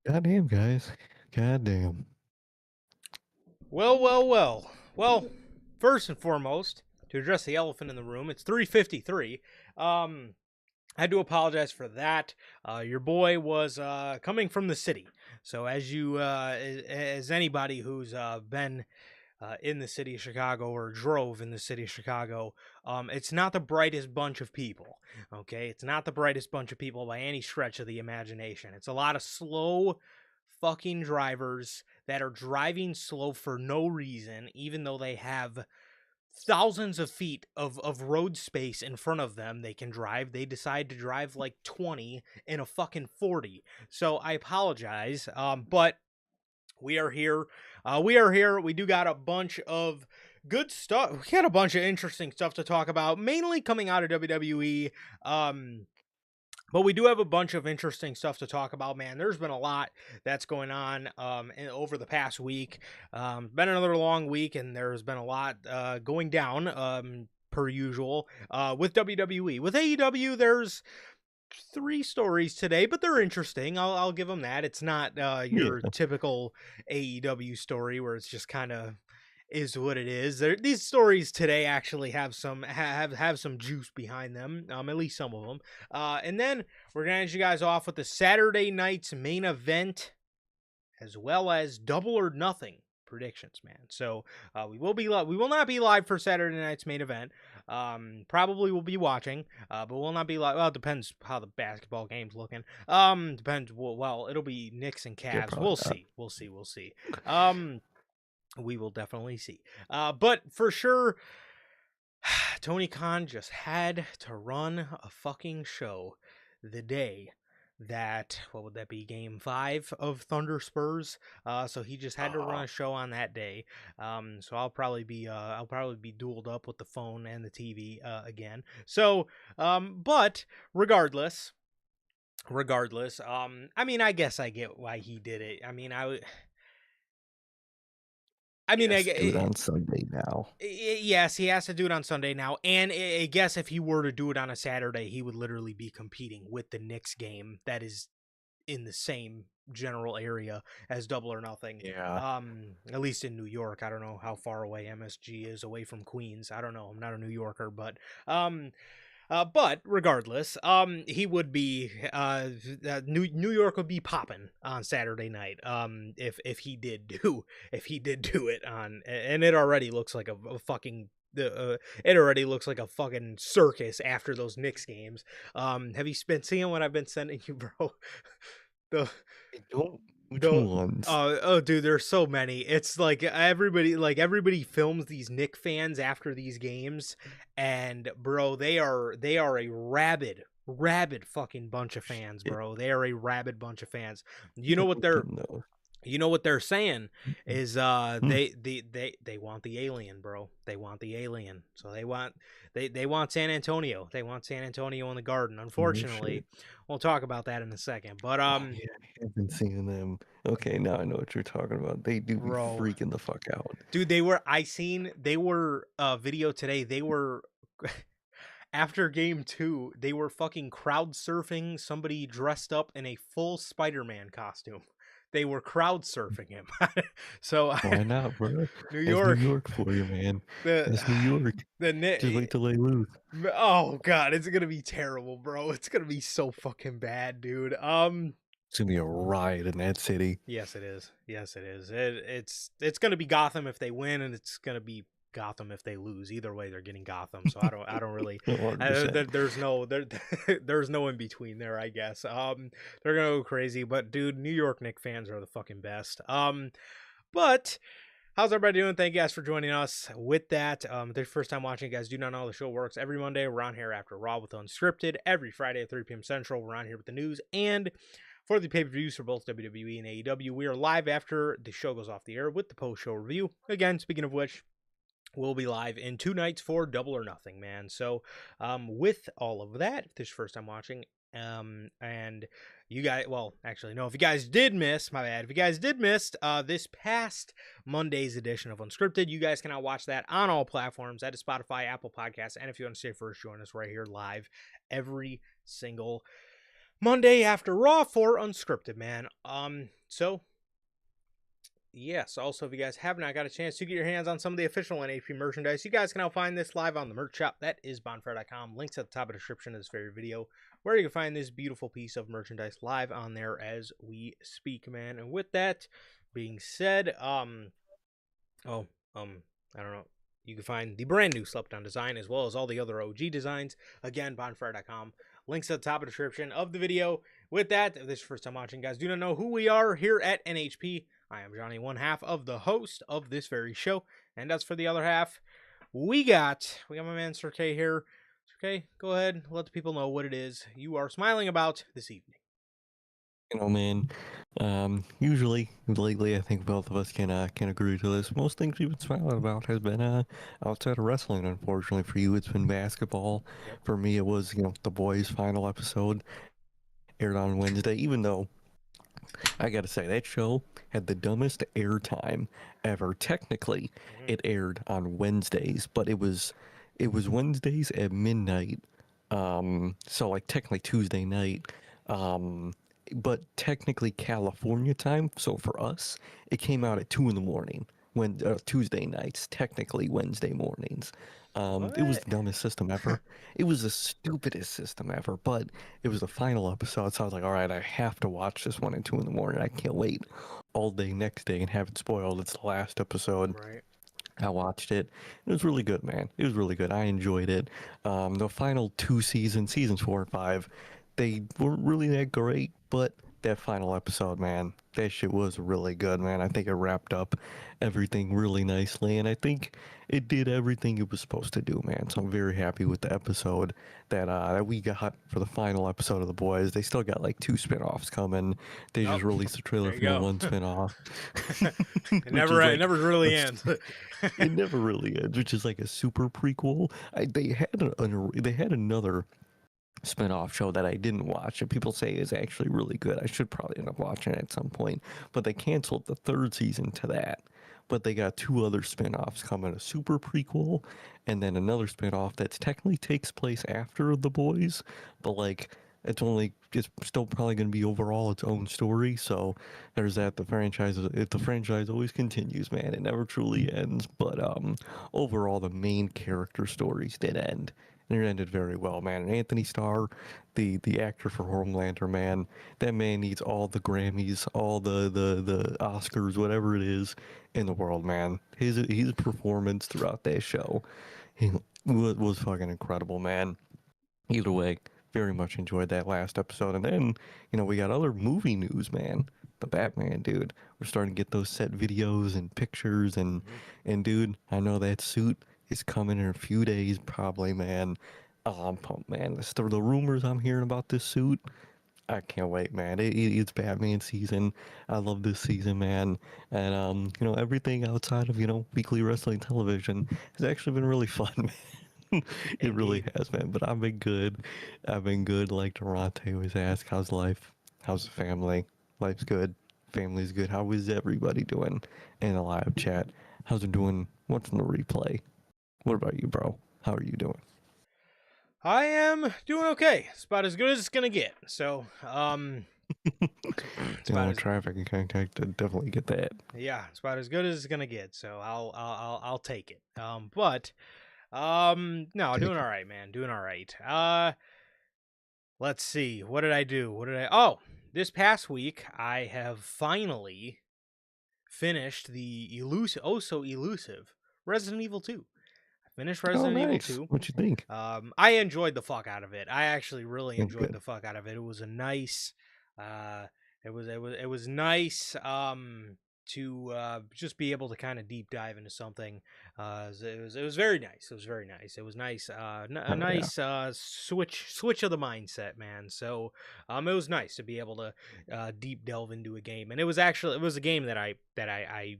Goddamn, guys. Goddamn. Well, first and foremost, to address the elephant in the room, it's 3:53. I do apologize for that. Your boy was coming from the city. So as anybody who's been in the city of Chicago or drove in the city of Chicago, it's not the brightest bunch of people. Okay, it's not the brightest bunch of people by any stretch of the imagination. It's a lot of slow fucking drivers that are driving slow for no reason, even though they have thousands of feet of road space in front of them they can drive. They decide to drive like 20 in a fucking 40. So I apologize, but we are here. We do got a bunch of good stuff. We got a bunch of interesting stuff to talk about, mainly coming out of WWE. But we do have a bunch of interesting stuff to talk about, man. There's been a lot that's going on over the past week. Been another long week, and there's been a lot going down per usual with WWE. With AEW, there's three stories today, but they're interesting. I'll give them that. It's not your Yeah. typical AEW story where it's just kind of is what it is. These stories today actually have some have some juice behind them, at least some of them. And then we're gonna end you guys off with the Saturday night's main event, as well as Double or Nothing predictions, man. So we will not be live for Saturday night's main event. Probably will be watching, but we'll not be live. Well, it depends how the basketball game's looking. Depends. Well, it'll be Knicks and Yeah, Cavs. probably We'll not. see. We'll see. We will definitely see. But for sure, Tony Khan just had to run a fucking show the day that, what would that be, game 5 of Thunder Spurs. So he just had to run a show on that day. So I'll probably be dueled up with the phone and the TV again. So but regardless, I mean, I guess I get why he did it. I mean, Yes, do it on Sunday now. yes, he has to do it on Sunday now, and I guess if he were to do it on a Saturday, he would literally be competing with the Knicks game that is in the same general area as Double or Nothing. Yeah. At least in New York. I don't know how far away MSG is away from Queens. I don't know. I'm not a New Yorker, but regardless, he would be New York would be popping on Saturday night. If he did do it on, and it already looks like a fucking. It already looks like a fucking circus after those Knicks games. Have you been seeing what I've been sending you, bro? the I don't. Which the ones? oh dude, there's so many. It's like everybody films these Nick fans after these games, and bro, they are a rabid fucking bunch of fans, Shit. bro. They are a rabid bunch of fans. You know Don't what look they're in those. you know what they're saying Mm-mm. is Hmm. they want the alien, bro. They want the alien. So they want San Antonio. They want San Antonio in the Garden. No Unfortunately, shit. we'll talk about that in a second. But Oh yeah, I have been seeing them. Okay, now I know what you're talking about. They do be bro, freaking the fuck out. dude, they were video today. They were after game 2, they were fucking crowd surfing somebody dressed up in a full Spider-Man costume. They were crowd surfing him. So Why not, bro? New That's New York, York for you, man. the That's New York. Just wait till they lose. oh god, it's gonna be terrible, bro. It's gonna be so fucking bad, dude. It's gonna be a riot in that city. Yes, it is. Yes, it is. It's gonna be Gotham if they win, and it's gonna be Gotham if they lose. Either way, they're getting Gotham. So I don't really. 100%. There's no in between there. I guess. They're gonna go crazy, but dude, New York Knicks fans are the fucking best. But how's everybody doing? Thank you guys for joining us. With that, if it's your first time watching, you guys do not know how the show works. Every Monday, we're on here after Raw with Unscripted. Every Friday at 3 p.m. Central, we're on here with the news and for the pay-per-views for both WWE and AEW. We are live after the show goes off the air with the post-show review. Again, speaking of which, we'll be live in 2 nights for Double or Nothing, man. So, with all of that, if this is your first time watching, and you guys, well, actually, no, if you guys did miss, my bad, if you guys did miss this past Monday's edition of Unscripted, you guys can now watch that on all platforms. That is Spotify, Apple Podcasts, and if you want to stay first, join us right here live every single Monday after Raw for Unscripted, man. So yes, also if you guys have not got a chance to get your hands on some of the official NHP merchandise, you guys can now find this live on the merch shop. That is bonfire.com. Links at the top of the description of this very video, where you can find this beautiful piece of merchandise live on there as we speak, man. And with that being said, I don't know. You can find the brand new Slept On design as well as all the other OG designs. Again, bonfire.com. Links at the top of the description of the video. With that, if this is your first time watching, guys, do not know who we are here at NHP. I am Johnny, one half of the host of this very show. And as for the other half, we got my man Serkay here. Serkay, go ahead, let the people know what it is you are smiling about this evening. Man, usually, lately, I think both of us can agree to this. Most things we've been smiling about has been outside of wrestling. Unfortunately for you, it's been basketball. Yep. For me, it was the boys' final episode aired on Wednesday. Even though I gotta say that show had the dumbest airtime ever. Technically, it aired on Wednesdays, but it was Wednesdays at midnight. So like technically Tuesday night. Um, but technically California time. So for us, it came out at 2 in the morning. When Tuesday nights, technically Wednesday mornings. It was What? the dumbest system ever. It was the stupidest system ever. But it was the final episode, so I was like, all right, I have to watch this one at 2 in the morning. I can't wait all day next day and have it spoiled. It's the last episode. Right. I watched it. It was really good, man. It was really good. I enjoyed it. The final two seasons 4 and 5, they weren't really that great, but that final episode, man, that shit was really good, man. I think it wrapped up everything really nicely, and I think it did everything it was supposed to do, man. So I'm very happy with the episode that we got for the final episode of The Boys. They still got like 2 spinoffs coming. They Oh, just released a trailer there you for the go. one spinoff, it which never is it like never a really ends. it never really ends, which is like a super prequel. They had another spin-off show that I didn't watch, and people say is actually really good. I should probably end up watching it at some point, but they canceled the third season to that. But they got two other spin-offs coming, a super prequel, and then another spin-off that's technically takes place after The Boys, but like it's still probably going to be overall its own story. So there's that. The franchise always continues, man. It never truly ends. But overall, the main character stories did end, and it ended very well, man. And Anthony Starr, the actor for Homelander, man, that man needs all the Grammys, all the Oscars, whatever it is in the world, man. His performance throughout that show, he was fucking incredible, man. Either way, very much enjoyed that last episode. And then, we got other movie news, man. The Batman, dude. We're starting to get those set videos and pictures, and dude, I know that suit is coming in a few days, probably, man. Oh, I'm pumped, man. The rumors I'm hearing about this suit, I can't wait, man. It's Batman season. I love this season, man. And everything outside of weekly wrestling television has actually been really fun, man. It really Indeed. has, man. But I've been good. I've been good. Like Durante always asks, how's life? How's the family? Life's good. Family's good. How is everybody doing in the live chat? How's it doing? What's in the replay? What about you, bro? How are you doing? I am doing okay. It's about as good as it's gonna get. So, it's about as Traffic and contact, definitely get that. yeah, it's about as good as it's gonna get. So I'll take it. No, doing Take all it. right, man. Doing all right. Let's see. What did I do? Oh, this past week I have finally finished the oh so elusive Resident Evil 2. I finished Oh, Resident Evil nice. 2. What you think? I enjoyed the fuck out of it. I actually really It's enjoyed good. the fuck out of it. It was a nice, it was nice, to just be able to kind of deep dive into something. It was very nice. It was very nice. It was nice. A Oh yeah. nice switch of the mindset, man. So it was nice to be able to deep delve into a game, and it was a game that I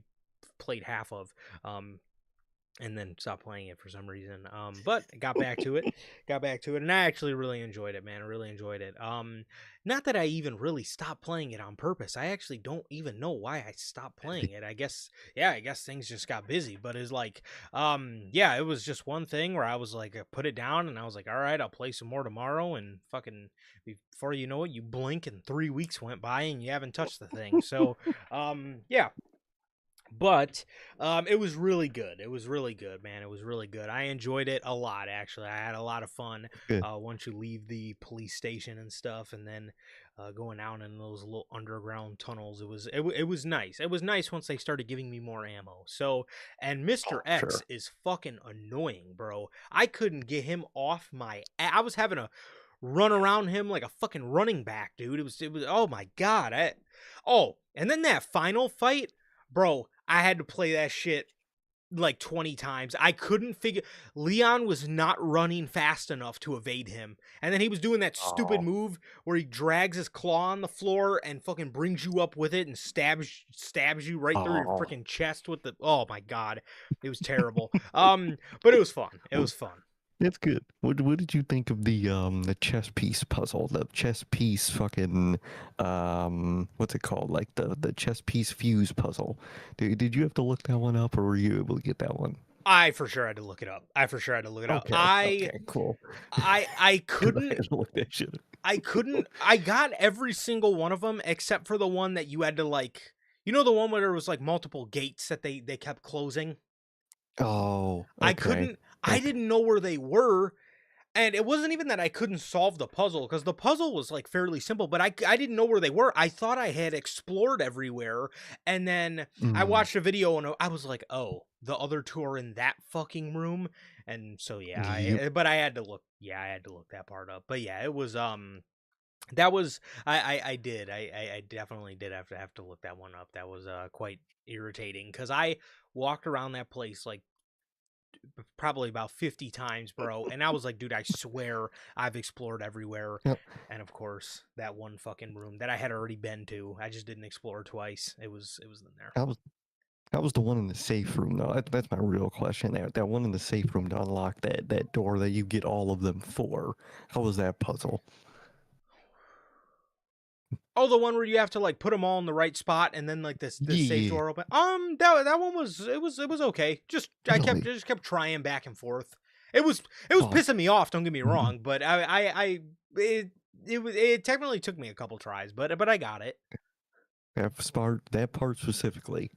played half of. Um, and then stopped playing it for some reason. But I got back to it, and I actually really enjoyed it, man. I really enjoyed it. Not that I even really stopped playing it on purpose. I actually don't even know why I stopped playing it. I guess things just got busy. But it's like, yeah, it was just one thing where I was like, I put it down, and I was like, all right, I'll play some more tomorrow, and fucking before you know it, you blink and 3 weeks went by and you haven't touched the thing. So, yeah. But it was really good. It was really good, man. It was really good. I enjoyed it a lot, actually. I had a lot of fun Good. once you leave the police station and stuff, and then going out in those little underground tunnels. It was nice. It was nice once they started giving me more ammo. So, and Mr. Oh, X sure. is fucking annoying, bro. I couldn't get him off my. I was having a run around him like a fucking running back, dude. It was. Oh my god. Oh, and then that final fight, bro. I had to play that shit like 20 times. I couldn't figure. Leon was not running fast enough to evade him. And then he was doing that stupid Oh, move where he drags his claw on the floor and fucking brings you up with it and stabs you right through your oh. freaking chest with the. Oh my god. It was terrible. But it was fun. It Well, was fun. that's good. What did you think of the chess piece puzzle? The chess piece fucking what's it called? Like the chess piece fuse puzzle. Did you have to look that one up, or were you able to get that one? I for sure had to look it up. Okay, okay, cool. I Because I couldn't had to look that shit up. I got every single one of them except for the one that you had to like, the one where there was like multiple gates that they kept closing. Oh, I okay, couldn't, I okay. didn't know where they were. And it wasn't even that I couldn't solve the puzzle because the puzzle was like fairly simple, but I didn't know where they were. I thought I had explored everywhere. And then I Mm, watched a video and I was like, oh, the other two are in that fucking room. And so, yeah, yep. but I had to look, I had to look that part up. But yeah, it was, that was I did I definitely did have to look that one up. That was quite irritating because I walked around that place like probably about 50 times, bro, and I was like, dude, I swear I've explored everywhere. Yep. And of course that one fucking room that I had already been to, I just didn't explore twice. It was in there. That was the one in the safe room, though. That's my real question. That one in the safe room to unlock that door that you get all of them for. How was that puzzle? Oh, the one where you have to like put them all in the right spot and then like this safe Yeah, door open. That one was it was okay. Just I really. just kept trying back and forth. It was Oh, pissing me off. Don't get me mhm. wrong, but it technically took me a couple tries, but I got it. That part specifically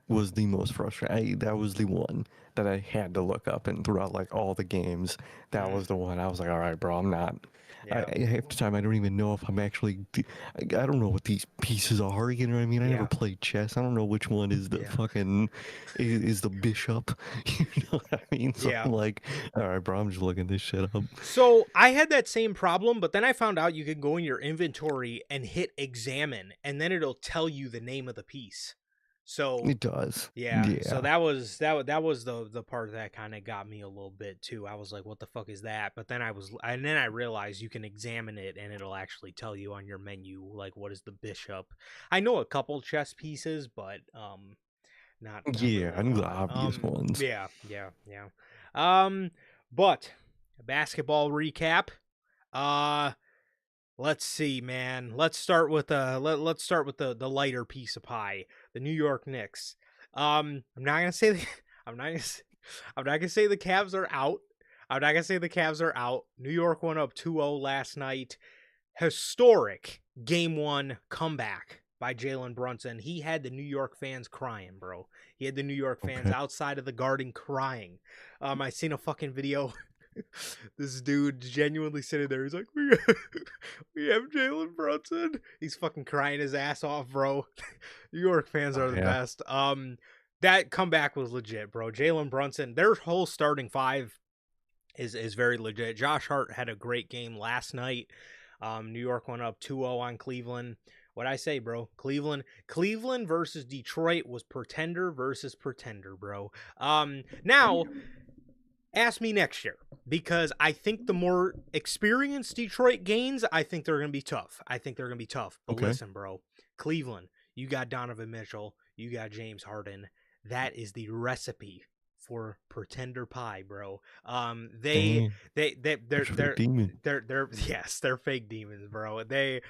was the most frustrating. That was the one that I had to look up, and throughout like all the games, that Mm, was the one I was like, all right, bro, I'm not. yeah, Half the time I don't even know if I'm actually. I don't know what these pieces are. You know what I mean? I never yeah, played chess. I don't know which one is the yeah, fucking is the bishop. You know what I mean? So yeah. I'm like, all right, bro, I'm just looking this shit up. So I had that same problem, but then I found out you could go in your inventory and hit examine, and then it'll tell you the name of the piece. So It does. yeah, so Yeah. that was the part that kind of got me a little bit too. I was like, "What the fuck is that?" But then I realized you can examine it and it'll actually tell you on your menu like what is the bishop. I know a couple chess pieces, but not Yeah, really I a knew the lot. obvious ones. Yeah, yeah, yeah. But basketball recap. Uh, let's see, man. Let's start with let's start with the lighter piece of pie, the New York Knicks. I'm not gonna say I'm not gonna say, I'm not gonna say the Cavs are out. I'm not gonna say the Cavs are out. New York went up 2-0 last night. Historic game one comeback by Jalen Brunson. He had the New York fans crying, bro. He had the New York fans Okay. outside of the Garden crying. I seen a fucking video. This dude genuinely sitting there. He's like, we have Jalen Brunson. He's fucking crying his ass off, bro. New York fans Oh are the yeah. best. That comeback was legit, bro. Jalen Brunson, their whole starting five is very legit. Josh Hart had a great game last night. New York went up 2-0 on Cleveland. What I say, bro? Cleveland versus Detroit was pretender versus pretender, bro. Now ask me next year because I think the more experienced Detroit gains, I think they're going to be tough. I think they're going to be tough. But Okay. listen, bro, Cleveland, you got Donovan Mitchell, you got James Harden. That is the recipe for Pretender Pie, bro. Damn, They're that's a fake demon. they're yes, they're fake demons, bro. They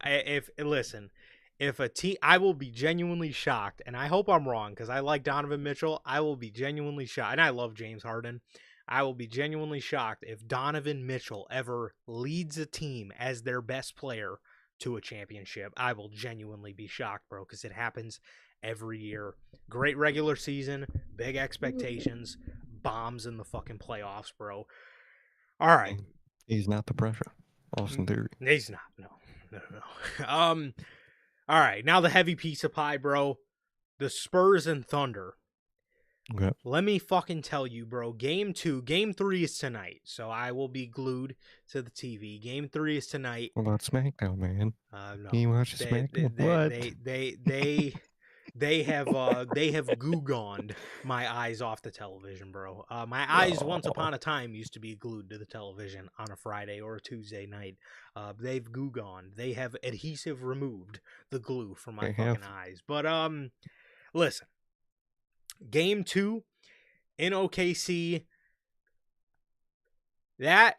if listen, if a team, I will be genuinely shocked, and I hope I'm wrong because I like Donovan Mitchell. I will be genuinely shocked, and I love James Harden. I will be genuinely shocked if Donovan Mitchell ever leads a team as their best player to a championship. I will genuinely be shocked, bro, because it happens every year. Great regular season, big expectations, bombs in the fucking playoffs, bro. All right. He's not the pressure. Austin Theory. He's not. No. All right. Now the heavy piece of pie, bro. The Spurs and Thunder. Okay. Let me fucking tell you, bro. Game 3 is tonight, so I will be glued to the TV. Game 3 is tonight. What about SmackDown, man? No. Can you watch SmackDown? What? They have goo-goned my eyes off the television, bro. My eyes once upon a time used to be glued to the television on a Friday or a Tuesday night. They've goo-goned. They have adhesive removed the glue from my fucking eyes. But listen. Game 2 in OKC. That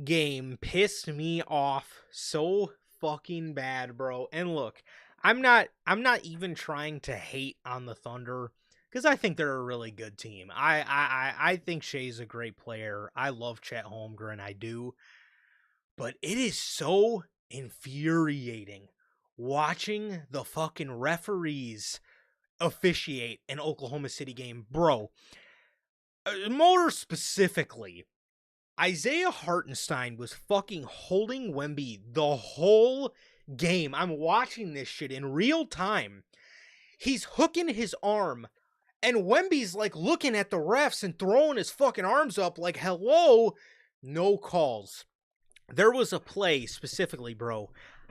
game pissed me off so fucking bad, bro. And look, I'm not even trying to hate on the Thunder because I think they're a really good team. I think Shea's a great player. I love Chet Holmgren, I do. But it is so infuriating watching the fucking referees officiate an Oklahoma City game, bro. More specifically, Isaiah Hartenstein was fucking holding Wemby the whole game. I'm watching this shit in real time. He's hooking his arm, and Wemby's like looking at the refs and throwing his fucking arms up like, hello, no calls. There was a play specifically, bro.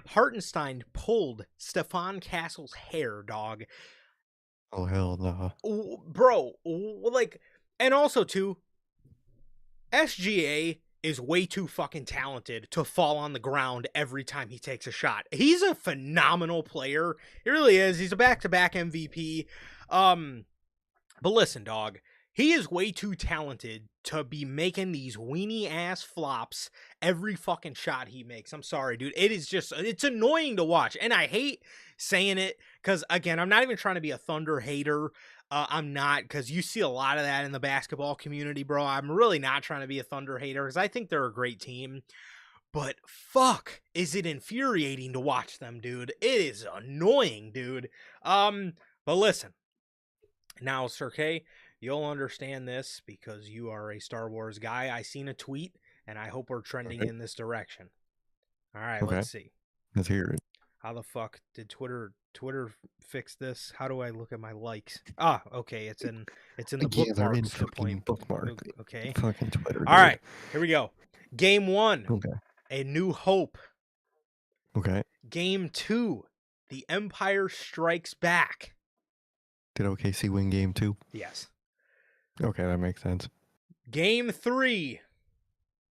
Hartenstein pulled Stephon Castle's hair, dog. Oh, hell no. Bro, like, and also, too, SGA is way too fucking talented to fall on the ground every time he takes a shot. He's a phenomenal player. He really is. He's a back-to-back MVP. But listen, dog, he is way too talented to be making these weenie-ass flops every fucking shot he makes. I'm sorry, dude. It is just, it's annoying to watch. And I hate saying it because, again, I'm not even trying to be a Thunder hater. I'm not, because you see a lot of that in the basketball community, bro. I'm really not trying to be a Thunder hater because I think they're a great team. But fuck, is it infuriating to watch them, dude. It is annoying, dude. But listen. Now, Sir K, you'll understand this because you are a Star Wars guy. I seen a tweet, and I hope we're trending in this direction. All right, let's see. Let's hear it. How the fuck did Twitter fix this? How do I look at my likes? Ah, okay, it's in the bookmarks. Bookmark. Okay. Fucking Twitter. All right, here we go. Game 1. Okay. A New Hope. Okay. Game 2. The Empire Strikes Back. Did OKC win game 2? Yes. Okay, that makes sense. Game 3.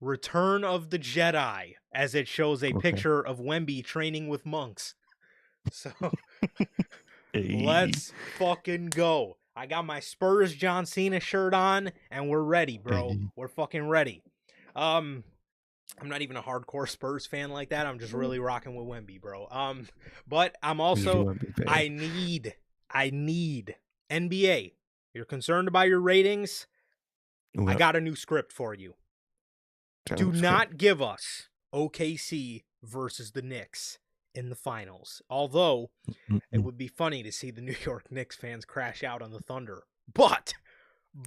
Return of the Jedi, as it shows a picture of Wemby training with monks. So, let's fucking go. I got my Spurs John Cena shirt on, and we're ready, bro. We're fucking ready. I'm not even a hardcore Spurs fan like that. I'm just really rocking with Wemby, bro. But I'm also, I need NBA. You're concerned about your ratings? I got a new script for you. Do not give us OKC versus the Knicks in the finals. Although, it would be funny to see the New York Knicks fans crash out on the Thunder. But.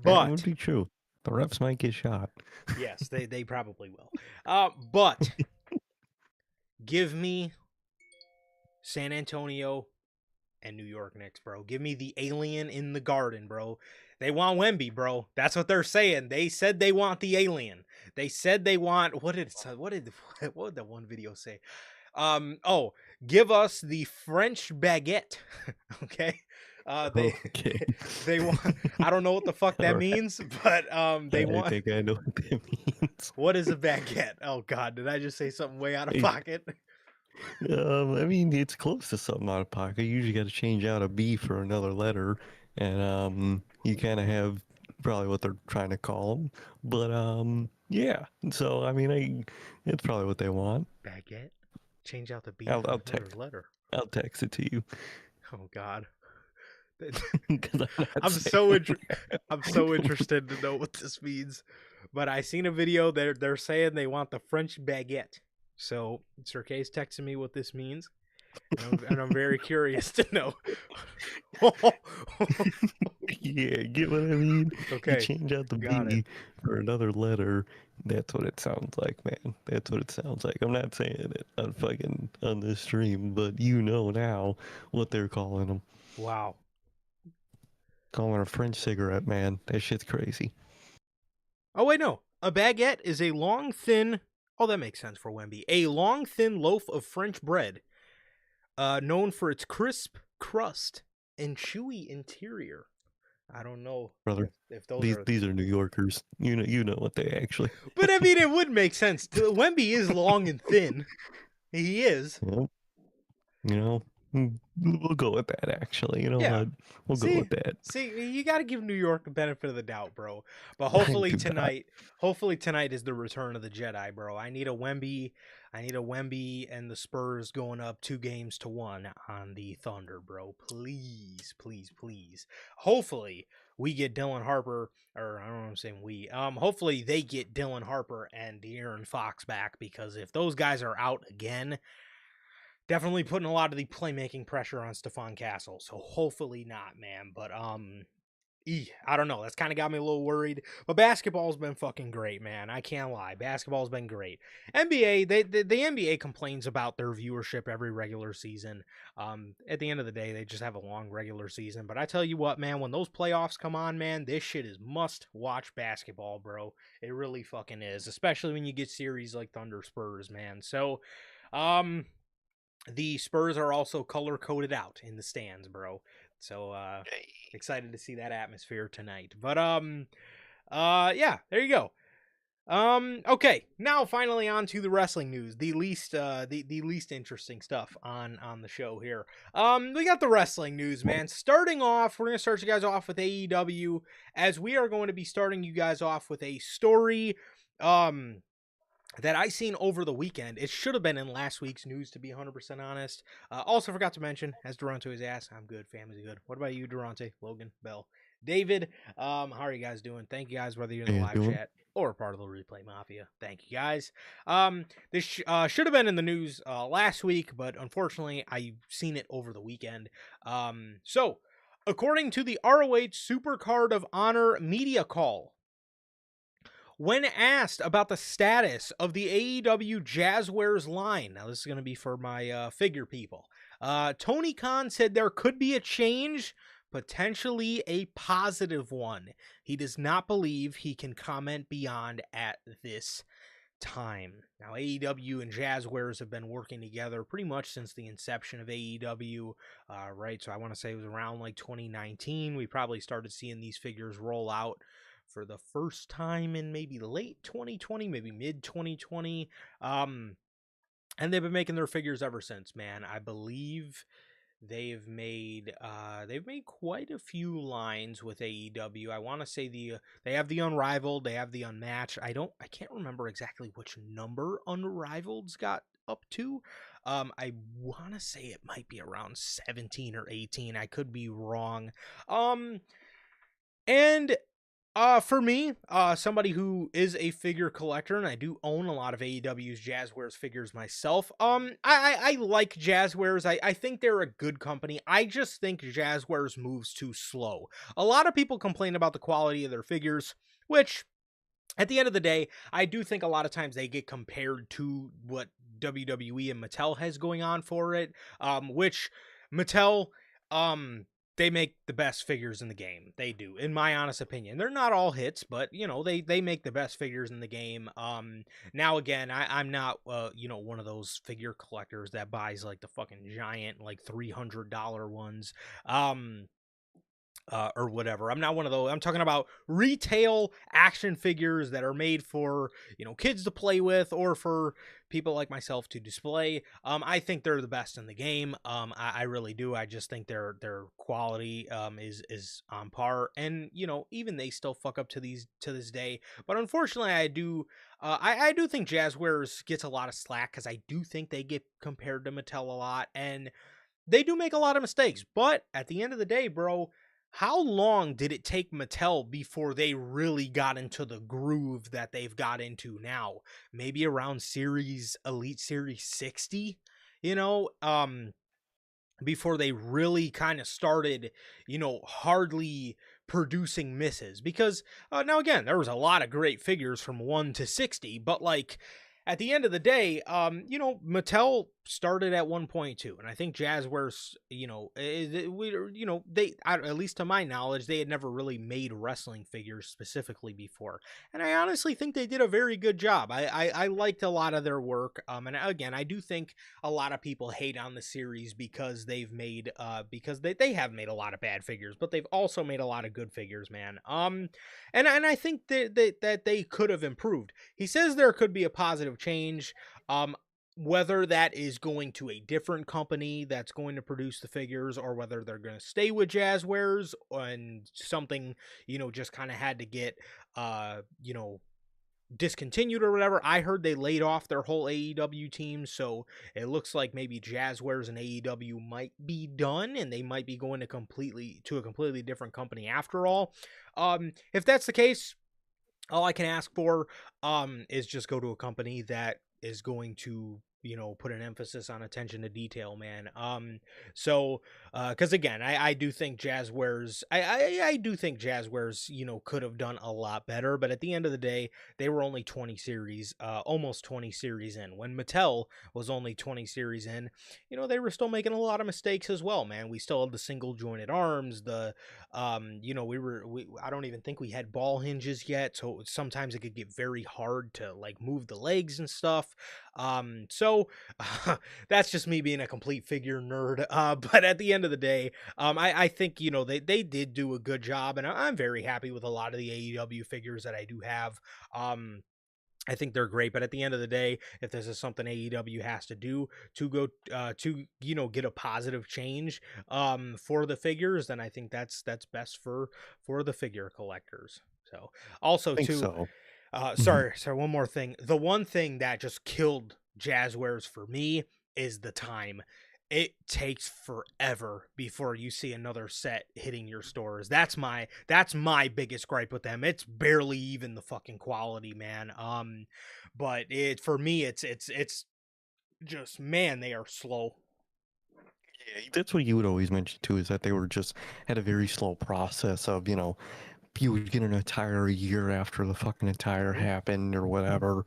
That would be true. The refs might get shot. Yes, they probably will. But, give me San Antonio and New York Knicks, bro. Give me the alien in the garden, bro. They want Wemby, bro. That's what they're saying. They said they want the alien. They said they want, what did that one video say? Give us the French baguette. Okay. They want, I don't know what the fuck that means, but they want. I think I know what that means. What is a baguette? Oh God, did I just say something way out of pocket? I mean, it's close to something out of pocket. You usually got to change out a B for another letter, and you kind of have probably what they're trying to call them. But yeah. So I mean, it's probably what they want. Baguette. Change out the B I'll, for I'll another text. letter. I'll text it to you Oh God. because I'm not I'm saying so that. I'm so interested to know what this means. But I seen a video they're saying they want the French baguette. So Sir K's texting me what this means, and I'm very curious to know. Yeah, get what I mean? You Okay, change out the got it. B for another letter. That's what it sounds like, man. That's what it sounds like. I'm not saying it on this stream, but you know now what they're calling them. Wow. Calling a French cigarette, man. That shit's crazy. Oh wait, no. A baguette is a long, thin. Oh, that makes sense for Wemby. A long, thin loaf of French bread, known for its crisp crust and chewy interior. I don't know Brother. if those These are. these are New Yorkers. You know what they actually. But I mean, it would make sense. Wemby is long and thin. He is. Yep. You know, we'll go with that. Actually, you know Yeah. what? We'll go See, with that. you got to give New York the benefit of the doubt, bro. But I do not. hopefully tonight is the return of the Jedi, bro. I need a Wemby and the Spurs going up 2-1 on the Thunder, bro. Please, please, please. Hopefully we get Dylan Harper, or I don't know what I'm saying we. Hopefully they get Dylan Harper and De'Aaron Fox back, because if those guys are out again, definitely putting a lot of the playmaking pressure on Stephon Castle. So hopefully not, man. But I don't know. That's kind of got me a little worried. But basketball's been fucking great, man. I can't lie. Basketball's been great. NBA, the NBA complains about their viewership every regular season. At the end of the day, they just have a long regular season. But I tell you what, man, when those playoffs come on, man, this shit is must-watch basketball, bro. It really fucking is. Especially when you get series like Thunder Spurs, man. So, the Spurs are also color coded out in the stands, bro. So excited to see that atmosphere tonight. But yeah, there you go. Okay, now finally on to the wrestling news, the least the least interesting stuff on the show here. We got the wrestling news, man. Starting off, we're gonna start you guys off with AEW, as we are going to be starting you guys off with a story that I seen over the weekend. It should have been in last week's news, to be 100% honest. Also forgot to mention, as Durante was asked, I'm good, family's good. What about you, Durante, Logan, Bell, David? How are you guys doing? Thank you guys, whether you're in the live chat or part of the Replay Mafia. Thank you guys. This should have been in the news last week, but unfortunately I've seen it over the weekend. So, according to the ROH Supercard of Honor media call, when asked about the status of the AEW Jazzwares line, now this is going to be for my figure people, Tony Khan said there could be a change, potentially a positive one. He does not believe he can comment beyond at this time. Now, AEW and Jazzwares have been working together pretty much since the inception of AEW, right? So I want to say it was around like 2019. We probably started seeing these figures roll out for the first time in maybe late 2020, maybe mid 2020. And they've been making their figures ever since, man. I believe they've made quite a few lines with AEW. I want to say they have the Unrivaled, they have the Unmatched. I can't remember exactly which number Unrivaled's got up to. I want to say it might be around 17 or 18. I could be wrong. And for me, somebody who is a figure collector, and I do own a lot of AEW's Jazzwares figures myself, I like Jazzwares. I think they're a good company. I just think Jazzwares moves too slow. A lot of people complain about the quality of their figures, which, at the end of the day, I do think a lot of times they get compared to what WWE and Mattel has going on for it, which Mattel, they make the best figures in the game. They do, in my honest opinion. They're not all hits, but you know, they make the best figures in the game. Now again, I'm not one of those figure collectors that buys like the fucking giant like $300 ones. or whatever. I'm not one of those. I'm talking about retail action figures that are made for, kids to play with or for people like myself to display. I think they're the best in the game. I really do. I just think their quality is on par, and even they still fuck up to this day. But unfortunately, I do think Jazzwares gets a lot of slack because I do think they get compared to Mattel a lot, and they do make a lot of mistakes. But at the end of the day, bro, how long did it take Mattel before they really got into the groove that they've got into now? Maybe around Elite Series 60, before they really kind of started, hardly producing misses. Because now again, there was a lot of great figures from 1 to 60, but like at the end of the day, Mattel started at 1.2, and I think Jazzwares, they, at least to my knowledge, they had never really made wrestling figures specifically before, and I honestly think they did a very good job. I liked a lot of their work, and again, I do think a lot of people hate on the series because they have made a lot of bad figures, but they've also made a lot of good figures, man. And I think that they could have improved. He says there could be a positive change. Whether that is going to a different company that's going to produce the figures, or whether they're going to stay with Jazzwares, and something, just kind of had to get, discontinued or whatever. I heard they laid off their whole AEW team, so it looks like maybe Jazzwares and AEW might be done, and they might be going to a completely different company after all. If that's the case, all I can ask for is just go to a company that is going to put an emphasis on attention to detail, man. Because again, I do think Jazzwares, I do think Jazzwares, could have done a lot better, but at the end of the day, they were only 20 series, almost 20 series in. When Mattel was only 20 series in, they were still making a lot of mistakes as well, man. We still had the single jointed arms, I don't even think we had ball hinges yet, so sometimes it could get very hard to like move the legs and stuff. So that's just me being a complete figure nerd. But at the end of the day, I think, they did do a good job, and I'm very happy with a lot of the AEW figures that I do have. I think they're great, but at the end of the day, if this is something AEW has to do to go get a positive change for the figures, then I think that's best for the figure collectors. So also I think too, so. sorry, one more thing. The one thing that just killed Jazzwares for me is the time. It takes forever before you see another set hitting your stores. That's my biggest gripe with them. It's barely even the fucking quality, man. But for me, it's just, man, they are slow. Yeah, that's what you would always mention too, is that they were just had a very slow process of, you would get an attire a year after the fucking attire happened or whatever.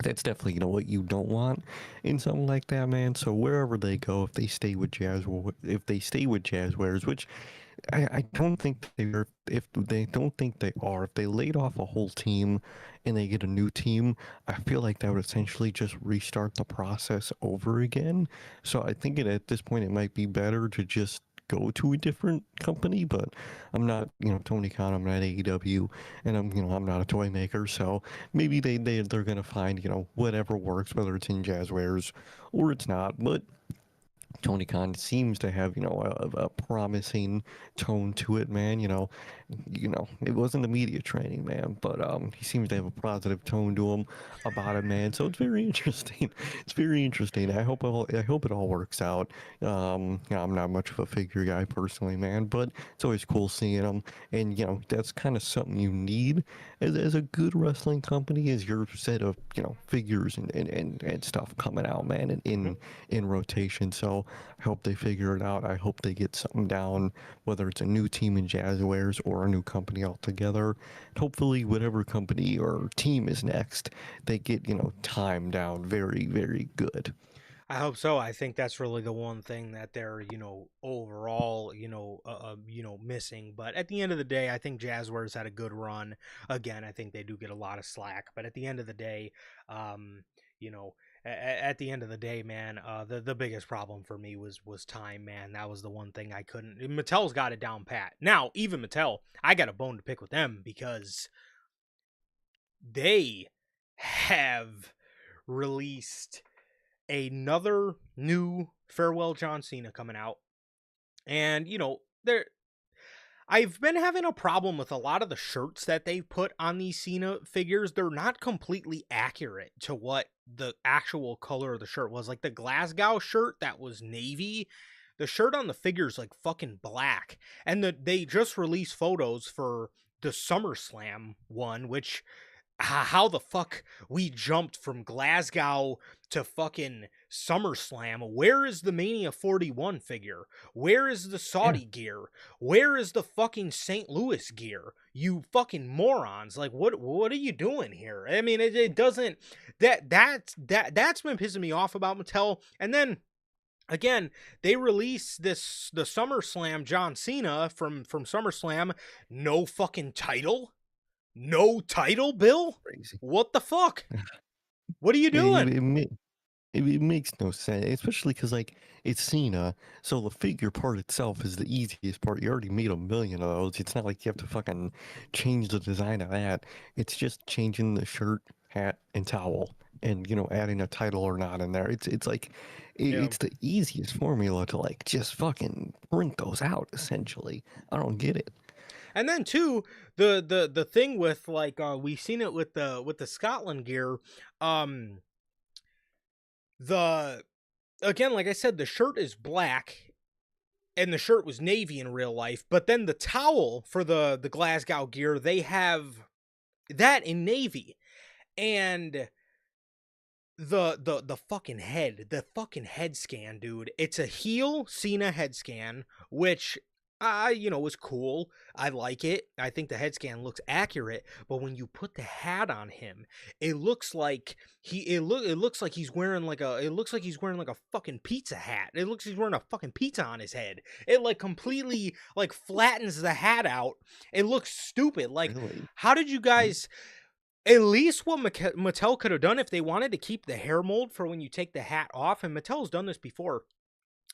That's definitely, what you don't want in something like that, man. So wherever they go, if they stay with Jazzwares, which I don't think they are, if they don't think they are, if they laid off a whole team and they get a new team, I feel like that would essentially just restart the process over again. So I think at this point it might be better to just go to a different company, but I'm not, Tony Khan, I'm not AEW, and I'm not a toy maker, so maybe they're gonna find, whatever works, whether it's in Jazzwares or it's not, but Tony Khan seems to have, a promising tone to it, man. It wasn't the media training, man, but he seems to have a positive tone to him about it, man. So it's very interesting. It's very interesting. I hope it all works out. I'm not much of a figure guy personally, man, but it's always cool seeing them, and that's kind of something you need as a good wrestling company, is your set of figures and stuff coming out, man, and in rotation. So I hope they figure it out. I hope they get something down, whether it's a new team in Jazzwares or a new company altogether. And hopefully, whatever company or team is next, they get, time down very, very good. I hope so. I think that's really the one thing that they're, overall, missing. But at the end of the day, I think Jazzwares had a good run. Again, I think they do get a lot of slack. But at the end of the day, you know, at the end of the day, man, the biggest problem for me was time, man. That was the one thing I couldn't. Mattel's got it down pat. Now, even Mattel, I got a bone to pick with them because they have released another new Farewell John Cena coming out. And, you know, I've been having a problem with a lot of the shirts that they put on these Cena figures. They're not completely accurate to what the actual color of the shirt was. Like the Glasgow shirt that was navy, the shirt on the figure is like fucking black. And they just released photos for the SummerSlam one, which how the fuck we jumped from Glasgow to fucking SummerSlam. Where is the Mania 41 figure? Where is the Saudi gear? Where is the fucking St. Louis gear? You fucking morons. Like what are you doing here? I mean, it doesn't that's been pissing me off about Mattel. And then again, they release the SummerSlam John Cena from SummerSlam, no fucking title. No title, Bill? Crazy. What the fuck? What are you doing? It makes no sense, especially because like it's Cena, so the figure part itself is the easiest part. You already made 1,000,000 of those. It's not like you have to fucking change the design of that. It's just changing the shirt, hat, and towel, and adding a title or not in there. It's like it's the easiest formula to like just fucking print those out. Essentially, I don't get it. And then too, the thing with like we've seen it with the Scotland gear, the again, like I said, the shirt is black and the shirt was navy in real life, but then the towel for the Glasgow gear, they have that in navy. And the fucking head scan, dude. It's a heel Cena head scan, which was cool. I like it. I think the head scan looks accurate, but when you put the hat on him, it looks like it looks like he's wearing like a fucking pizza hat. It looks like he's wearing a fucking pizza on his head. It like completely like flattens the hat out. It looks stupid. Like, Really? how did you guys at least what Mattel could have done if they wanted to keep the hair mold for when you take the hat off, and Mattel's done this before.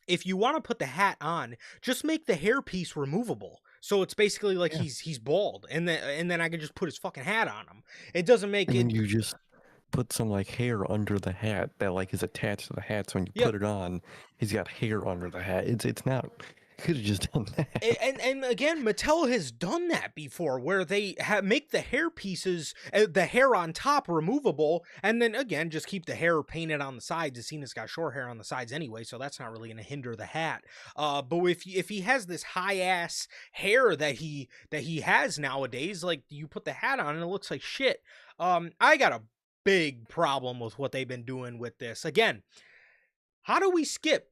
If you want to put the hat on, just make the hair piece removable. So it's basically like he's bald, and then I can just put his fucking hat on him. It doesn't make and then you just put some like hair under the hat that like is attached to the hat. So when you put it on, he's got hair under the hat. It's not. Could have just done that. And again, Mattel has done that before, where they make the hair pieces, the hair on top removable, and then again just keep the hair painted on the sides. Cena's got short hair on the sides anyway, so that's not really going to hinder the hat. But if he has this high ass hair that he has nowadays, like you put the hat on and it looks like shit. I got a big problem with what they've been doing with this. Again, how do we skip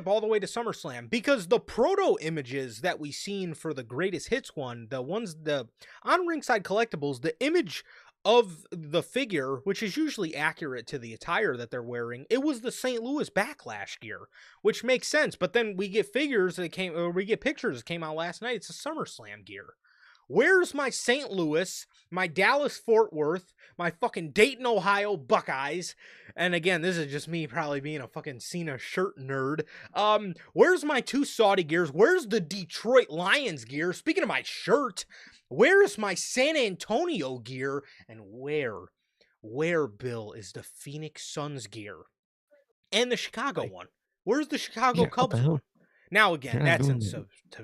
all the way to SummerSlam? Because the proto images that we seen for the greatest hits one, the on Ringside Collectibles, the image of the figure, which is usually accurate to the attire that they're wearing, it was the St. Louis Backlash gear, which makes sense. But then we get pictures that came out last night. It's a SummerSlam gear. Where's my St. Louis, my Dallas Fort Worth, my fucking Dayton, Ohio Buckeyes? And again, this is just me probably being a fucking Cena shirt nerd. Where's my two Saudi gears? Where's the Detroit Lions gear? Speaking of my shirt, where's my San Antonio gear? And where, Bill, is the Phoenix Suns gear? And the Chicago one. Where's the Chicago Cubs one? Now, again, that's in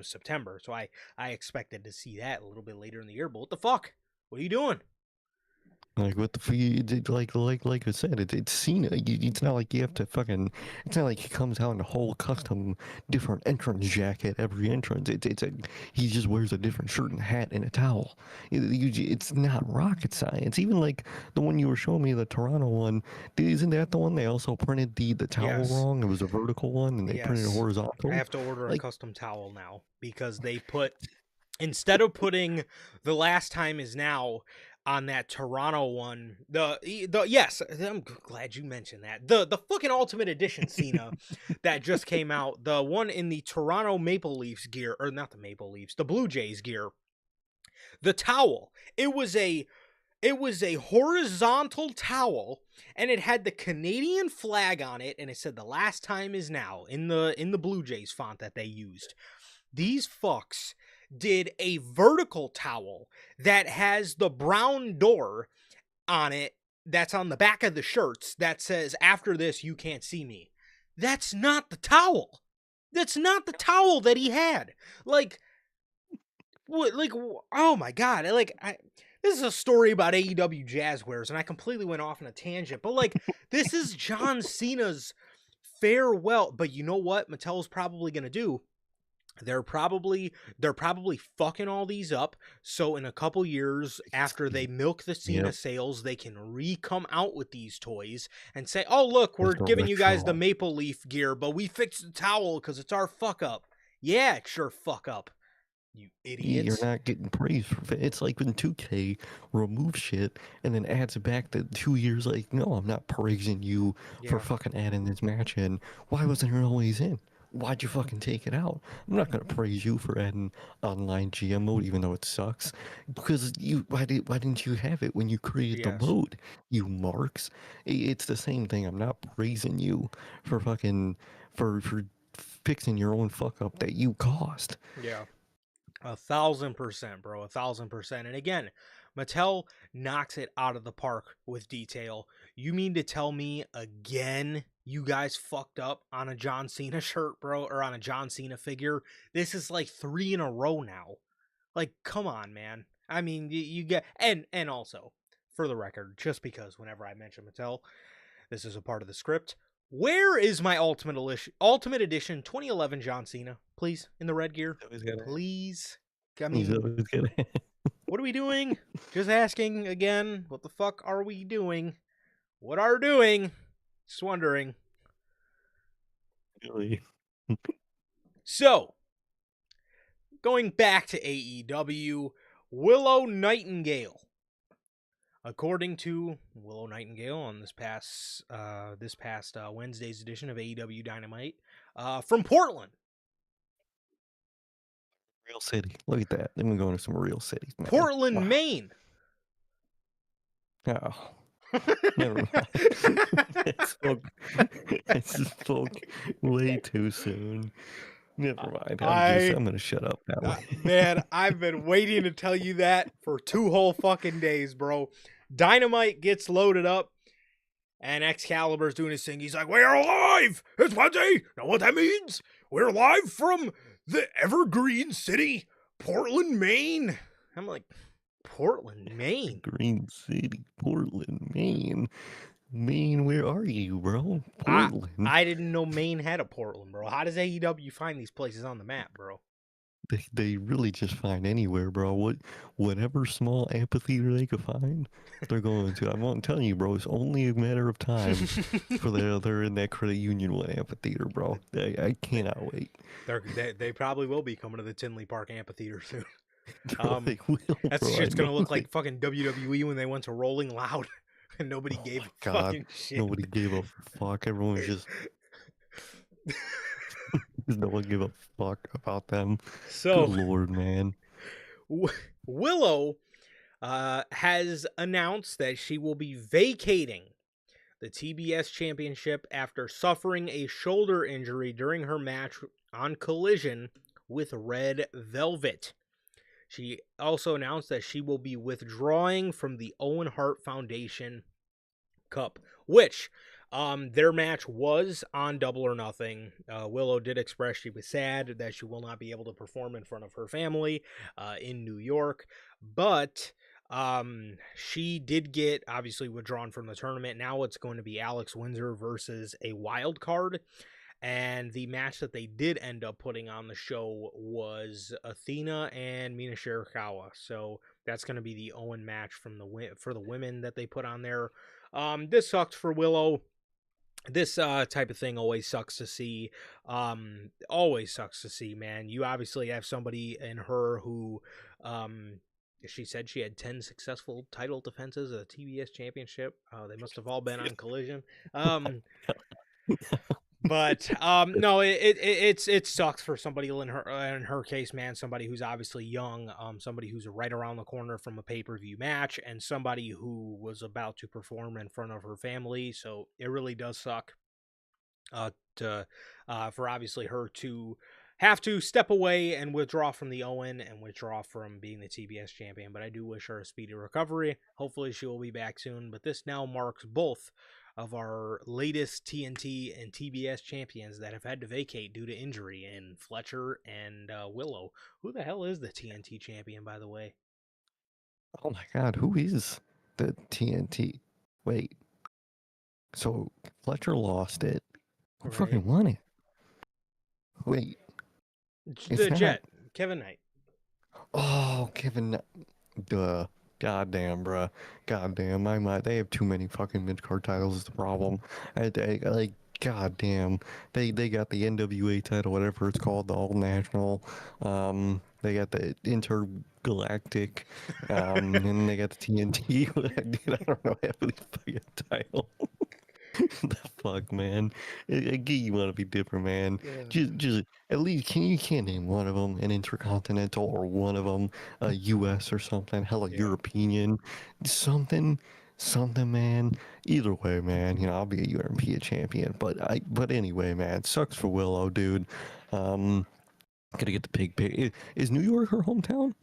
September, so I expected to see that a little bit later in the year, but what the fuck? What are you doing? Like what like I said, it's Cena. It's not like you have to fucking. It's not like he comes out in a whole custom different entrance jacket every entrance. He just wears a different shirt and hat and a towel. It's not rocket science. Even like the one you were showing me, the Toronto one. Isn't that the one they also printed the towel wrong? It was a vertical one and they printed it horizontal. I have to order a custom towel now because they put, instead of putting the last time is now on that Toronto one, yes, I'm glad you mentioned that. The fucking Ultimate Edition Cena that just came out, the one in the Toronto Maple Leafs gear, or not the Maple Leafs, the Blue Jays gear. The towel, it was a It was a horizontal towel, and it had the Canadian flag on it, and it said "The last time is now" in the Blue Jays font that they used. These fucks did a vertical towel that has the brown door on it that's on the back of the shirts that says "After this you can't see me." That's not the towel. That's not the towel that he had. Like what? Like oh my god! This is a story about AEW Jazzwares, and I completely went off on a tangent. But like, this is John Cena's farewell. But you know what? Mattel's probably gonna do. They're probably fucking all these up. So in a couple years after they milk the Cena sales, they can come out with these toys and say, "Oh look, we're giving you guys the Maple Leaf gear, but we fixed the towel because it's our fuck up." Yeah, sure, fuck up. You idiots. You're not getting praise for it. It's like when 2K removes shit and then adds it back to 2 years. Like, no, I'm not praising you for fucking adding this match in. Why wasn't it always in? Why'd you fucking take it out? I'm not gonna praise you for adding online GM mode, even though it sucks. Because why didn't you have it when you created the mode? You marks. It's the same thing. I'm not praising you for fucking for fixing your own fuck up that you caused. Yeah. 1,000%, bro. 1,000%. And again, Mattel knocks it out of the park with detail. You mean to tell me again you guys fucked up on a John Cena shirt, bro, or on a John Cena figure? This is like 3 in a row now. Like, come on, man. I mean, you get and also, for the record, just because whenever I mention Mattel, this is a part of the script. Where is my Ultimate Edition 2011 John Cena? Please, in the red gear. Please. I mean, what are we doing? Just asking again. What the fuck are we doing? What are we doing? Just wondering. Really? So, going back to AEW, Willow Nightingale. According to Willow Nightingale on this past Wednesday's edition of AEW Dynamite, from Portland. Real city. Look at that. Then we go into some real cities. Man. Portland, Maine. Oh. Never mind. I spoke way too soon. Never mind. I'm gonna shut up now. Man, I've been waiting to tell you that for 2 whole fucking days, bro. Dynamite gets loaded up, and Excalibur's doing his thing. He's like, "We are alive! It's Wednesday! Know what that means? We're live from the Evergreen City, Portland, Maine." I'm like, Portland, Maine? Green City, Portland, Maine. Maine, where are you, bro? Portland. I didn't know Maine had a Portland, bro. How does AEW find these places on the map, bro? They really just find anywhere, bro. Whatever small amphitheater they could find, they're going to. I'm telling you, bro. It's only a matter of time for they're in that Credit Union one amphitheater, bro. I cannot wait. They probably will be coming to the Tinley Park amphitheater soon. They will, that's just gonna look like fucking WWE when they went to Rolling Loud and nobody gave a fucking shit. Nobody gave a fuck. Everyone was just. No one give a fuck about them. So, good Lord, man. Willow has announced that she will be vacating the TBS Championship after suffering a shoulder injury during her match on Collision with Red Velvet. She also announced that she will be withdrawing from the Owen Hart Foundation Cup, which their match was on Double or Nothing. Willow did express she was sad that she will not be able to perform in front of her family in New York, but she did get obviously withdrawn from the tournament. Now it's going to be Alex Windsor versus a wild card. And the match that they did end up putting on the show was Athena and Mina Shirakawa. So that's going to be the Owen match for the women that they put on there. This sucked for Willow. This type of thing always sucks to see. Always sucks to see, man. You obviously have somebody in her who, she said she had 10 successful title defenses of the TBS Championship. They must have all been on Collision. But no, it sucks for somebody in her case, man. Somebody who's obviously young, somebody who's right around the corner from a pay-per-view match, and somebody who was about to perform in front of her family. So it really does suck. To for obviously her to have to step away and withdraw from the Owen and withdraw from being the TBS champion. But I do wish her a speedy recovery. Hopefully she will be back soon. But this now marks both of our latest TNT and TBS champions that have had to vacate due to injury in Fletcher and Willow. Who the hell is the TNT champion, by the way? Oh my God, who is the TNT? Wait, so Fletcher lost it. Who Right. fucking won it? Wait, it's The not. Jet, Kevin Knight. Oh, Kevin. Duh. Goddamn, bruh. Goddamn, my mind. They have too many fucking mid card titles. Is the problem. Like, goddamn. They got the NWA title, whatever it's called, the All National. They got the Intergalactic. And they got the TNT. Dude, I don't know half of these fucking titles. The fuck, man. I get you want to be different, man. Just at least can't name one of them an intercontinental or one of them a U.S. or something. Hell, a European, something, man. Either way, man. I'll be a European champion. But anyway, man. Sucks for Willow, dude. Gotta get the pig pay. Is New York her hometown?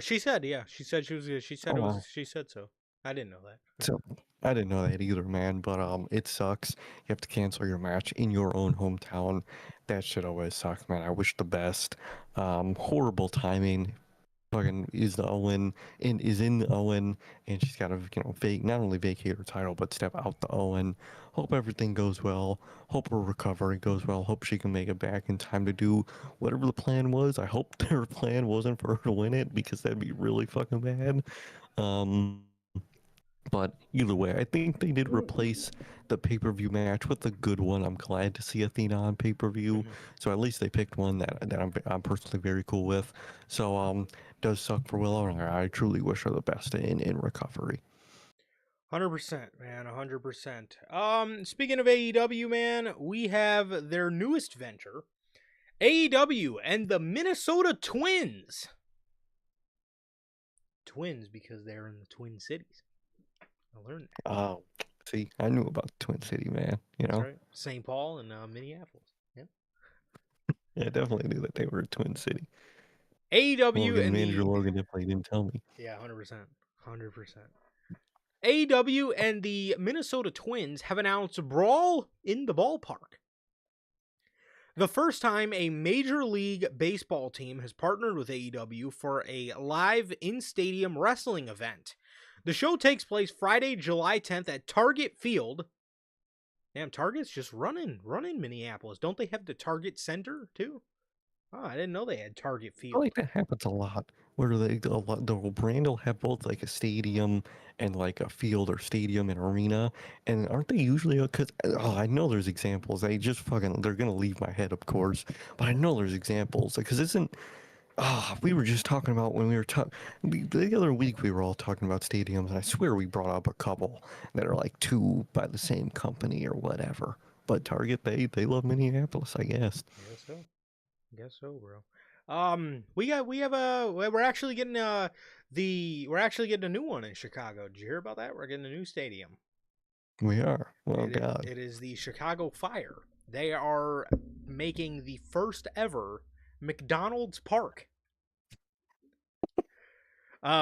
She said, yeah. She said she was. She said Oh it was. wow. She said so. I didn't know that. So I didn't know that either, man. But it sucks. You have to cancel your match in your own hometown. That shit always sucks, man. I wish the best. Horrible timing. Fucking is the Owen and is in the Owen, and she's got to not only vacate her title but step out the Owen. Hope everything goes well. Hope her recovery goes well. Hope she can make it back in time to do whatever the plan was. I hope their plan wasn't for her to win it because that'd be really fucking bad. Um, but either way, I think they did replace the pay-per-view match with a good one. I'm glad to see Athena on pay-per-view. So at least they picked one that I'm personally very cool with. So does suck for Willow, and I truly wish her the best in recovery. 100%, man, 100%. Speaking of AEW, man, we have their newest venture, AEW and the Minnesota Twins. Twins because they're in the Twin Cities. I learned that. Oh, see, I knew about Twin City, man. That's right. St. Paul and Minneapolis. Yeah. Yeah, I definitely knew that they were a Twin City. AEW and Manager Logan definitely didn't tell me. Yeah, 100%. 100%. AEW and the Minnesota Twins have announced a Brawl in the Ballpark. The first time a Major League Baseball team has partnered with AEW for a live in-stadium wrestling event. The show takes place Friday, July 10th at Target Field. Damn, Target's just running Minneapolis. Don't they have the Target Center, too? Oh, I didn't know they had Target I Field. feel like that happens a lot, where the brand will have both like a stadium and like a field or stadium and arena, and aren't they usually? Because I know there's examples. They're gonna leave my head, of course, but I know there's examples because isn't. We were just talking about when we were talking the other week. We were all talking about stadiums, and I swear we brought up a couple that are like two by the same company or whatever. But Target, they love Minneapolis, I guess. Guess so, bro. We're actually getting a new one in Chicago. Did you hear about that? We're getting a new stadium. We are. Oh God. It is the Chicago Fire. They are making the first ever McDonald's Park.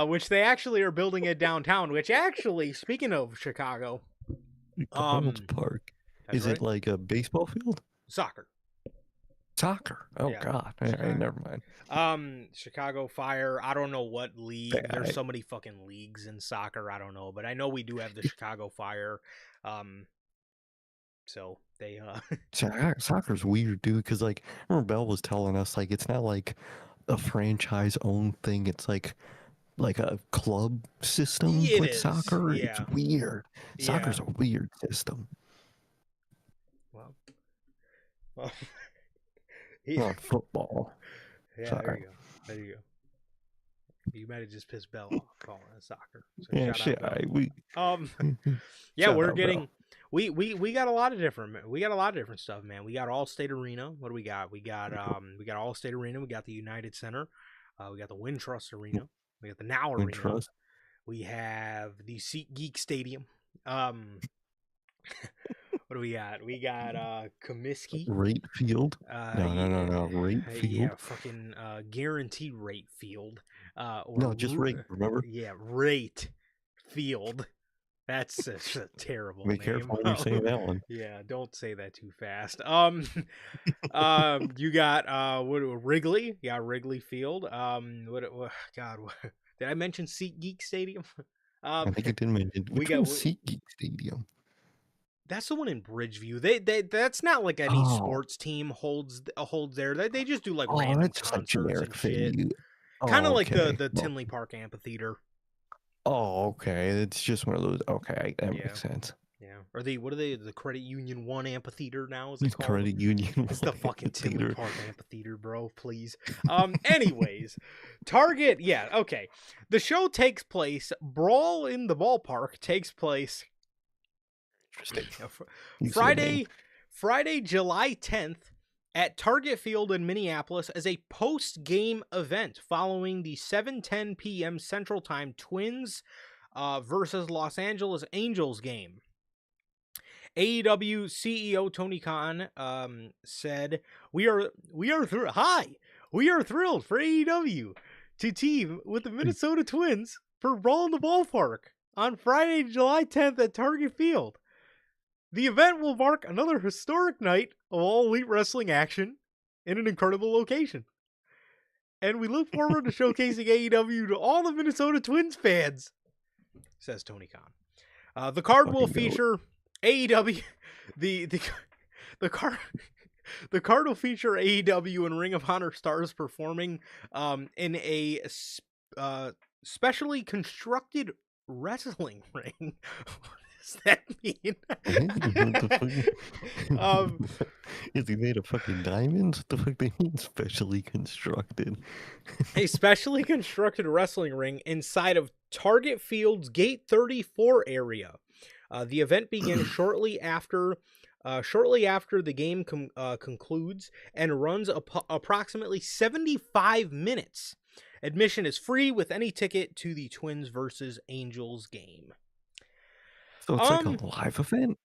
Which they actually are building it downtown, which actually, speaking of Chicago, McDonald's Park. Is it like a baseball field? Soccer. Oh God. All right, never mind. Chicago Fire. I don't know what league. There's so many fucking leagues in soccer. I don't know, but I know we do have the Chicago Fire. So they Soccer's weird, dude. Because like, I remember Bell was telling us like it's not like a franchise-owned thing. It's like a club system with soccer. Yeah. It's weird. Soccer's a weird system. Well, football. Yeah, Sorry. there you go. You might have just pissed Bell off calling it soccer. So yeah, shit. yeah, we got a lot of different stuff, man. We got All State Arena. What do we got? We got All State Arena. We got the United Center. We got the Wintrust Arena. We got the Now Arena. Wintrust. We have the SeatGeek Stadium. What do we got? We got Comiskey. Rate Field. No. Rate Field. Yeah, fucking guaranteed rate field. No, just rate. Remember? Yeah, rate field. That's such a terrible name. Be careful when you say that one. Yeah, don't say that too fast. You got Wrigley. You got Wrigley Field. God, did I mention SeatGeek Stadium? I think it did mention. Which one's SeatGeek Stadium? That's the one in Bridgeview. That's not like any sports team holds there. They just do like random that's just concerts like generic and shit. venue. Kind of like the Tinley Park Amphitheater. Oh, okay. It's just one of those. Okay, that makes sense. Yeah. Or what are they? The Credit Union 1 Amphitheater now? Is it called? Credit Union. It's the fucking Tinley Park Amphitheater, bro. Please. Anyways, Target. Yeah. Okay. The show takes place. Brawl in the Ballpark takes place. Interesting. Friday, July 10th at Target Field in Minneapolis as a post-game event following the 7:10 p.m. Central Time Twins versus Los Angeles Angels game. AEW CEO Tony Khan said, "We are thrilled for AEW to team with the Minnesota Twins for Brawl in the Ballpark on Friday, July 10th at Target Field. The event will mark another historic night of all elite wrestling action in an incredible location. And we look forward to showcasing AEW to all the Minnesota Twins fans," says Tony Khan. The card will feature AEW. The card will feature AEW and Ring of Honor stars performing in a specially constructed wrestling ring. Does that mean? Is he made of fucking diamonds? What the fuck they mean specially constructed? A specially constructed wrestling ring inside of Target Field's Gate 34 area. The event begins shortly after the game concludes and runs approximately 75 minutes. Admission is free with any ticket to the Twins versus Angels game. So it's like a live event?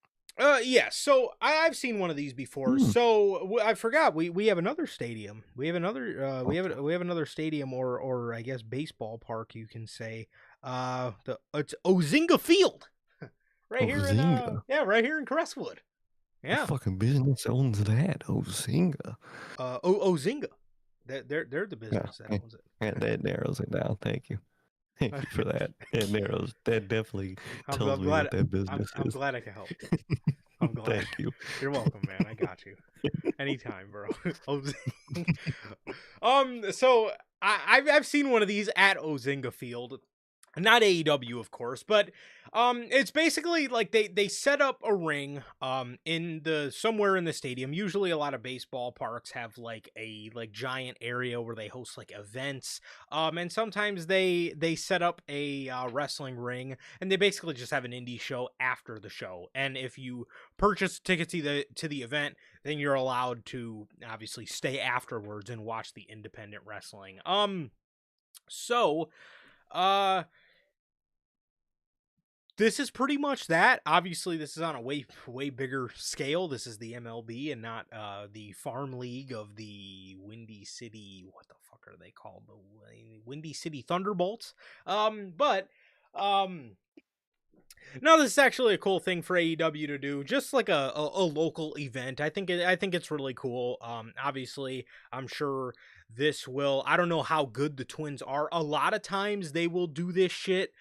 Yeah, so I've seen one of these before. So I forgot we have another stadium. We have another we have another stadium or I guess baseball park, you can say. It's Ozinga Field. Right here right here in Crestwood. Yeah. What fucking business owns that? Ozinga. Ozinga. They're the business that owns it. Yeah, that narrows it down. Thank you. Thank you for that. That definitely tells me what that business is. I'm glad I could help. I'm glad. Thank you. You're welcome, man. I got you. Anytime, bro. So I've seen one of these at Ozinga Field. Not AEW, of course, but it's basically like they set up a ring somewhere in the stadium. Usually a lot of baseball parks have like a giant area where they host like events. And sometimes they set up a wrestling ring, and they basically just have an indie show after the show. And if you purchase tickets to the event, then you're allowed to obviously stay afterwards and watch the independent wrestling. This is pretty much that. Obviously, this is on a way bigger scale. This is the MLB and not the farm league of the Windy City. What the fuck are they called? The Windy City Thunderbolts. No, this is actually a cool thing for AEW to do. Just like a local event. I think it's really cool. Obviously, I'm sure this will. I don't know how good the Twins are. A lot of times they will do this shit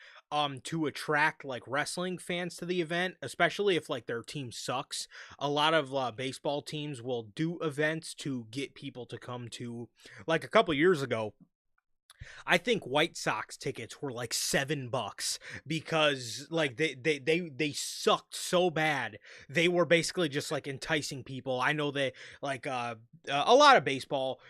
to attract like wrestling fans to the event, especially if like their team sucks. A lot of baseball teams will do events to get people to come to. Like a couple years ago, I think White Sox tickets were like $7 because like they sucked so bad. They were basically just like enticing people. I know they like a lot of baseball,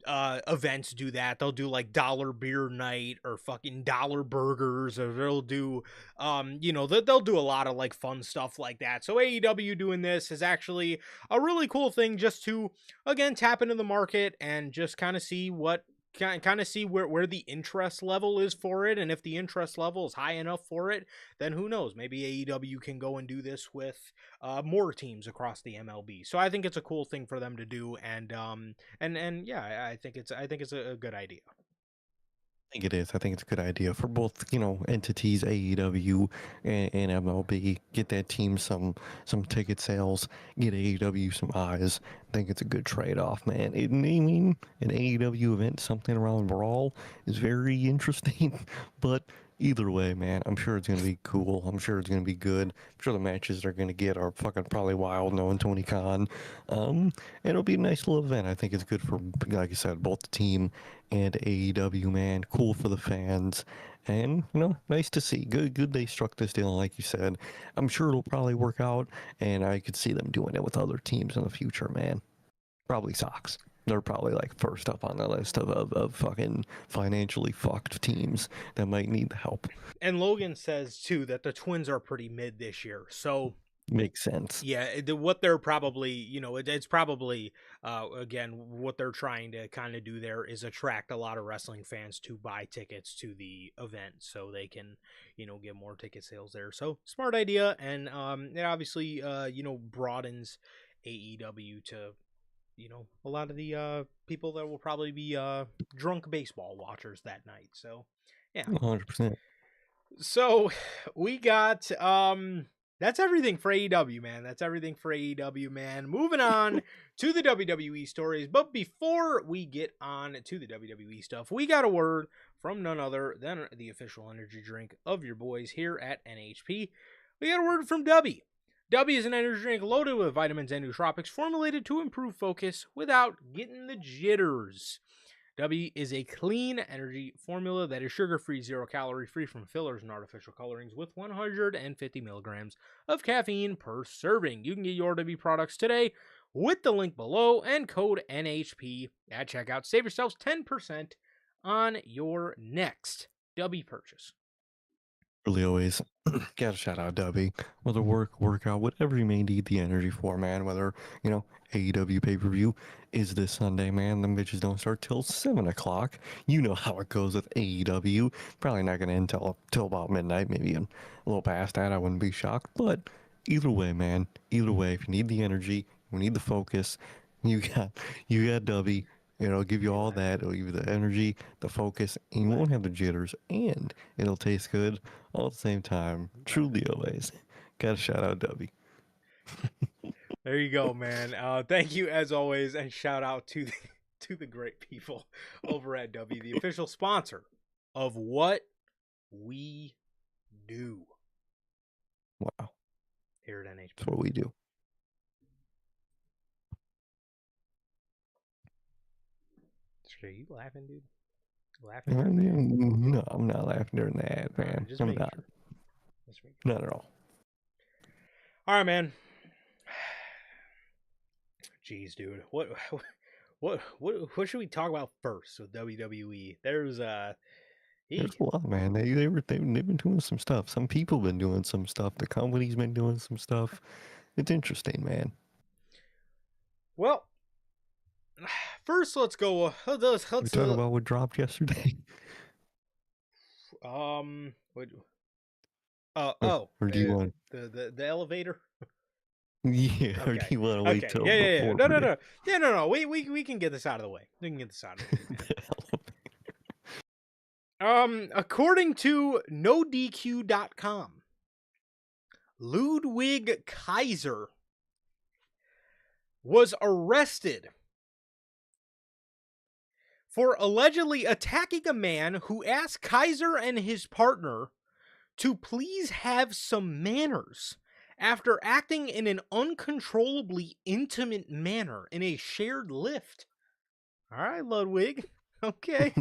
events do that. They'll do like dollar beer night or fucking dollar burgers, or they'll do they'll do a lot of like fun stuff like that. So AEW doing this is actually a really cool thing, just to again tap into the market and just kind of see where the interest level is for it. And if the interest level is high enough for it, then who knows, maybe AEW can go and do this with more teams across the MLB. So I think it's a cool thing for them to do, and yeah, I think it's a good idea. I think it is. I think it's a good idea for both, entities, AEW and MLB. Get that team some ticket sales. Get AEW some eyes. I think it's a good trade-off, man. I mean, an AEW event, something around Brawl, is very interesting. But either way, man, I'm sure it's gonna be cool. I'm sure it's gonna be good. I'm sure the matches they're gonna get are fucking probably wild, knowing Tony Khan. And it'll be a nice little event. I think it's good for, like I said, both the team and AEW, man. Cool for the fans. And, nice to see. Good they struck this deal, like you said. I'm sure it'll probably work out, and I could see them doing it with other teams in the future, man. Probably Sox. They're probably like first up on the list of fucking financially fucked teams that might need the help. And Logan says too that the Twins are pretty mid this year, so makes sense. Yeah, what they're probably, it's probably again, what they're trying to kind of do there is attract a lot of wrestling fans to buy tickets to the event, so they can get more ticket sales there. So smart idea, and it obviously broadens AEW to a lot of the people that will probably be drunk baseball watchers that night. So yeah, 100%. So we got that's everything for AEW, man. That's everything for AEW, man. Moving on to the WWE stories. But before we get on to the WWE stuff, we got a word from none other than the official energy drink of your boys here at NHP. We got a word from Dubby. Dubby is an energy drink loaded with vitamins and nootropics formulated to improve focus without getting the jitters. W is a clean energy formula that is sugar-free, zero-calorie, free from fillers and artificial colorings, with 150 milligrams of caffeine per serving. You can get your W products today with the link below and code NHP at checkout. Save yourselves 10% on your next W purchase. Really always gotta shout out Dubby. Whether workout, whatever you may need the energy for, man. Whether, AEW pay-per-view is this Sunday, man. Them bitches don't start till 7 o'clock. You know how it goes with AEW. Probably not gonna end till about midnight, maybe a little past that. I wouldn't be shocked. But either way, man. Either way, if you need the energy, you need the focus, you got Dubby. It'll give you all that. It'll give you the energy, the focus, and you won't have the jitters, and it'll taste good all at the same time. Truly always. Gotta shout out Dubby. There you go, man. Thank you as always, and shout out to the great people over at W, the official sponsor of what we do. Wow. Here at NHP. That's what we do. Are you laughing, dude? No, I'm not laughing during that, man. Just I'm making not. Sure. Not at all. All right, man. Jeez, dude. What should we talk about first with WWE? There's a lot, man. They've been doing some stuff. Some people been doing some stuff. The company's been doing some stuff. It's interesting, man. Well, first let's go. Let's talk about what dropped yesterday. What? Or do you want the elevator? Yeah, okay. Or do you want to wait till yeah. No. We can get this out of the way. We can get this out of the way. According to NoDQ.com, Ludwig Kaiser was arrested for allegedly attacking a man who asked Kaiser and his partner to please have some manners after acting in an uncontrollably intimate manner in a shared lift. All right, Ludwig. Okay.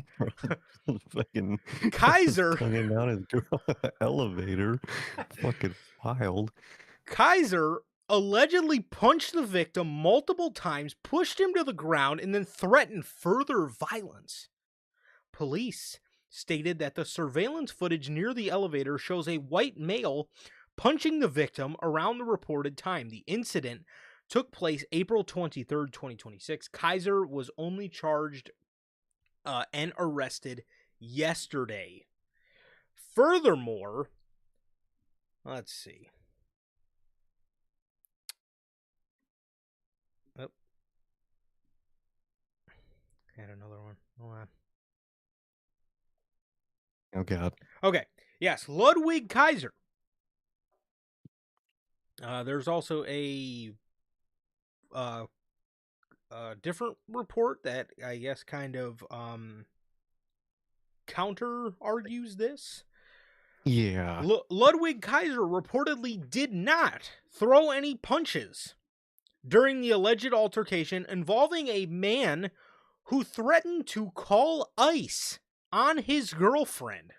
Fucking Kaiser hanging down his elevator. Fucking wild. Kaiser allegedly punched the victim multiple times, pushed him to the ground, and then threatened further violence. Police stated that the surveillance footage near the elevator shows a white male punching the victim around the reported time. The incident took place April 23rd, 2026. Kaiser was only charged and arrested yesterday. Furthermore, let's see. Oh. Had another one. Hold on. Oh, God. Okay. Yes, Ludwig Kaiser. There's also a different report that I guess kind of counter argues this. Yeah. Ludwig Kaiser reportedly did not throw any punches during the alleged altercation involving a man who threatened to call ICE on his girlfriend.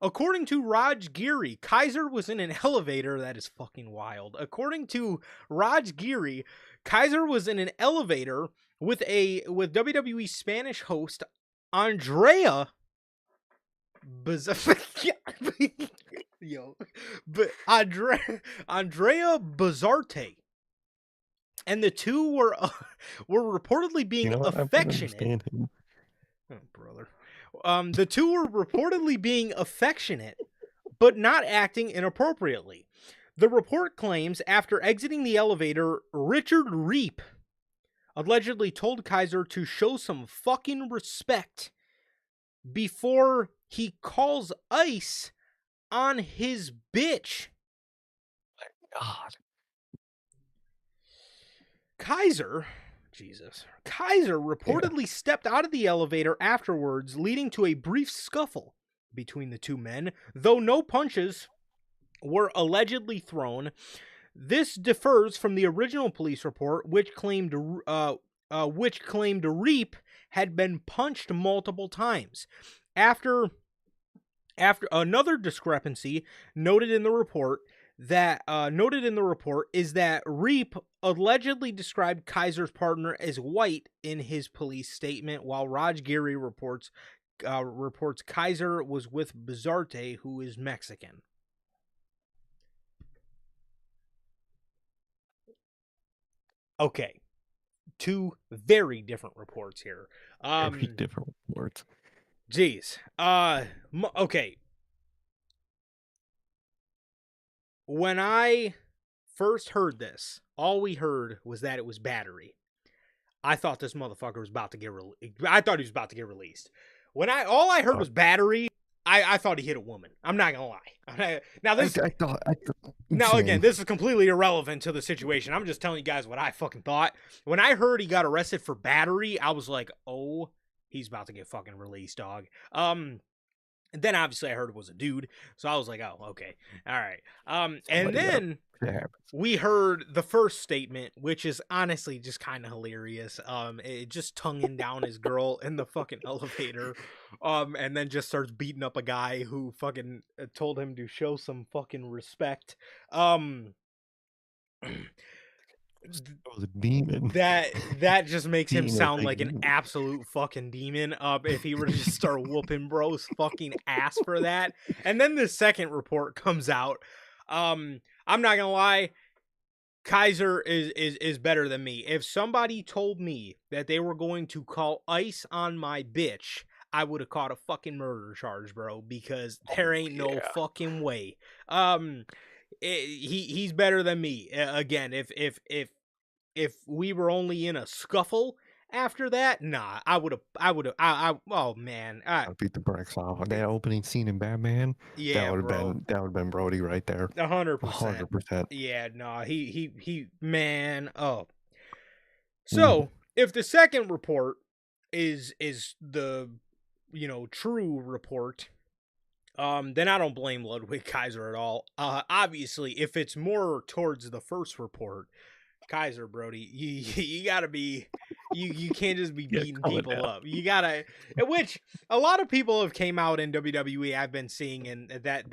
According to Raj Giri, Kaiser was in an elevator. That is fucking wild. According to Raj Giri, Kaiser was in an elevator with WWE Spanish host Andrea Andrea Bazarte. And the two were reportedly being affectionate. Oh, brother. The two were reportedly being affectionate, but not acting inappropriately. The report claims after exiting the elevator, Richard Reep allegedly told Kaiser to show some fucking respect before he calls ICE on his bitch. God. Kaiser reportedly stepped out of the elevator afterwards, leading to a brief scuffle between the two men, though no punches were allegedly thrown. This differs from the original police report, which claimed Reep had been punched multiple times. After another discrepancy noted in the report is that Reep allegedly described Kaiser's partner as white in his police statement, while Raj Giri reports Kaiser was with Bazarte, who is Mexican. Okay, two very different reports here. Very different reports. Jeez. Okay. When I first heard this, all we heard was that it was battery. I thought this motherfucker was about to get I thought he was about to get released. When all I heard was battery, I thought he hit a woman. I'm not gonna lie. Now this, again, this is completely irrelevant to the situation. I'm just telling you guys what I fucking thought. When I heard he got arrested for battery, I was like, oh, he's about to get fucking released, dog. Then obviously I heard it was a dude, so I was like, oh, okay, all right. And then we heard the first statement, which is honestly just kind of hilarious. It just tonguing down his girl in the fucking elevator, and then just starts beating up a guy who fucking told him to show some fucking respect. Was a demon. That just makes him sound like an absolute fucking demon. If he were to just start whooping bro's fucking ass for that. And then the second report comes out. I'm not gonna lie, Kaiser is better than me. If somebody told me that they were going to call ICE on my bitch, I would have caught a fucking murder charge, bro, because there ain't no fucking way. He's better than me. Again, if we were only in a scuffle after that, nah, I would have, oh man. I beat the brakes off. That opening scene in Batman, yeah, that would have been Brody right there. 100%. Yeah, no, he, man, oh. So, if the second report is the, true report, then I don't blame Ludwig Kaiser at all. Obviously, if it's more towards the first report, Kaiser, Brody, you gotta be You can't just be Yeah, beating calm it people down. up. You gotta, which a lot of people have came out in WWE. I've been seeing, and that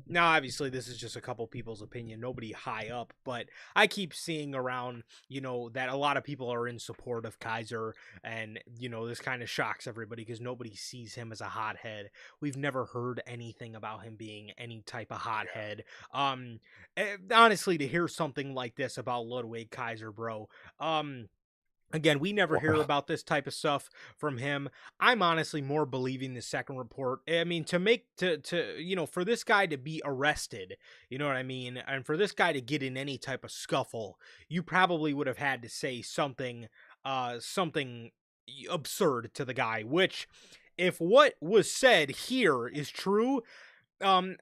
now obviously this is just a couple people's opinion, nobody high up, but I keep seeing around that a lot of people are in support of Kaiser, and this kind of shocks everybody because nobody sees him as a hothead. We've never heard anything about him being any type of hothead. Honestly, to hear something like this about Ludwig Kaiser, bro. Again, we never hear Wow. about this type of stuff from him. I'm honestly more believing the second report. I mean, for this guy to be arrested, you know what I mean, and for this guy to get in any type of scuffle, you probably would have had to say something absurd to the guy. Which, if what was said here is true, um,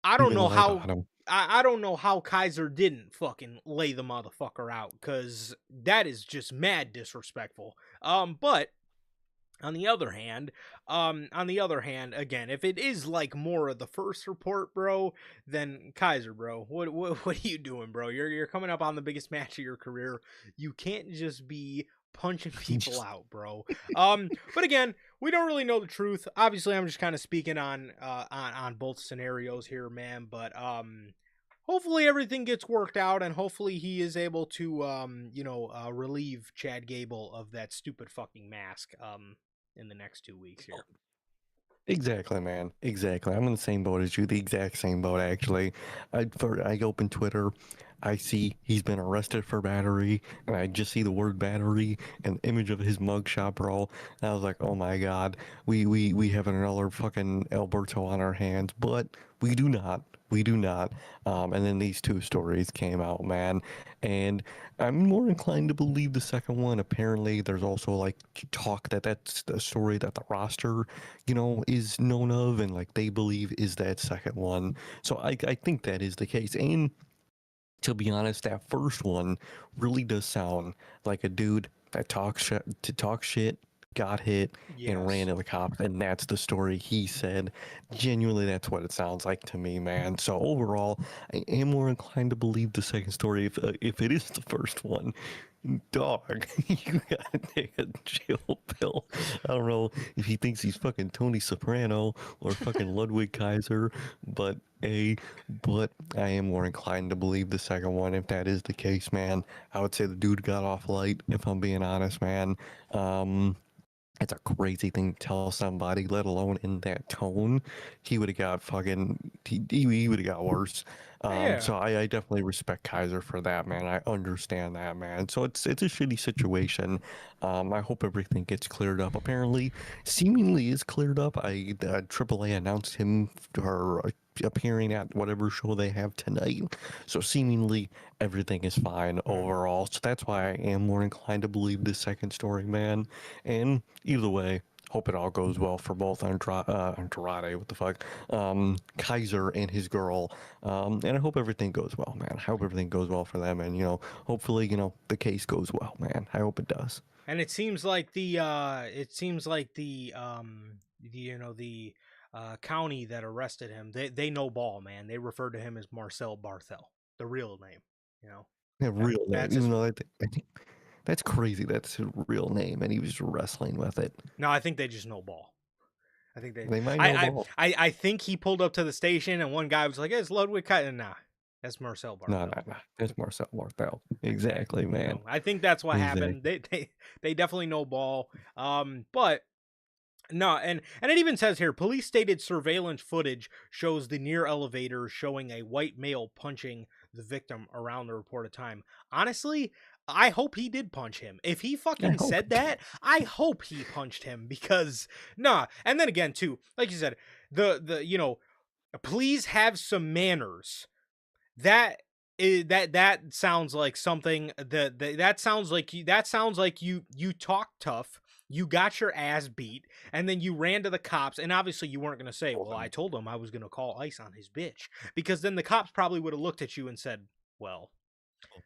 I don't Even know lied how on him. I don't know how Kaiser didn't fucking lay the motherfucker out, because that is just mad disrespectful. But on the other hand, again, if it is like more of the first report, bro, then Kaiser, bro, what are you doing, bro? You're coming up on the biggest match of your career. You can't just be punching people Just out, bro. But again, we don't really know the truth. Obviously, I'm just kind of speaking on both scenarios here, man. But hopefully everything gets worked out, and hopefully he is able to relieve Chad Gable of that stupid fucking mask in the next 2 weeks here. exactly, man. Exactly. I'm in the same boat as you. The exact same boat, actually. I open Twitter, I see he's been arrested for battery, and I just see the word battery and the image of his mugshot, bro. And I was like, oh my god, we have another fucking Alberto on our hands, but we do not. We do not. And then these two stories came out, man, and I'm more inclined to believe the second one. Apparently, there's also like talk that that's the story that the roster, is known of, and like they believe is that second one. So I think that is the case. And to be honest, that first one really does sound like a dude that talk shit, got hit, and ran Yes. to the cops, and that's the story he said. Genuinely, that's what it sounds like to me, man. So overall, I am more inclined to believe the second story if it is the first one. Dog, you gotta take a chill pill. I don't know if he thinks he's fucking Tony Soprano or fucking Ludwig Kaiser, but but I am more inclined to believe the second one. If that is the case, man, I would say the dude got off light. If I'm being honest, man, it's a crazy thing to tell somebody, let alone in that tone. He would have got fucking. He would have got worse. Yeah. So I definitely respect Kaiser for that, man. I understand that, man. So it's a shitty situation. I hope everything gets cleared up. Apparently, seemingly is cleared up. AAA announced him for appearing at whatever show they have tonight. So seemingly everything is fine overall. So that's why I am more inclined to believe the second story, man. And either way, hope it all goes well for both Andrade, what the fuck, Kaiser and his girl. And I hope everything goes well, man. I hope everything goes well for them. And, hopefully, the case goes well, man. I hope it does. And it seems like the county that arrested him, they know ball, man. They refer to him as Marcel Barthel, the real name. You know, Yeah, real name. that's his. Even though I think that's crazy. That's his real name, and he was wrestling with it. No, I think they just know ball. I think they. They might know I ball. I think he pulled up to the station and one guy was like, "Hey, it's Ludwig Kaiser." Nah, that's Marcel No, Barthel. no, no. It's Marcel Martel. Exactly. Exactly, man. I think that's what Exactly. happened. They definitely know ball. But no, and it even says here, police stated surveillance footage shows the near elevator showing a white male punching the victim around the reported time. Honestly, I hope he did punch him. If he I fucking hope. said that, I hope he punched him, because nah. And then again too, like you said, the please have some manners. That sounds like something that sounds like you talk tough, you got your ass beat, and then you ran to the cops, and obviously you weren't going to say, well, I told him I was going to call ice on his bitch, because then the cops probably would have looked at you and said, well,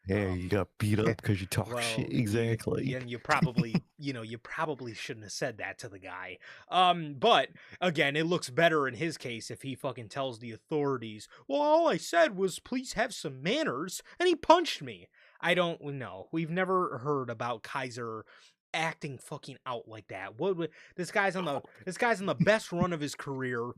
Yeah, you got beat up because you talk shit. well, Exactly. you probably, you probably shouldn't have said that to the guy. But again, it looks better in his case if he fucking tells the authorities, well, all I said was, please have some manners, and he punched me. I don't know. We've never heard about Kaiser acting fucking out like that. This guy's on the best run of his career.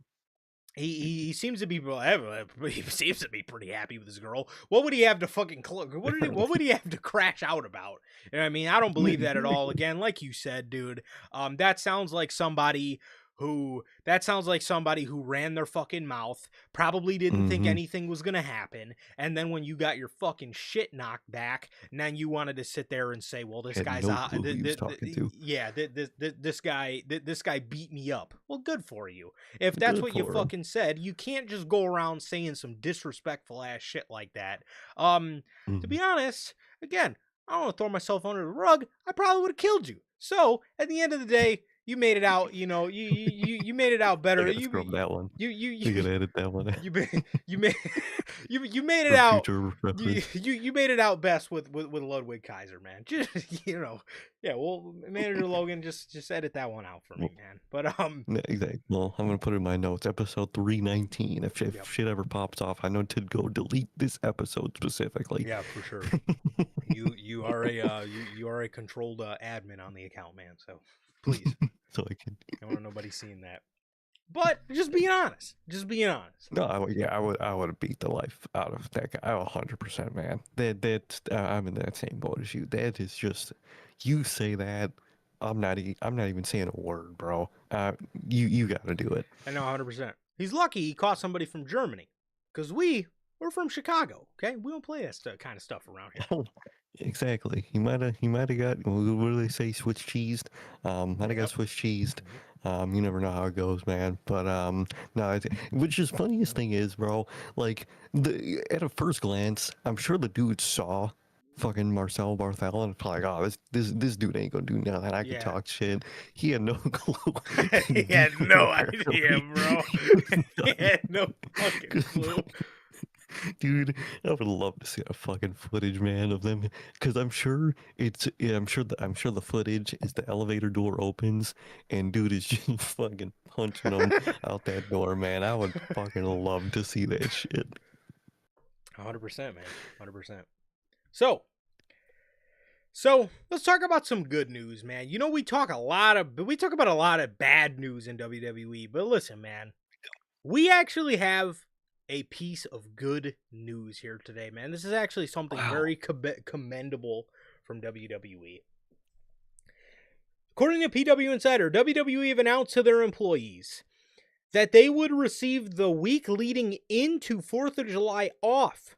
He seems to be he seems to be pretty happy with his girl. What would he have to fucking what would he have to crash out about? You know what I mean, I don't believe that at all. Again, like you said, dude, that sounds like somebody who ran their fucking mouth, probably didn't think anything was gonna happen, and then when you got your fucking shit knocked back, and then you wanted to sit there and say, well, this guy's this guy beat me up. Well, good for you. If that's what you fucking said, you can't just go around saying some disrespectful ass shit like that. To be honest, again, I don't want to throw myself under the rug. I probably would have killed you. So at the end of the day, you made it out. You know, you made it out better. You scrub that one. You gotta edit that one. You made it out. You made it out best with Ludwig Kaiser, man. Just, you know, yeah. Well, Manager Logan, just edit that one out for me, man. But exactly. Well, I'm gonna put it in my notes. Episode 319. If shit ever pops off, I know to go delete this episode specifically. Yeah, for sure. you are a controlled admin on the account, man. So please. So I can. I don't want nobody seeing that. But just being honest. No, I would have beat the life out of that guy. 100%, man. I'm in that same boat as you. That is just, you say that, I'm not even saying a word, bro. You got to do it. I know, 100%. He's lucky he caught somebody from Germany, because we're from Chicago. Okay, we don't play that kind of stuff around here. Exactly. He might have got, what do they say, Swiss cheesed? Might have got Swiss cheesed. You never know how it goes, man. But no, which is funniest thing is, bro, like at a first glance, I'm sure the dude saw fucking Marcel Barthel and it's like, oh, this dude ain't gonna do nothing. I can talk shit. He had no clue. He had no idea, bro. He had no fucking clue. Dude, I would love to see a fucking footage, man, of them, because I'm sure the footage is the elevator door opens and dude is just fucking punching them out that door, man. I would fucking love to see that shit. 100%, man, 100%. So let's talk about some good news, man. You know, we talk about a lot of bad news in WWE, but listen, man, we actually have a piece of good news here today, man. This is actually something very commendable from WWE. According to PW Insider, WWE have announced to their employees that they would receive the week leading into 4th of July off,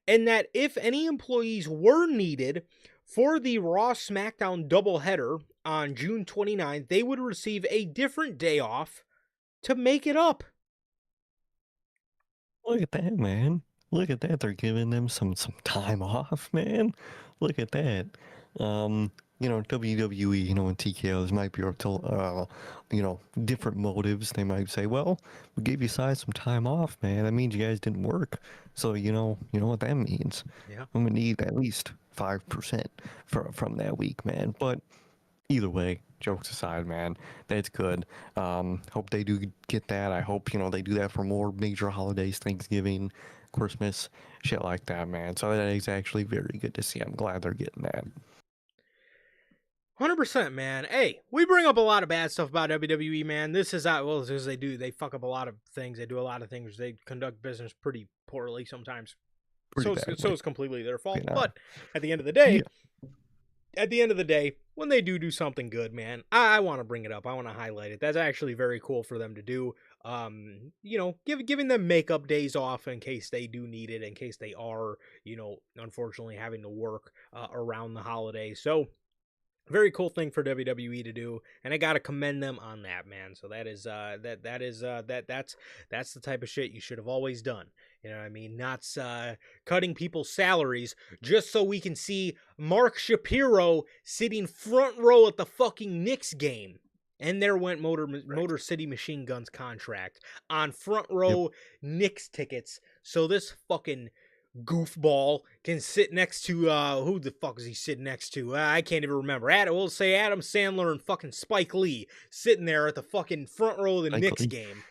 and that if any employees were needed for the Raw SmackDown doubleheader on June 29th, they would receive a different day off to make it up. Look at that, man. Look at that. They're giving them some time off, man. Look at that. You know, WWE, you know, and TKOs might be up to, you know, different motives. They might say, well, we gave you guys some time off, man. That means you guys didn't work. So, you know what that means. Yeah. I'm going to need at least 5% from that week, man. But either way, jokes aside, man, that's good. Hope they do get that. I hope, you know, they do that for more major holidays, Thanksgiving, Christmas, shit like that, man. So that is actually very good to see. I'm glad they're getting that. 100%, man. Hey, we bring up a lot of bad stuff about WWE, man. This is well, as they do. They fuck up a lot of things. They do a lot of things. They conduct business pretty poorly sometimes. So it's completely their fault. But at the end of the day, when they do something good, man, I want to bring it up. I want to highlight it. That's actually very cool for them to do. You know, giving them makeup days off in case they do need it, in case they are, you know, unfortunately having to work around the holidays. So very cool thing for WWE to do, and I gotta commend them on that, man. So that's the type of shit you should have always done. You know what I mean? Not cutting people's salaries just so we can see Mark Shapiro sitting front row at the fucking Knicks game. And there went Motor City Machine Guns contract on front row Knicks tickets. So this fucking goofball can sit next to who the fuck is he sitting next to? I can't even remember. We'll say Adam Sandler and fucking Spike Lee sitting there at the fucking front row of the Knicks game.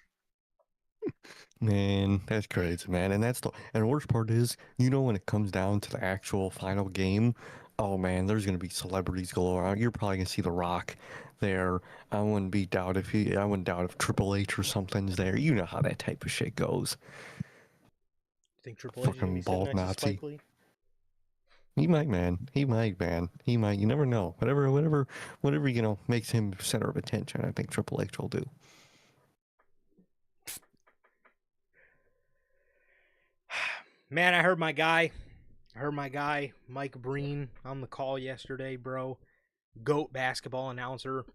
Man, that's crazy, man. And the worst part is, when it comes down to the actual final game, oh man, there's gonna be celebrities galore. You're probably gonna see The Rock there. I wouldn't doubt if Triple H or something's there. You know how that type of shit goes. You think Triple H is gonna be Fucking sitting bald next to Spike Nazi. Lee? He might, man. He might, man. He might. You never know. Whatever, makes him center of attention. I think Triple H will do. Man, I heard my guy Mike Breen on the call yesterday, bro. GOAT basketball announcer.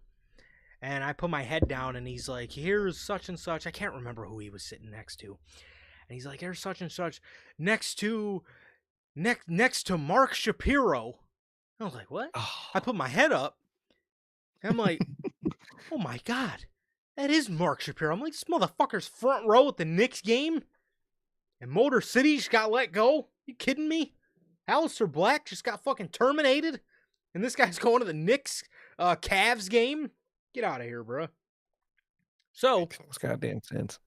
And I put my head down and he's like, here's such and such. I can't remember who he was sitting next to. And he's like, there's such and such next to Mark Shapiro. I was like, what? I Oh, put my head up and I'm like, oh my God, that is Mark Shapiro. I'm like, this motherfucker's front row at the Knicks game and Motor City just got let go. You kidding me? Alistair Black just got fucking terminated and this guy's going to the Knicks Cavs game. Get out of here, bro. So, makes no goddamn sense.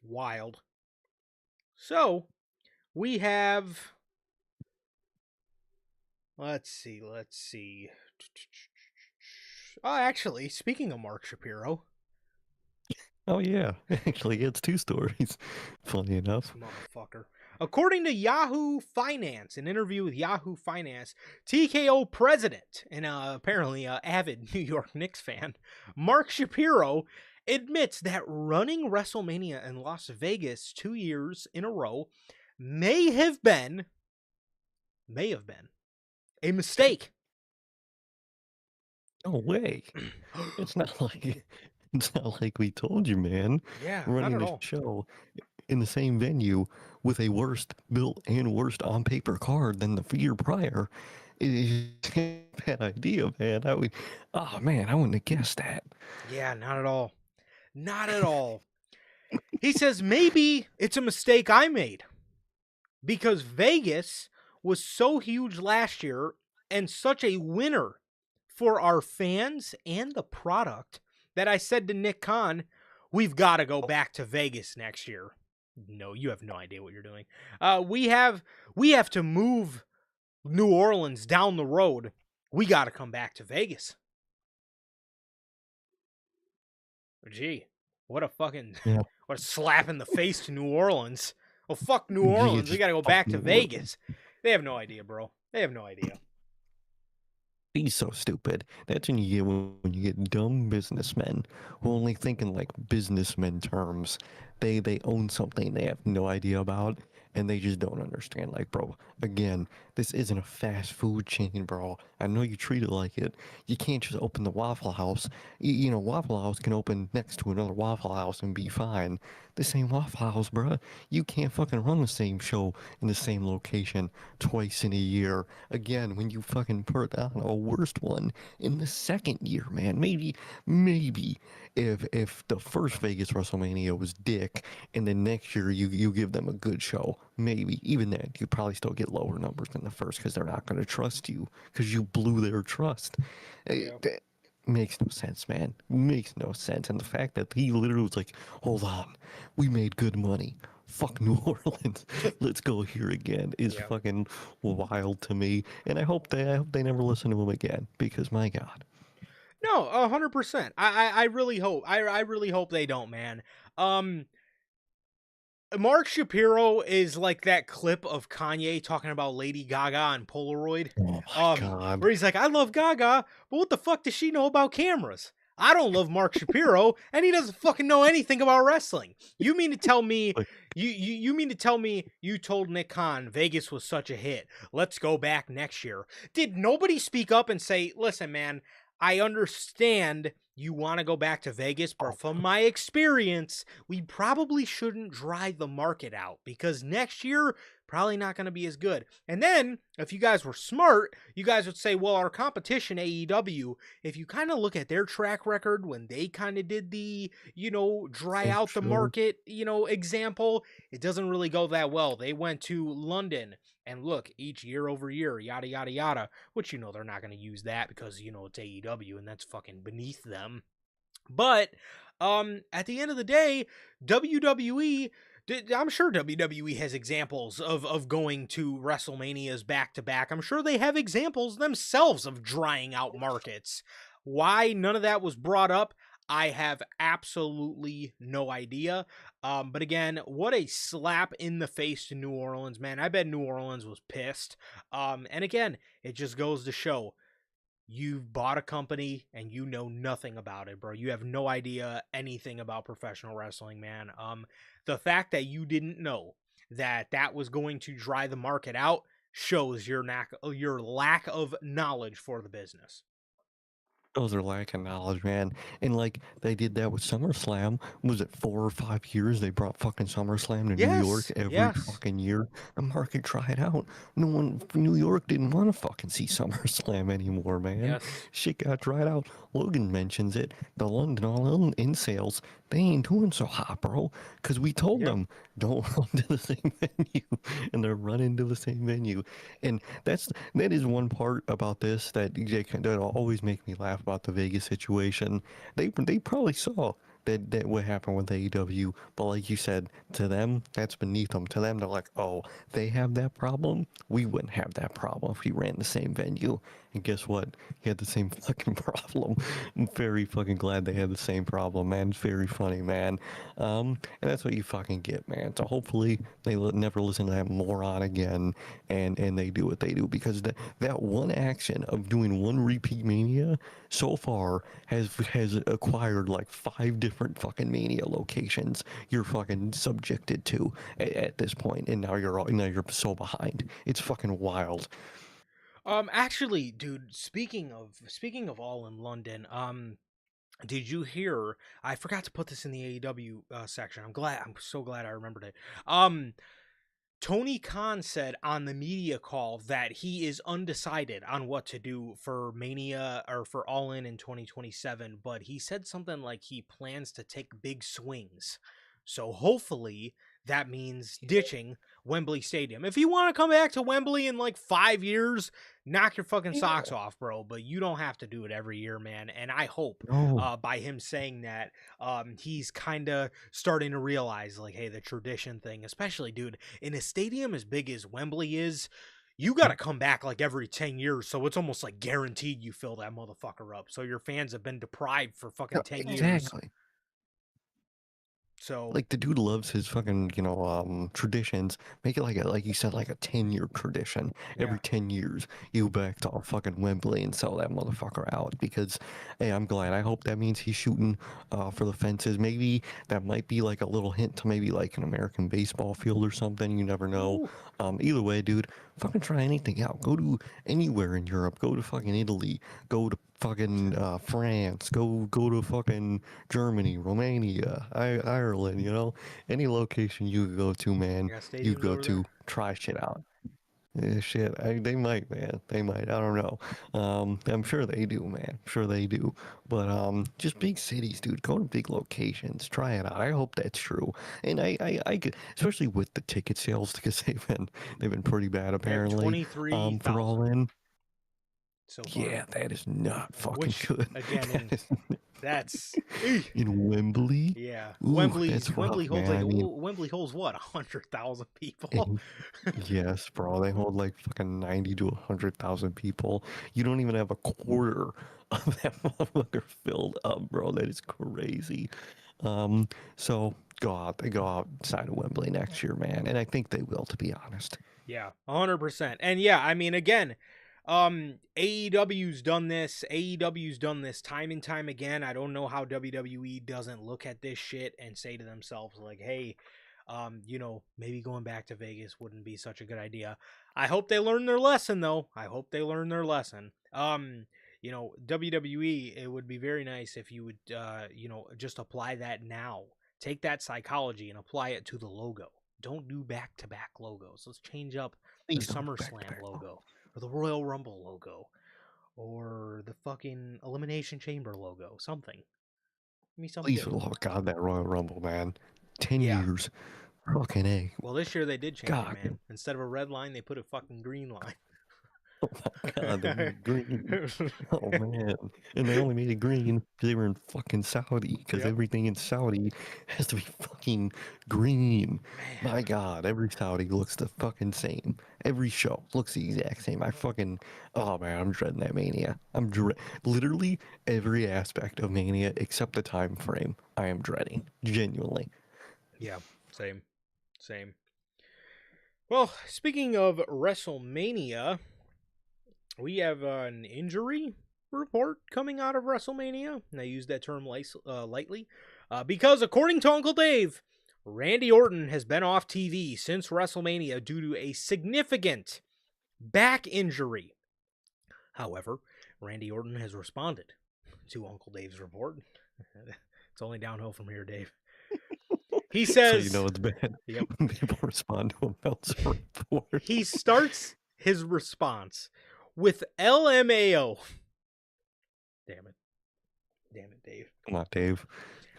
wild. So, we have, let's see. Oh, actually, speaking of Mark Shapiro, Oh yeah, actually, it's two stories. Funny this enough. motherfucker. According to Yahoo Finance, an interview with Yahoo Finance, TKO president and apparently avid New York Knicks fan, Mark Shapiro admits that running WrestleMania in Las Vegas 2 years in a row may have been a mistake. No way. It's not like it's not like we told you, man. Yeah, not Running at the all. show in the same venue with a worst built and worst on paper card than the year prior is a bad idea, man. Oh man, I wouldn't have guessed that. Yeah, not at all. Not at all. He says maybe it's a mistake I made because Vegas was so huge last year and such a winner for our fans and the product that I said to Nick Khan, we've got to go back to Vegas next year. No, you have no idea what you're doing. We have to move New Orleans down the road. We got to come back to Vegas. Gee, what a fucking Yeah, what a slap in the face to New Orleans. Well, fuck New yeah, Orleans. We just got to go fuck back to New Orleans. Vegas. They have no idea, bro. They have no idea. He's so stupid. That's when you get dumb businessmen who only think in like businessmen terms. They own something they have no idea about, and they just don't understand. Like, bro, again, this isn't a fast food chain, bro. I know you treat it like it. You can't just open the Waffle House. Waffle House can open next to another Waffle House and be fine. This ain't Waffle House, bro. You can't fucking run the same show in the same location twice in a year. Again, when you fucking put on a worst one in the second year, man. Maybe if the first Vegas WrestleMania was dick, and then next year you give them a good show, maybe even then you probably still get lower numbers than the first because they're not going to trust you because you blew their trust. Yeah. That makes no sense, man. Makes no sense. And the fact that he literally was like, "Hold on, we made good money. Fuck New Orleans. Let's go here again," is Yeah. fucking wild to me. And I hope they never listen to him again because my God. No, 100%. I really hope. I really hope they don't, man. Um, Mark Shapiro is like that clip of Kanye talking about Lady Gaga and Polaroid. Oh my God. Where he's like, I love Gaga, but what the fuck does she know about cameras? I don't love Mark Shapiro, and he doesn't fucking know anything about wrestling. You mean to tell me Like, you mean to tell me you told Nick Khan Vegas was such a hit? Let's go back next year. Did nobody speak up and say, listen, man, I understand you want to go back to Vegas, but from my experience, we probably shouldn't dry the market out because next year probably not going to be as good. And then if you guys were smart, you guys would say, well, our competition AEW, if you kind of look at their track record when they kind of did the, dry same out the show. market, example, it doesn't really go that well. They went to London and look, each year over year, yada, yada, yada, which, they're not going to use that because, it's AEW and that's fucking beneath them. But At the end of the day, WWE, I'm sure WWE has examples of going to WrestleManias back to back. I'm sure they have examples themselves of drying out markets. Why none of that was brought up, I have absolutely no idea. But again, what a slap in the face to New Orleans, man. I bet New Orleans was pissed. And again, it just goes to show you've bought a company and you know nothing about it, bro. You have no idea anything about professional wrestling, man. The fact that you didn't know that that was going to dry the market out shows your lack of knowledge for the business. Those are lacking knowledge, man. And like they did that with SummerSlam. Was it 4 or 5 years they brought fucking SummerSlam to New York Yes, every yes, fucking year? The market dried out. No one New York didn't want to fucking see SummerSlam anymore, man. yes. Shit got dried out. Logan mentions it. The London All In sales, they ain't doing so hot, bro. Cause we told Yep. them don't run to the same venue, and they're running to the same venue. And that is one part about this that always make me laugh about the Vegas situation. They probably saw that what happened with AEW, but like you said, to them that's beneath them. To them, they're like, oh, they have that problem. We wouldn't have that problem if we ran the same venue. And guess what? He had the same fucking problem. I'm very fucking glad they had the same problem, man. It's very funny, man. And that's what you fucking get, man. So hopefully they never listen to that moron again, and they do what they do, because that one action of doing one repeat mania so far has acquired like 5 different fucking mania locations you're fucking subjected to at this point, and now you're so behind. It's fucking wild. Actually, dude, speaking of All in London, did you hear? I forgot to put this in the AEW section. I'm so glad I remembered it. Tony Khan said on the media call that he is undecided on what to do for Mania or for All In 2027, but he said something like he plans to take big swings. So hopefully that means ditching Wembley Stadium. If you want to come back to Wembley in like 5 years, knock your fucking socks off, bro. But you don't have to do it every year, man. And I hope No. by him saying that, he's kind of starting to realize, like, hey, the tradition thing, especially, dude, in a stadium as big as Wembley is, you got to come back like every 10 years. So it's almost like guaranteed you fill that motherfucker up. So your fans have been deprived for fucking 10 years. Exactly. So, Like the dude loves his fucking, traditions. Make it like you said, like a 10-year tradition. yeah. Every 10 years, you back to fucking Wembley and sell that motherfucker out. Because, hey, I'm glad. I hope that means he's shooting for the fences. Maybe that might be like a little hint to maybe like an American baseball field or something. You never know. Ooh. Either way, dude, fucking try anything out. Go to anywhere in Europe. Go to fucking Italy. Go to fucking France. Go to fucking Germany, Romania, Ireland. Any location you go to, They man, got you stadiums go over there. to. Try shit out. Shit, they might, man. They might. I don't know. I'm sure they do, man. I'm sure they do. But just big cities, dude. Go to big locations. Try it out. I hope that's true. And I could, especially with the ticket sales, because they've been pretty bad They have apparently. For 23,000 All In. so far. Yeah, that is not fucking Which, good. again, That is that's in Wembley. yeah. Ooh, that's Wembley rough, holds man. like I mean, Wembley holds what 100,000 people. and yes, bro, they hold like fucking 90 to 100,000 people. You don't even have a quarter of that motherfucker filled up, bro. That is crazy. So go outside of Wembley next year, man, and I think they will, to be honest. Yeah, 100%. And yeah, I mean, again, AEW's done this. AEW's done this time and time again. I don't know how WWE doesn't look at this shit and say to themselves, like, hey, maybe going back to Vegas wouldn't be such a good idea. I hope they learn their lesson, though. I hope they learn their lesson. WWE, it would be very nice if you would, just apply that now. Take that psychology and apply it to the logo. Don't do back-to-back logos. Let's change up the Please don't go back to SummerSlam back. logo or the Royal Rumble logo or the fucking Elimination Chamber logo. Something. Give me something Please, different. oh god, that Royal Rumble, man. 10 Yeah. years. Fucking A. Well, this year they did change it, God. man. Instead of a red line, they put a fucking green line. Oh my god, they made it green. Oh man. And they only made it green because they were in fucking Saudi, because Yep. everything in Saudi has to be fucking green. Man. My god, every Saudi looks the fucking same. Every show looks the exact same. Oh man, I'm dreading that Mania. Literally every aspect of Mania except the time frame I am dreading. Genuinely. Yeah, same. Same. Well, speaking of WrestleMania, we have an injury report coming out of WrestleMania, and I use that term lightly, because according to Uncle Dave, Randy Orton has been off TV since WrestleMania due to a significant back injury. However, Randy Orton has responded to Uncle Dave's report. It's only downhill from here, Dave. He says, so you know it's bad yep. when people respond to a Meltzer report. He starts his response with LMAO. Damn it, Dave. Come on, Dave.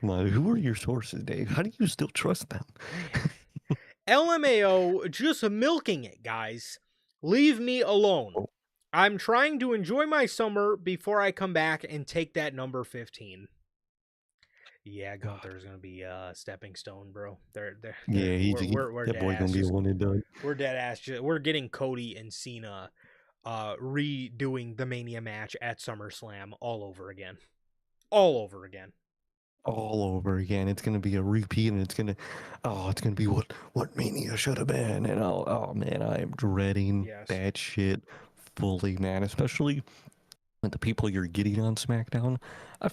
Come on. Who are your sources, Dave? How do you still trust them? LMAO, just milking it, guys. Leave me alone. Oh. I'm trying to enjoy my summer before I come back and take that number 15. Yeah, Gunther's gonna be a stepping stone, bro. We're that dead boy ass. gonna be a one and done. We're dead ass. We're getting Cody and Cena redoing the Mania match at SummerSlam all over again. All over again. It's gonna be a repeat, and it's gonna be what Mania should have been. And oh man, I am dreading that shit fully, man. Especially with the people you're getting on SmackDown. I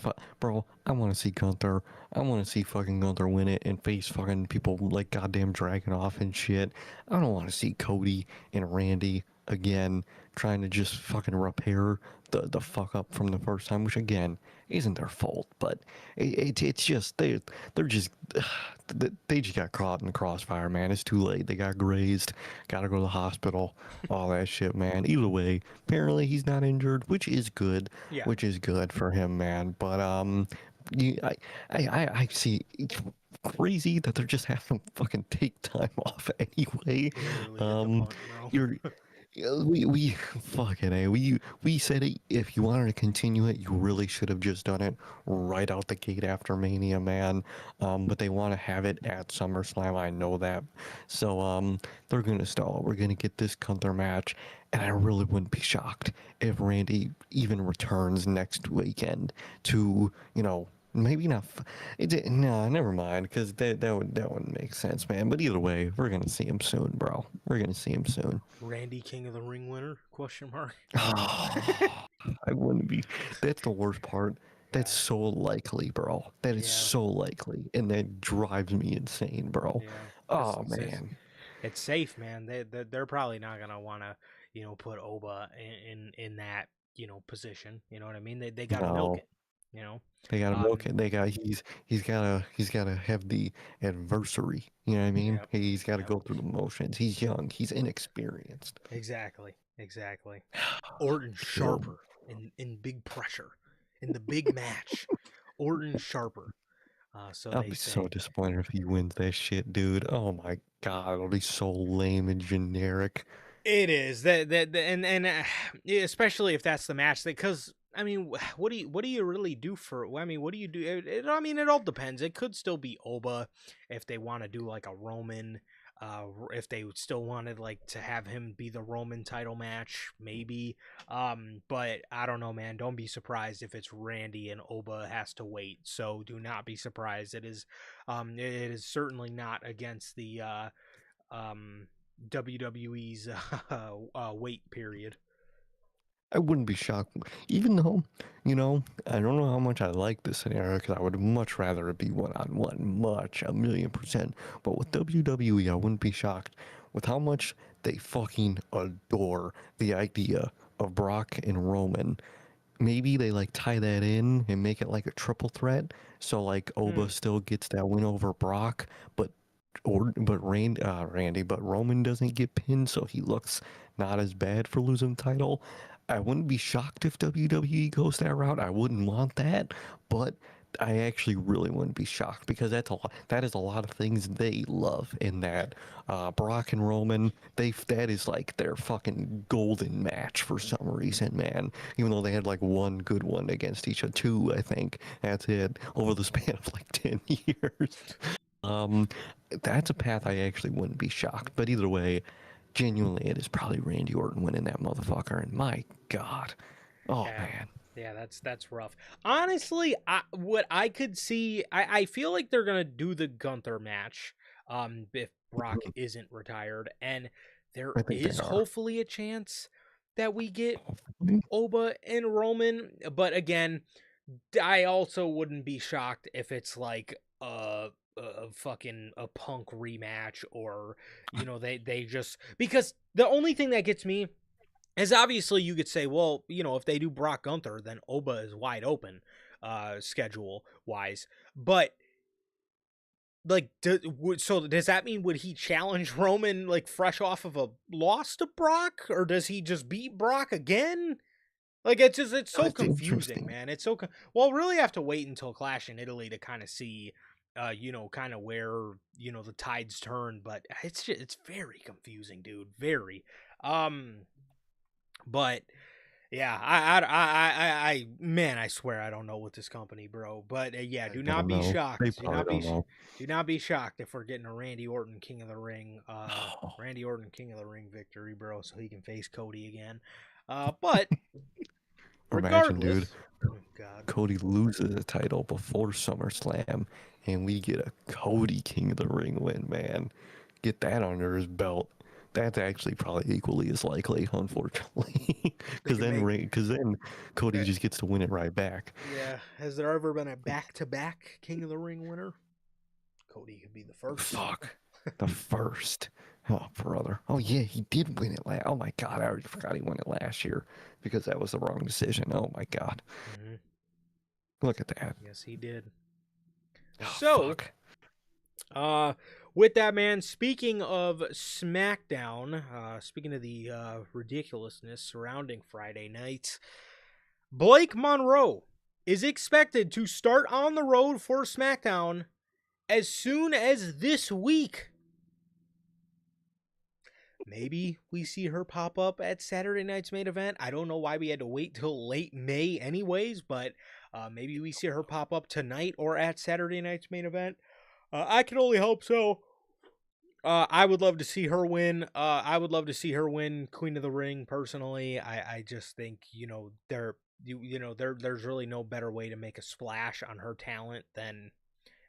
want to see Gunther. I want to see fucking Gunther win it and face fucking people like goddamn Dragunov and shit. I don't want to see Cody and Randy again trying to just fucking repair the fuck up from the first time, which again isn't their fault, but it's just they just got caught in the crossfire, man. It's too late. They got grazed, gotta go to the hospital, all that shit, man. Either way, apparently he's not injured, which is good. Yeah. Which is good for him, man. But I see crazy that they're just having to fucking take time off anyway. We fucking we said it. If you wanted to continue it, you really should have just done it right out the gate after Mania, man. But they want to have it at SummerSlam. I know that, so they're gonna stall. We're gonna get this Gunther match, and I really wouldn't be shocked if Randy even returns next weekend to, maybe not. No, never mind, because that wouldn't make sense, man. But either way, we're gonna see him soon, bro. We're gonna see him soon. Randy, King of the Ring winner? Question mark. I wouldn't be. That's the worst part. That's so likely, bro. That is so likely, and that drives me insane, bro. Yeah. Oh man, it's safe, man. They're probably not gonna want to, put Oba in that position. You know what I mean? They gotta milk it. They gotta milk it. He's gotta have the adversary. You know what I mean? Yep. He's gotta go through the motions. He's young. He's inexperienced. Exactly. Orton sharper in big pressure in the big match. Orton sharper. I'll be so disappointed if he wins that shit, dude. Oh my god, it'll be so lame and generic. It is and especially if that's the match, because I mean, what do you really do for? I mean, what do you do? I mean, it all depends. It could still be Oba if they want to do like a Roman. If they still wanted like to have him be the Roman title match, maybe. But I don't know, man. Don't be surprised if it's Randy and Oba has to wait. So do not be surprised. It is certainly not against the WWE's wait period. I wouldn't be shocked, even though, I don't know how much I like this scenario, because I would much rather it be one-on-one, a million %. But with WWE, I wouldn't be shocked with how much they fucking adore the idea of Brock and Roman. Maybe they tie that in and make it like a triple threat, so Oba still gets that win over Brock, but Roman doesn't get pinned, so he looks not as bad for losing the title. I wouldn't be shocked if WWE goes that route. I wouldn't want that, but I actually really wouldn't be shocked because that is a lot of things they love in that Brock and Roman that is like their fucking golden match for some reason, man. Even though they had like one good one against each other, two I think, that's it over the span of like 10 years. Um, that's a path I actually wouldn't be shocked. But either way, genuinely, it is probably Randy Orton winning that motherfucker. And my God, oh Yeah. man. Yeah, that's rough. Honestly, what I could see, I feel like they're gonna do the Gunther match, if Brock isn't retired, and there I think they is are. hopefully a chance that we get Hopefully. Oba and Roman. But again, I also wouldn't be shocked if it's like a fucking a Punk rematch, or they just, because the only thing that gets me is, obviously you could say, well, if they do Brock Gunther, then Oba is wide open, schedule wise. But like, so does that mean, would he challenge Roman like fresh off of a loss to Brock, or does he just beat Brock again? Like, it's so That's confusing, interesting. man. It's so well, really have to wait until Clash in Italy to kind of see, kind of where the tides turn. But it's very confusing, dude. Very. But yeah, man, I swear I don't know with this company, bro. But yeah, I do not don't be know. They shocked. probably don't know. Do not be shocked if we're getting a Randy Orton King of the Ring, Oh, Randy Orton King of the Ring victory, bro, so he can face Cody again. But imagine, dude. regardless, oh God, Cody loses the title before SummerSlam, and we get a Cody King of the Ring win, man. Get that under his belt. That's actually probably equally as likely, unfortunately, they can make. because then Cody Uh, just gets to win it right back. yeah, has there ever been a back-to-back King of the Ring winner? Cody could be the first. Fuck, the first. Oh, brother. Oh yeah, he did win it last. Oh my God, I already forgot he won it last year because that was the wrong decision. Oh my God, Hmm. look at that. Yes, he did. Oh So, fuck. Uh, with that, man, speaking of SmackDown, speaking of the ridiculousness surrounding Friday nights, Blake Monroe is expected to start on the road for SmackDown as soon as this week. Maybe we see her pop up at Saturday night's main event. I don't know why we had to wait till late May anyways, but maybe we see her pop up tonight or at Saturday night's main event. I can only hope so. I would love to see her win. I would love to see her win Queen of the Ring. Personally, I just think there's really no better way to make a splash on her talent than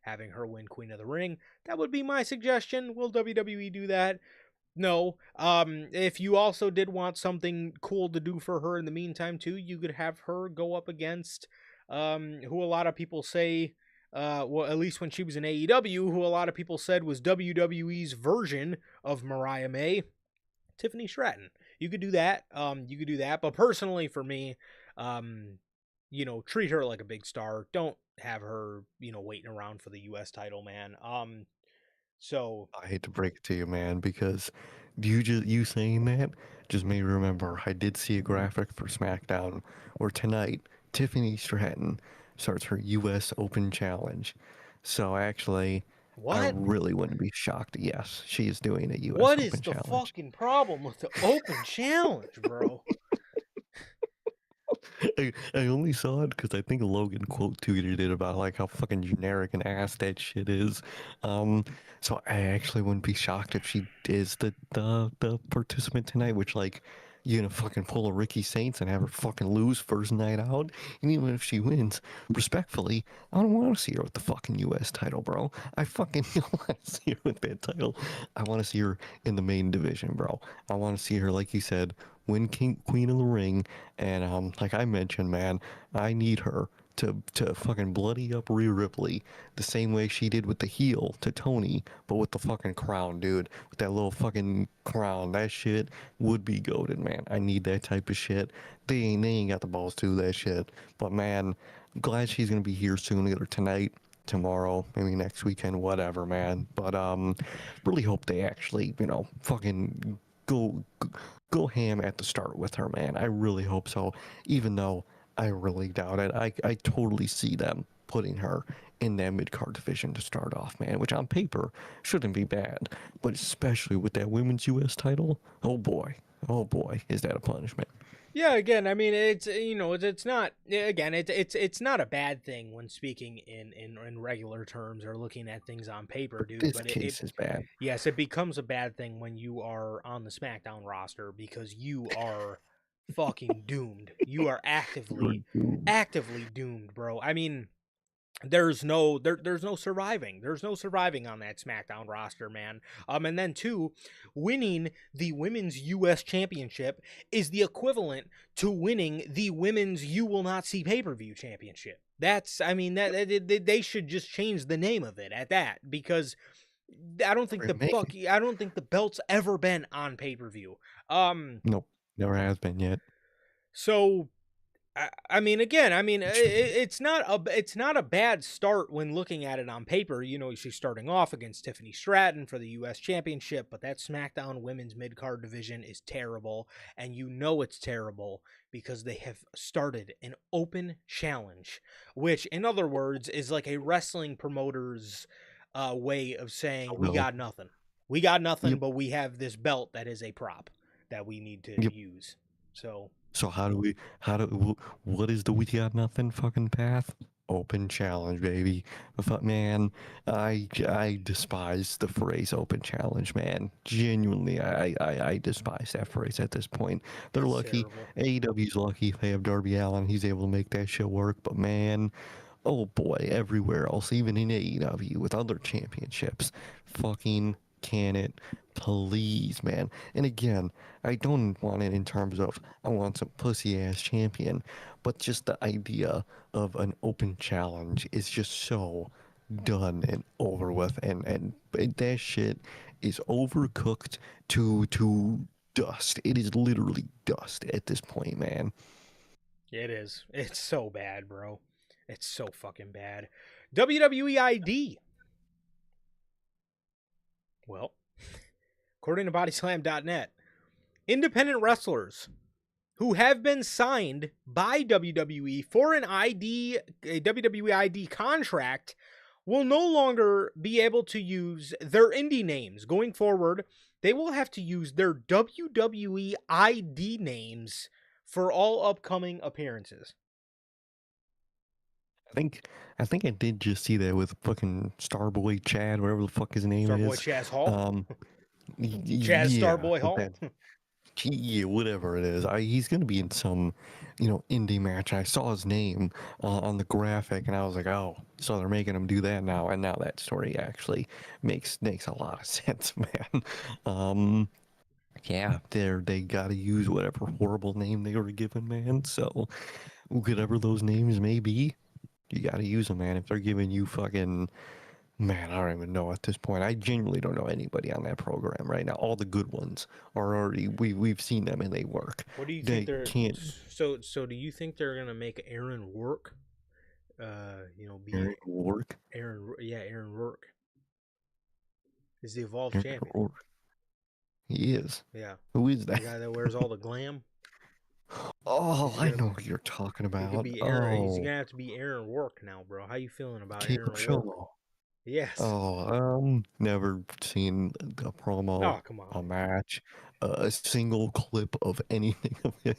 having her win Queen of the Ring. That would be my suggestion. Will WWE do that? No. If you also did want something cool to do for her in the meantime too, you could have her go up against who a lot of people say, well, at least when she was in AEW, who a lot of people said was WWE's version of Mariah May, Tiffany Stratton. You could do that. But personally, for me, treat her like a big star. Don't have her, waiting around for the U.S. title, man. So I hate to break it to you, man, because you saying that just made me remember I did see a graphic for SmackDown where tonight Tiffany Stratton starts her U.S. Open Challenge. So actually, I what? really wouldn't be shocked. Yes, she is doing a U.S. What is Open the Challenge. fucking problem with the Open Challenge, bro? I only saw it because I think Logan quote tweeted it about like how fucking generic and ass that shit is. Um, so I actually wouldn't be shocked if she is the participant tonight, which like you're gonna fucking pull a Ricky Saints and have her fucking lose first night out. And even if she wins, respectfully, I don't want to see her with the fucking U.S. title, bro. I fucking don't want to see her with that title. I want to see her in the main division, bro. I want to see her, like you said, win Queen of the Ring, and like I mentioned, man, I need her to fucking bloody up Rhea Ripley the same way she did with the heel to Tony, but with the fucking crown, dude. With that little fucking crown, that shit would be goated, man. I need that type of shit. They ain't got the balls to do that shit. But man, I'm glad she's gonna be here soon, either tonight, tomorrow, maybe next weekend, whatever, man. But really hope they actually, fucking go go ham at the start with her, man. I really hope so, even though I really doubt it. I totally see them putting her in that mid-card division to start off, man, which on paper shouldn't be bad, but especially with that women's US title, oh boy, is that a punishment. Yeah, again, I mean, it's it's not again, it's not a bad thing when speaking in regular terms or looking at things on paper, But dude. this But case is bad. yes, it becomes a bad thing when you are on the SmackDown roster because you are fucking doomed. You are You're doomed. actively doomed, bro. I mean, there's no surviving. There's no surviving on that SmackDown roster, man. And then two, winning the women's US championship is the equivalent to winning the women's You Will Not See pay-per-view championship. That's I mean they should just change the name of it at that because I don't think I don't think the belt's ever been on pay-per-view. Nope, never has been yet. So I mean, again, I mean, it's not a bad start when looking at it on paper. You know, she's starting off against Tiffany Stratton for the U.S. Championship, but that SmackDown Women's Mid Card division is terrible, and you know it's terrible because they have started an open challenge, which, in other words, is like a wrestling promoter's way of saying we got nothing. We got nothing, but we have this belt that is a prop that we need to use. So what is the we got nothing fucking path? Open challenge, baby. Man, I despise the phrase open challenge, man. Genuinely, I despise that phrase at this point. They're lucky. AEW's lucky if they have Darby Allin. He's able to make that shit work. But man, oh boy, everywhere else, even in AEW with other championships, fucking can it please, man. And again, I don't want it in terms of I want some pussy ass champion, but just the idea of an open challenge is just so done and over with, and that shit is overcooked to dust. It is literally dust at this point, man. It is. It's so bad, bro. It's so fucking bad. WWE ID. Well, according to bodyslam.net, independent wrestlers who have been signed by WWE for a WWE ID contract will no longer be able to use their indie names. Going forward, they will have to use their WWE ID names for all upcoming appearances. I think I did just see that with fucking Starboy Chad, whatever the fuck his name Starboy is. Chaz Hall. Chaz Starboy Hall. Yeah, whatever it is. He's gonna be in some, indie match. I saw his name on the graphic, and I was like, oh, so they're making him do that now. And now that story actually makes a lot of sense, man. Yeah, they gotta use whatever horrible name they were given, man. So whatever those names may be, you gotta use them, man. If they're giving you fucking, man, I don't even know at this point. I genuinely don't know anybody on that program right now. All the good ones are already we've seen them and they work. What do you think they're can't? So do you think they're gonna make Aaron Work? Be Aaron Rourke? Aaron Rourke is the Evolved champion. Rourke. He is. Yeah. Who is that? The guy that wears all the glam. Oh, I know what you're talking about. He's gonna have to be Aaron Rourke now, bro. How you feeling about Aaron Rourke? Yes. Oh, never seen a promo, oh, come on, a match, a single clip of anything of his.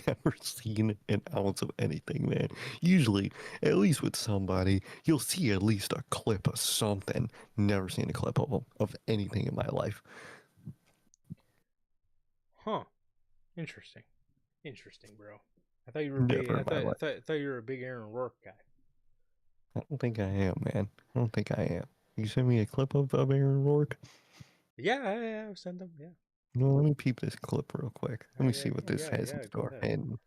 Never seen an ounce of anything, man. Usually, at least with somebody, you'll see at least a clip of something. Never seen a clip of anything in my life. Huh. Interesting, bro. I thought you were big. I thought you were a big Aaron Rourke guy. I don't think I am, man. I don't think I am. You send me a clip of Aaron Rourke? Yeah, I've sent them, yeah. No, let me peep this clip real quick. Let me see what this has in store. And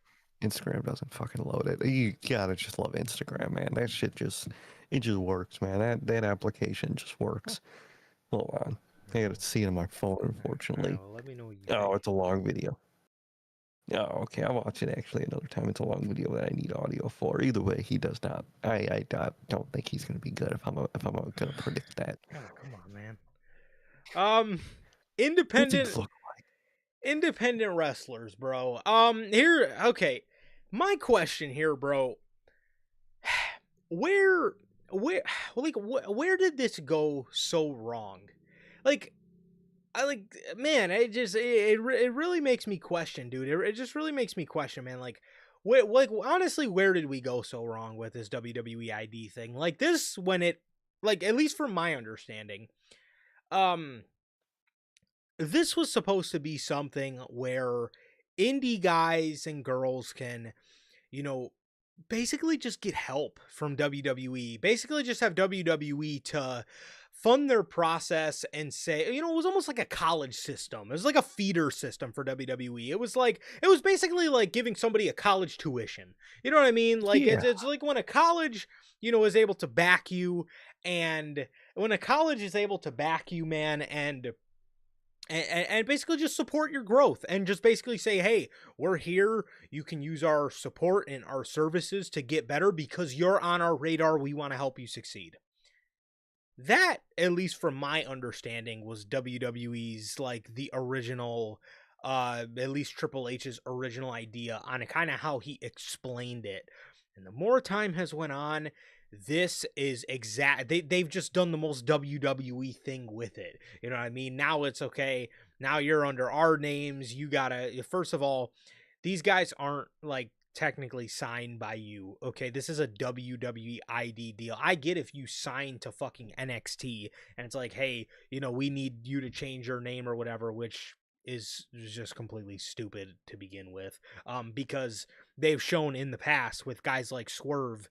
Instagram doesn't fucking load it. You gotta just love Instagram, man. That shit just works, man. That application just works. Hold on. I gotta see it on my phone, unfortunately. Right, well, let me know. It's a long video. Oh, okay. I'll watch it actually another time. It's a long video that I need audio for. Either way, he does not. I don't think he's gonna be good if I'm gonna predict that. Oh, come on, man. Independent wrestlers, bro. Okay. My question here, bro. where where where did this go so wrong? Like I like man, it really makes me question, dude. It just really makes me question, man. Like honestly, where did we go so wrong with this WWE ID thing? Like this when it like at least from my understanding, um this was supposed to be something where indie guys and girls can, you know, basically just get help from WWE. Basically just have WWE to fund their process and say, you know, it was almost like a college system. It was like a feeder system for WWE. It was basically like giving somebody a college tuition. You know what I mean? Like Yeah, it's like when a college, you know, is able to back you and when a college is able to back you, man, and basically just support your growth and just basically say, hey, we're here, you can use our support and our services to get better because you're on our radar, we want to help you succeed. That, at least from my understanding, was WWE's like the original, at least Triple H's original idea on kind of how he explained it. And the more time has went on, this is they've just done the most WWE thing with it. You know what I mean? Now it's okay. Now you're under our names. You gotta first of all, these guys aren't like technically signed by you. Okay, this is a WWE ID deal. I get if you sign to fucking NXT and it's like, hey, you know, we need you to change your name or whatever, which is just completely stupid to begin with. Because they've shown in the past with guys like Swerve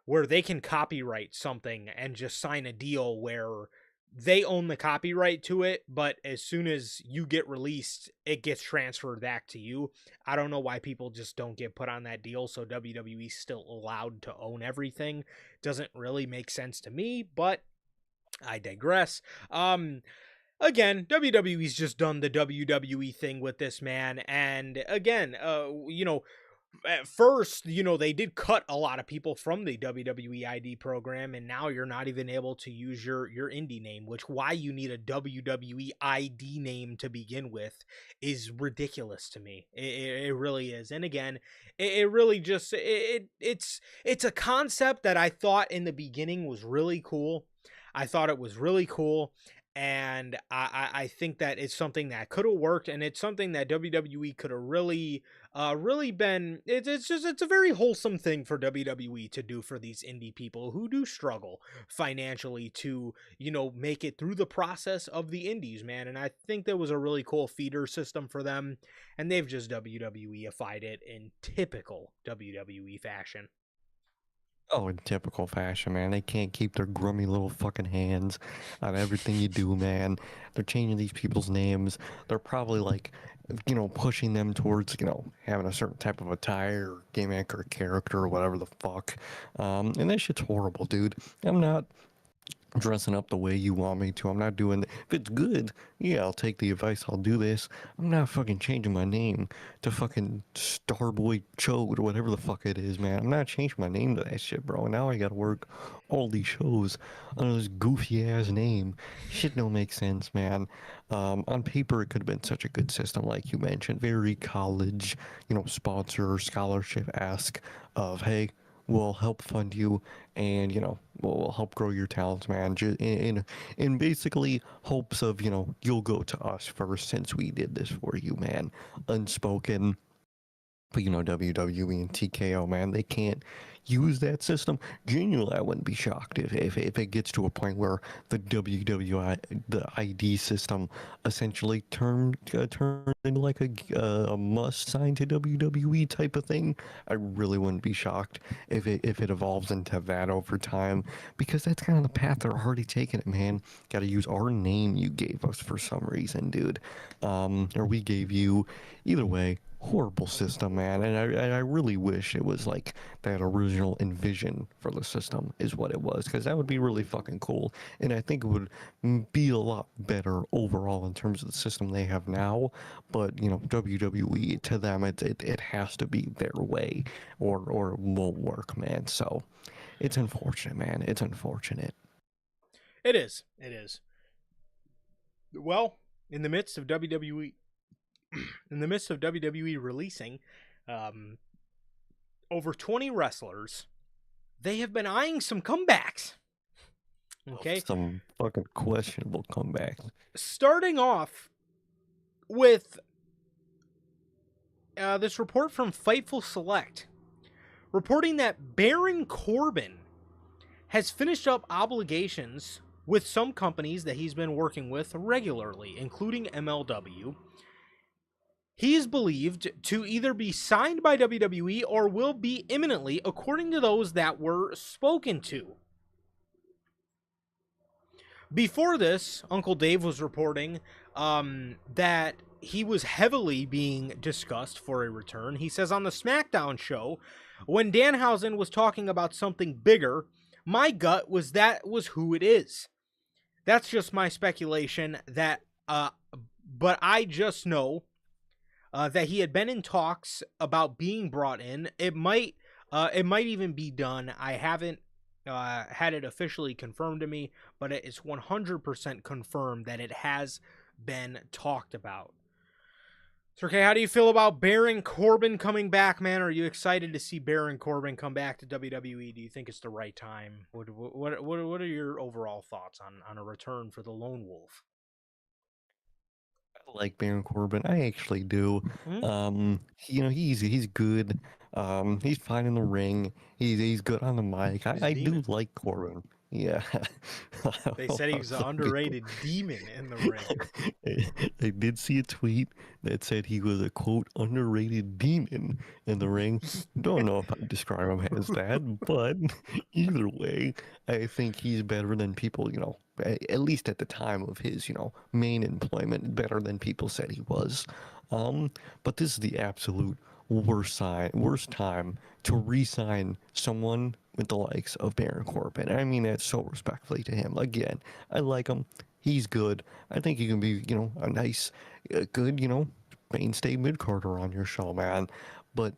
where they can copyright something and just sign a deal where they own the copyright to it, but as soon as you get released, it gets transferred back to you. I don't know why people just don't get put on that deal, so WWE's still allowed to own everything. Doesn't really make sense to me, but I digress. Again, WWE's just done the WWE thing with this man, and again, you know, at first, you know, they did cut a lot of people from the WWE ID program, and now you're not even able to use your indie name, which why you need a WWE ID name to begin with is ridiculous to me. It really is. And again, it really just it's a concept that I thought in the beginning was really cool. I thought it was really cool. And I think that it's something that could have worked, and it's something that WWE could have really been it's a very wholesome thing for WWE to do for these indie people who do struggle financially to, you know, make it through the process of the indies, man. And I think that was a really cool feeder system for them, and they've just WWEified it in typical WWE fashion. oh, in typical fashion, man. They can't keep their grummy little fucking hands on everything you do, man. They're changing these people's names. They're probably like, you know, pushing them towards, you know, having a certain type of attire or gimmick or character or whatever the fuck. And that shit's horrible, dude. I'm not dressing up the way you want me to. I'm not doing if it's good, yeah, I'll take the advice, I'll do this. I'm not fucking changing my name to fucking Starboy Chode or whatever the fuck it is, man. I'm not changing my name to that shit, bro. And now I gotta work all these shows under this goofy ass name. Shit don't make sense, man. On paper it could have been such a good system, like you mentioned, very college, you know, sponsor scholarship-esque of, hey, we'll help fund you, and you know we'll help grow your talents, man. In basically hopes of, you know, you'll go to us first since we did this for you, man. Unspoken. But you know, WWE and TKO, man, they can't use that system. Genuinely, I wouldn't be shocked if it gets to a point where the the ID system essentially turned into like a must sign to WWE type of thing. I really wouldn't be shocked if it evolves into that over time, because that's kind of the path they're already taking it, man. Got to use our name you gave us for some reason, dude, or we gave you. Either way, horrible system, man. And I really wish it was like that original envision for the system is what it was, because that would be really fucking cool. And I think it would be a lot better overall in terms of the system they have now. But you know, WWE, to them, it has to be their way, or it won't work, man. So it's unfortunate, man. It's unfortunate. It is. It is. Well, in the midst of WWE in the midst of WWE releasing um, over 20 wrestlers they have been eyeing some comebacks. Okay. Some fucking questionable comebacks. Starting off with this report from Fightful Select, reporting that Baron Corbin has finished up obligations with some companies that he's been working with regularly, including MLW. He is believed to either be signed by WWE or will be imminently, according to those that were spoken to. Before this, Uncle Dave was reporting that he was heavily being discussed for a return. He says on the SmackDown show, when Danhausen was talking about something bigger, my gut was that was who it is. That's just my speculation. But I just know that he had been in talks about being brought in. It might even be done. I haven't had it officially confirmed to me, but it is 100% confirmed that it has been talked about. So, okay, how do you feel about Baron Corbin coming back, man? Are you excited to see Baron Corbin come back to WWE? Do you think it's the right time? What are your overall thoughts on a return for the Lone Wolf? I like Baron Corbin. I actually do. He's good. He's fine in the ring. He's good on the mic. I do like Corbin. Yeah. They said he was an underrated demon in the ring. I did see a tweet that said he was a quote underrated demon in the ring. Don't know if I'd describe him as that, but either way, I think he's better than people, at least at the time of his, main employment, better than people said he was. But this is the absolute worst time to re-sign someone with the likes of Baron Corbin. I mean that so respectfully to him. Again, I like him. He's good. I think he can be, a nice, good, mainstay mid-carder on your show, man. But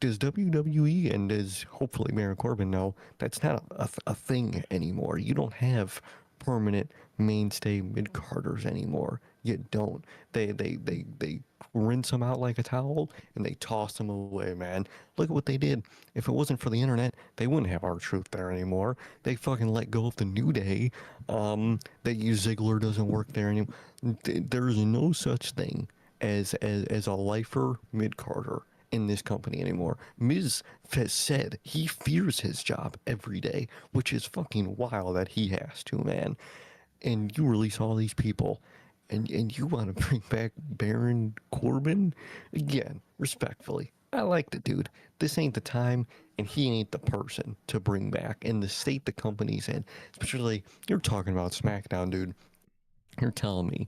does WWE and does hopefully Baron Corbin know that's not a thing anymore? You don't have permanent mainstay mid-carders anymore. You don't. They rinse them out like a towel and they toss them away, man. Look at what they did. If it wasn't for the internet, they wouldn't have R-Truth there anymore. They fucking let go of the New Day. That Ziggler doesn't work there anymore. There's no such thing as a lifer mid-carder in this company anymore. Miz has said he fears his job every day, which is fucking wild that he has to, man. And you release all these people, and you want to bring back Baron Corbin? Again, respectfully, I like the dude. This ain't the time, and he ain't the person to bring back. In the state the company's in, especially, you're talking about SmackDown, dude. You're telling me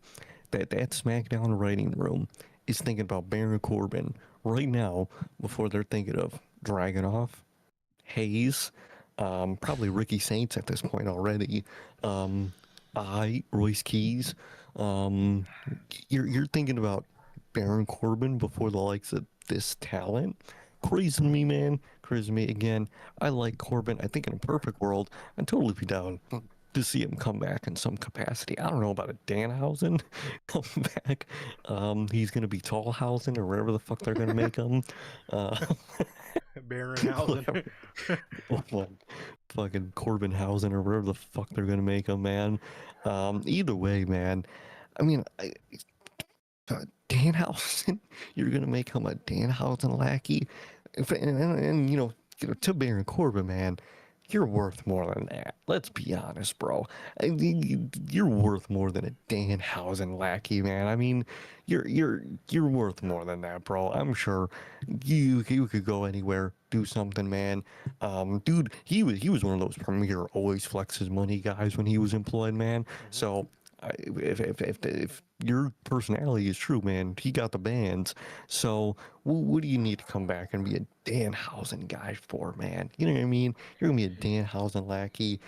that SmackDown writing room is thinking about Baron Corbin right now before they're thinking of Dragunov, Hayes, probably Ricky Saints at this point already. Royce Keys. You're thinking about Baron Corbin before the likes of this talent. Crazy to me, man. Crazy to me. Again, I like Corbin. I think in a perfect world, I'd totally be down to see him come back in some capacity. I don't know about a Danhausen come back. He's gonna be Tallhausen or wherever the fuck they're gonna make him. Baronhausen. Fucking Corbinhausen or wherever the fuck they're gonna make him, man. Either way, man. I mean, Danhausen, you're gonna make him a Danhausen lackey, and to Baron Corbin, man. You're worth more than that. Let's be honest, bro. You're worth more than a Danhausen lackey, man. I mean, you're worth more than that, bro. I'm sure you could go anywhere, do something, man. Dude, he was one of those premier always flexes money guys when he was employed, man. So if your personality is true, man, he got the bands. So what do you need to come back and be a Danhausen guy for, man? You know what I mean? You're gonna be a Danhausen lackey.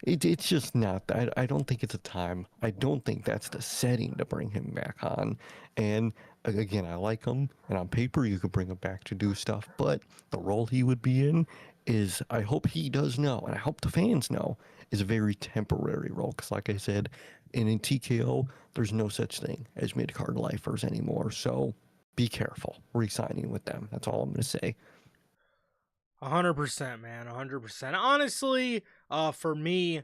It's just not. I don't think it's a time. I don't think that's the setting to bring him back on. And again, I like him, and on paper you could bring him back to do stuff. But the role he would be in is, I hope he does know, and I hope the fans know, is a very temporary role. Because like I said, in TKO, there's no such thing as mid-card lifers anymore. So be careful re-signing with them. That's all I'm going to say. 100%, man. 100%. Honestly, for me,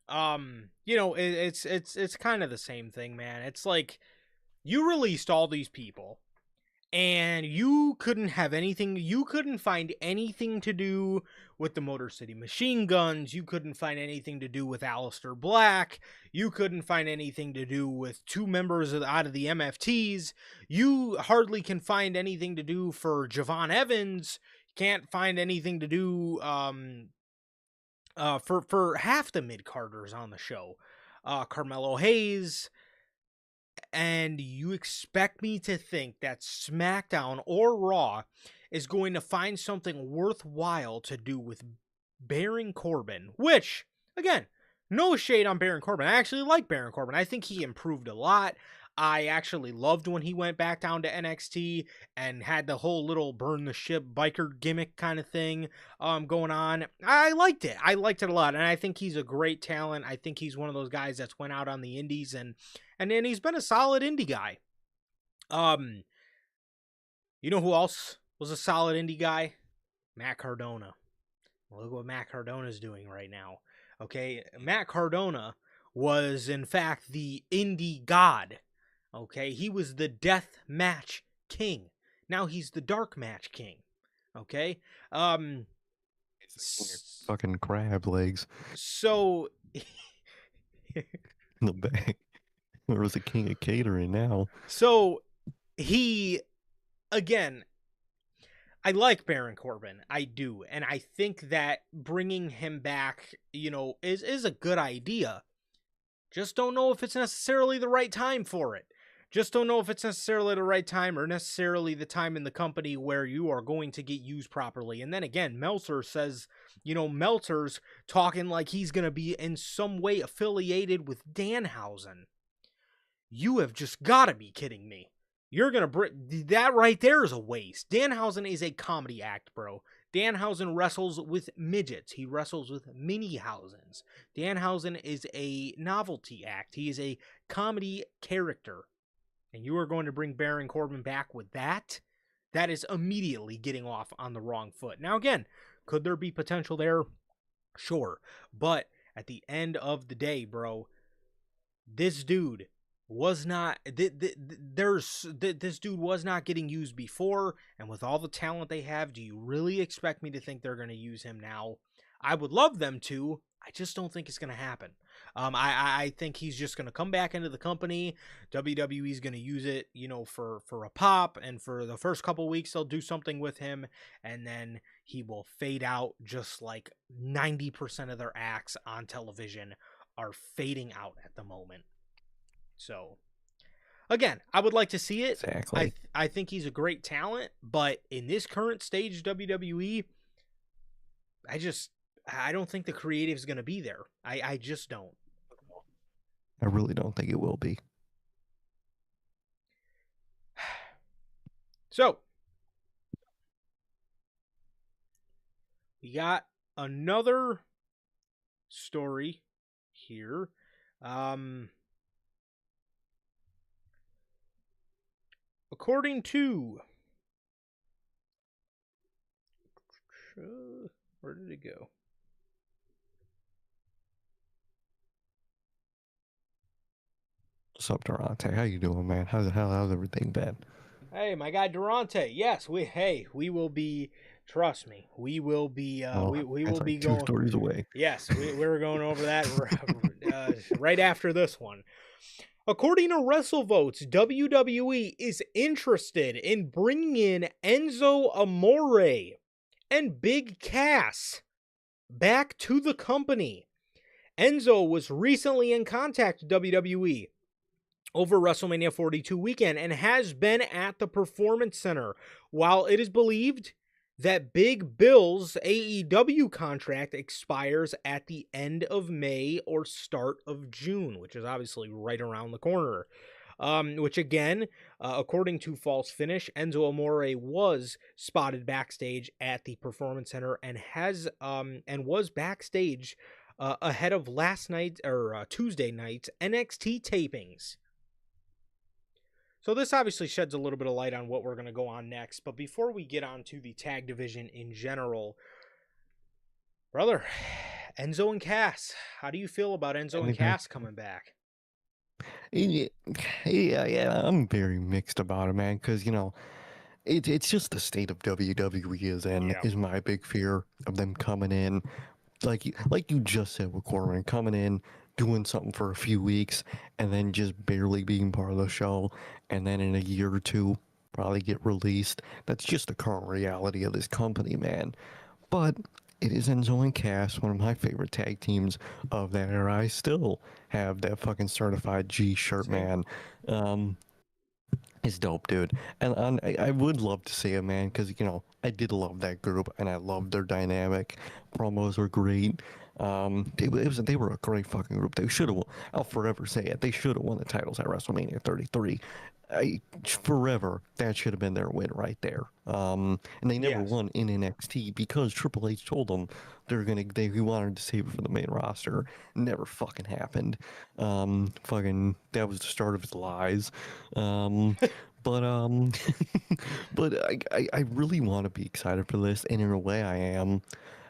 it's kind of the same thing, man. It's like you released all these people, and you couldn't find anything to do with the Motor City Machine Guns. You couldn't find anything to do with Aleister Black. You couldn't find anything to do with two members out of the MFTs. You hardly can find anything to do for Javon Evans. Can't find anything to do for half the mid-carders on the show. Carmelo Hayes. And you expect me to think that SmackDown or Raw is going to find something worthwhile to do with Baron Corbin, which, again, no shade on Baron Corbin. I actually like Baron Corbin. I think he improved a lot. I actually loved when he went back down to NXT and had the whole little burn the ship biker gimmick kind of thing going on. I liked it. I liked it a lot, and I think he's a great talent. I think he's one of those guys that's went out on the indies and then he's been a solid indie guy. You know who else was a solid indie guy? Matt Cardona. Look what Matt Cardona's doing right now. Okay, Matt Cardona was in fact the indie god. Okay, he was the death match king. Now he's the dark match king. Okay, Fucking crab legs so in the back. There was a king of catering now. So he, again, I like Baron Corbin. I do. And I think that bringing him back, is a good idea. Just don't know if it's necessarily the right time for it. Just don't know if it's necessarily the right time or necessarily the time in the company where you are going to get used properly. And then again, Meltzer says, Meltzer's talking like he's going to be in some way affiliated with Danhausen. You have just got to be kidding me. You're going to that right there is a waste. Danhausen is a comedy act, bro. Danhausen wrestles with midgets. He wrestles with mini-Hausens. Danhausen is a novelty act. He is a comedy character. And you are going to bring Baron Corbin back with that? That is immediately getting off on the wrong foot. Now, again, could there be potential there? Sure. But at the end of the day, bro, this dude was not this dude was not getting used before, and with all the talent they have, do you really expect me to think they're going to use him now? I would love them to. I just don't think it's going to happen. I think he's just going to come back into the company. WWE is going to use it, for a pop, and for the first couple weeks they'll do something with him, and then he will fade out just like 90% of their acts on television are fading out at the moment. So, again, I would like to see it. Exactly. I think he's a great talent, but in this current stage WWE, I don't think the creative is going to be there. I just don't. I really don't think it will be. So, we got another story here. According to... where did it go? What's up, Durante? How you doing, man? How's everything been? Hey, my guy Durante. Yes, we will be. Trust me, we will be. We will be going 2 stories away. Yes, we're going over that right after this one. According to WrestleVotes, WWE is interested in bringing in Enzo Amore and Big Cass back to the company. Enzo was recently in contact with WWE over WrestleMania 42 weekend and has been at the Performance Center, while it is believed that Big Bill's AEW contract expires at the end of May or start of June, which is obviously right around the corner. Which again, according to False Finish, Enzo Amore was spotted backstage at the Performance Center and was backstage ahead of last night or Tuesday night's NXT tapings. So this obviously sheds a little bit of light on what we're going to go on next. But before we get on to the tag division in general, Brother, Enzo and Cass. How do you feel about Enzo and Any back? Cass coming back? Yeah, yeah, I'm very mixed about it, man. Because it's just the state of WWE is in Yeah. is my big fear of them coming in, like you just said with Corbin, coming in, doing something for a few weeks, and then just barely being part of the show, and then in a year or two probably get released. That's just the current reality of this company, man. But it is Enzo and Cass, one of my favorite tag teams of that era. I still have that fucking certified G shirt, Same. man. Um, it's dope, dude. And I would love to see it, man, because, I did love that group and I loved their dynamic. Promos were great. They were a great fucking group. They should have, I'll forever say it, they should have won the titles at WrestleMania 33. Forever, that should have been their win right there. And they never Yes. won in NXT because Triple H told them he wanted to save it for the main roster. Never fucking happened. Fucking, that was the start of his lies. Um, but but I really want to be excited for this, and in a way I am.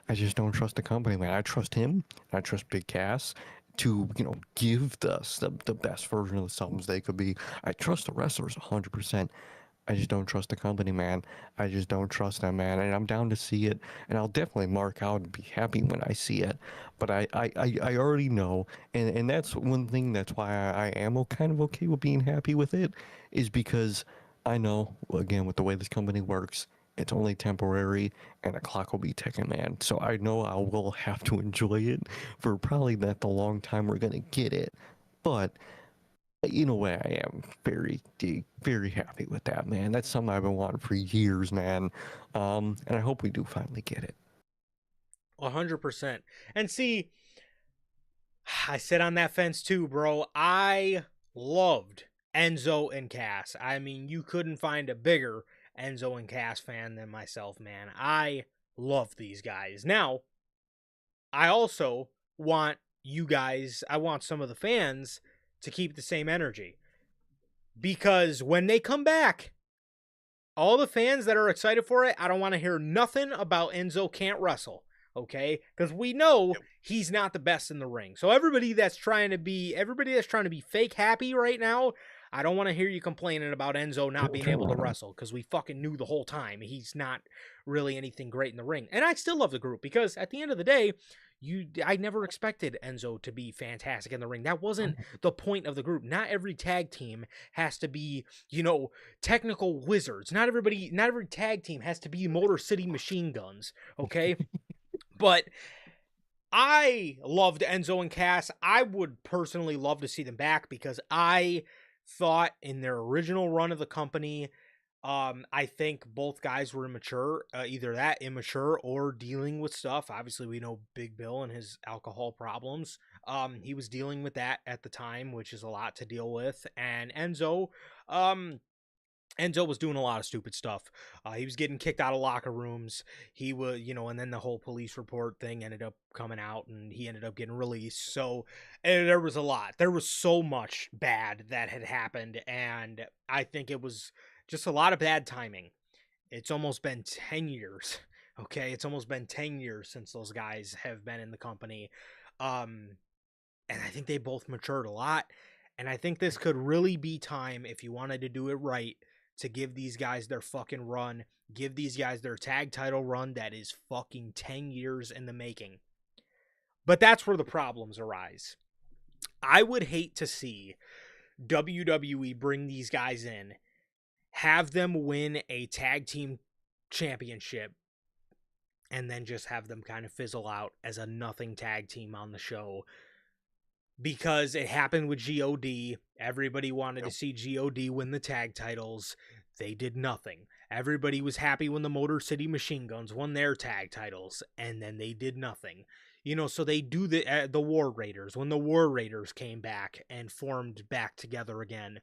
I just don't trust the company, man. I trust him. I trust Big Cass to, give us the best version of themselves they could be. I trust the wrestlers 100%. I just don't trust the company, man. I just don't trust them, man. And I'm down to see it, and I'll definitely mark out and be happy when I see it. But I already know, and that's one thing. That's why I am kind of okay with being happy with it, is because I know, again, with the way this company works, it's only temporary, and the clock will be ticking, man. So I know I will have to enjoy it for probably not the long time we're gonna get it, but in a way, I am very happy with that, man. That's something I've been wanting for years, man. And I hope we do finally get it. 100%. And see, I sit on that fence too, bro. I loved Enzo and Cass. I mean, you couldn't find a bigger Enzo and Cass fan than myself, man. I love these guys. Now, I also want I want some of the fans to keep the same energy. Because when they come back, all the fans that are excited for it, I don't want to hear nothing about Enzo can't wrestle. Okay? Because we know he's not the best in the ring. So everybody that's trying to be fake happy right now, I don't want to hear you complaining about Enzo not Don't being turn able to on him. wrestle, because we fucking knew the whole time he's not really anything great in the ring. And I still love the group, because at the end of the day, I never expected Enzo to be fantastic in the ring. That wasn't the point of the group. Not every tag team has to be, technical wizards. Not every tag team has to be Motor City Machine Guns, okay? But I loved Enzo and Cass. I would personally love to see them back, because I thought in their original run of the company, I think both guys were immature, either that immature or dealing with stuff. Obviously, we know Big Bill and his alcohol problems. He was dealing with that at the time, which is a lot to deal with. And um, Enzo was doing a lot of stupid stuff. He was getting kicked out of locker rooms. He was, and then the whole police report thing ended up coming out, and he ended up getting released. So there was a lot. There was so much bad that had happened, and I think it was just a lot of bad timing. It's almost been 10 years. Okay, it's almost been 10 years since those guys have been in the company. Um, and I think they both matured a lot. And I think this could really be time, if you wanted to do it right, to give these guys their fucking run. Give these guys their tag title run that is fucking 10 years in the making. But that's where the problems arise. I would hate to see WWE bring these guys in, have them win a tag team championship, and then just have them kind of fizzle out as a nothing tag team on the show, because it happened with God. Everybody wanted to see God win the tag titles. They did nothing. Everybody was happy when the Motor City Machine Guns won their tag titles, and then they did nothing. So they do the War Raiders. When the War Raiders came back and formed back together again,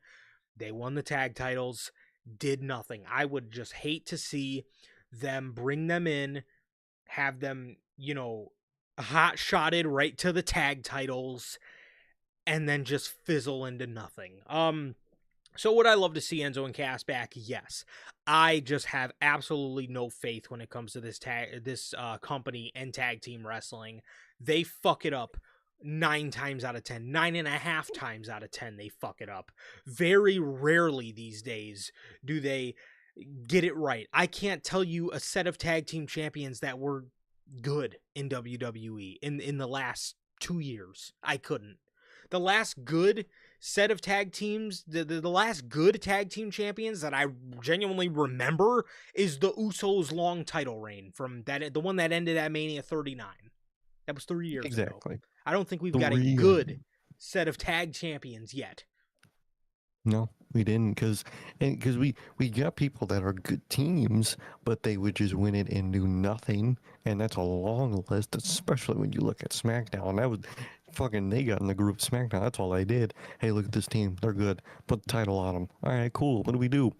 they won the tag titles, did nothing. I would just hate to see them bring them in, have them, hot shotted right to the tag titles, and then just fizzle into nothing. So would I love to see Enzo and Cass back? Yes. I just have absolutely no faith when it comes to this company and tag team wrestling. They fuck it up 9 times out of 10, 9.5 times out of 10. They fuck it up. Very rarely these days do they get it right. I can't tell you a set of tag team champions that were good in WWE in the last 2 years. I couldn't. The last good set of tag teams, the last good tag team champions that I genuinely remember is the Usos' long title reign from that, the one that ended at Mania 39. That was 3 years ago. Exactly. I don't think we've got a 3 good set of tag champions yet. No, we didn't, because we got people that are good teams, but they would just win it and do nothing, and that's a long list, especially when you look at SmackDown. That was fucking, they got in the group SmackDown. That's all they did. Hey, look at this team. They're good. Put the title on them. All right, cool. What do we do?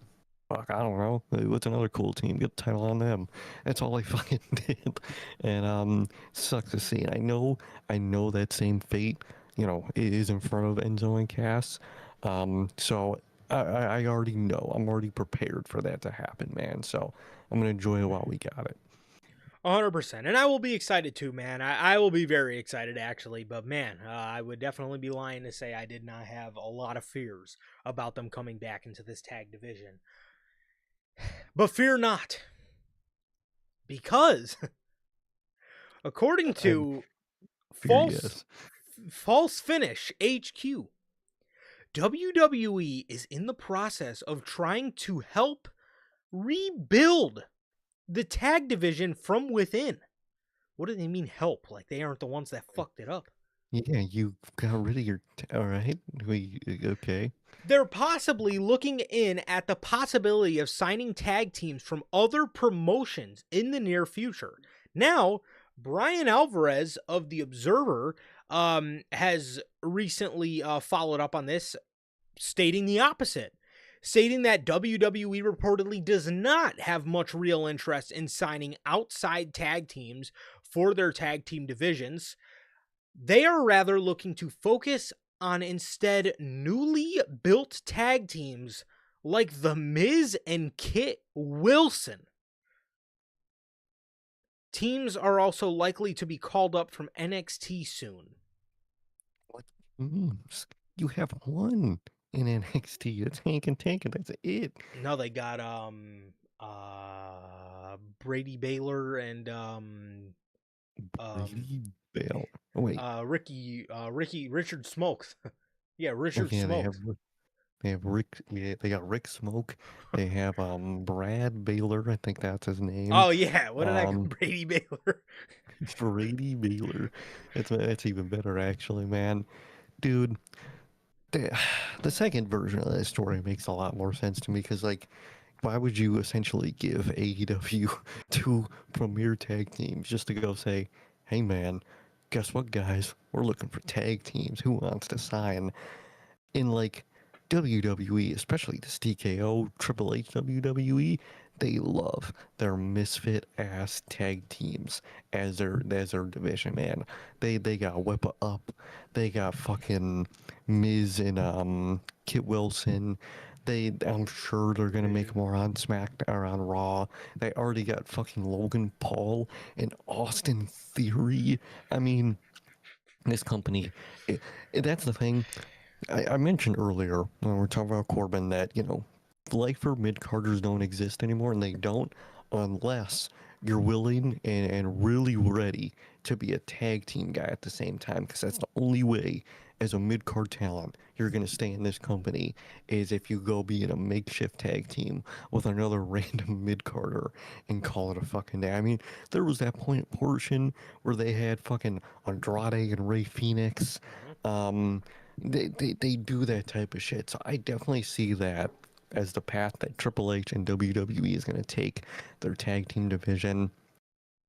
Fuck, I don't know. What's another cool team? Get the title on them. That's all I fucking did, and sucks to see. And I know that same fate, is in front of Enzo and Cass. So I already know. I'm already prepared for that to happen, man. So I'm gonna enjoy it while we got it. 100%. And I will be excited too, man. I will be very excited, actually. But man, I would definitely be lying to say I did not have a lot of fears about them coming back into this tag division. But fear not. Because, according to False Finish HQ, WWE is in the process of trying to help rebuild the tag division from within. What do they mean help? Like they aren't the ones that fucked it up. Yeah, you got rid of your... all right. Okay. They're possibly looking in at the possibility of signing tag teams from other promotions in the near future. Now, Brian Alvarez of The Observer has recently followed up on this, stating the opposite. Stating that WWE reportedly does not have much real interest in signing outside tag teams for their tag team divisions. They are rather looking to focus on instead newly built tag teams like The Miz and Kit Wilson. Teams are also likely to be called up from NXT soon. What? You have one in NXT. It's Hank and Tank, and that's it. No, they got Brady Baylor and Brady Baylor. Oh, wait. Richard Smokes. Yeah, Richard Smokes. They have Rick. Yeah, they got Rick Smoke. They have Brad Baylor. I think that's his name. Oh yeah, what did I call Brady Baylor? Brady Baylor. That's even better, actually, man. Dude, the second version of this story makes a lot more sense to me, because, like, why would you essentially give AEW 2 premier tag teams just to go say, hey man, guess what, guys? We're looking for tag teams. Who wants to sign? In, like, WWE, especially this TKO, Triple H WWE, they love their misfit ass tag teams as their division, man. They got Wepa Up, they got fucking Miz and Kit Wilson. I'm sure they're gonna make more on SmackDown or on Raw. They already got fucking Logan Paul and Austin Theory. I mean, this company, that's the thing. I mentioned earlier when we were talking about Corbin that, lifer mid-carders don't exist anymore, and they don't unless you're willing and really ready to be a tag team guy at the same time, because that's the only way as a mid-card talent you're going to stay in this company, is if you go be in a makeshift tag team with another random mid-carder and call it a fucking day. I mean, there was that portion where they had fucking Andrade and Rey Fenix. They do that type of shit. So I definitely see that as the path that Triple H and WWE is going to take their tag team division.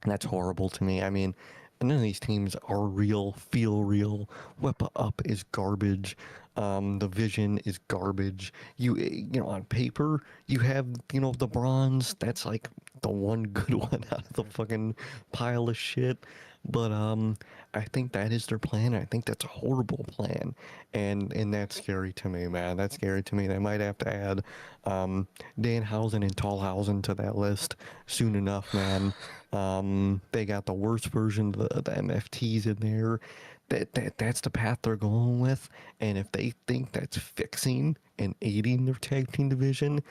That's horrible to me. I mean, none of these teams are real, feel real. Wepa Up is garbage. The Vision is garbage. On paper, you have, the Bronze. That's like the one good one out of the fucking pile of shit. But I think that is their plan. I think that's a horrible plan, and that's scary to me, man. That's scary to me. They might have to add um, Danhausen and Tallhausen to that list soon enough, man. They got the worst version of the MFTs in there. That's the path they're going with. And if they think that's fixing and aiding their tag team division,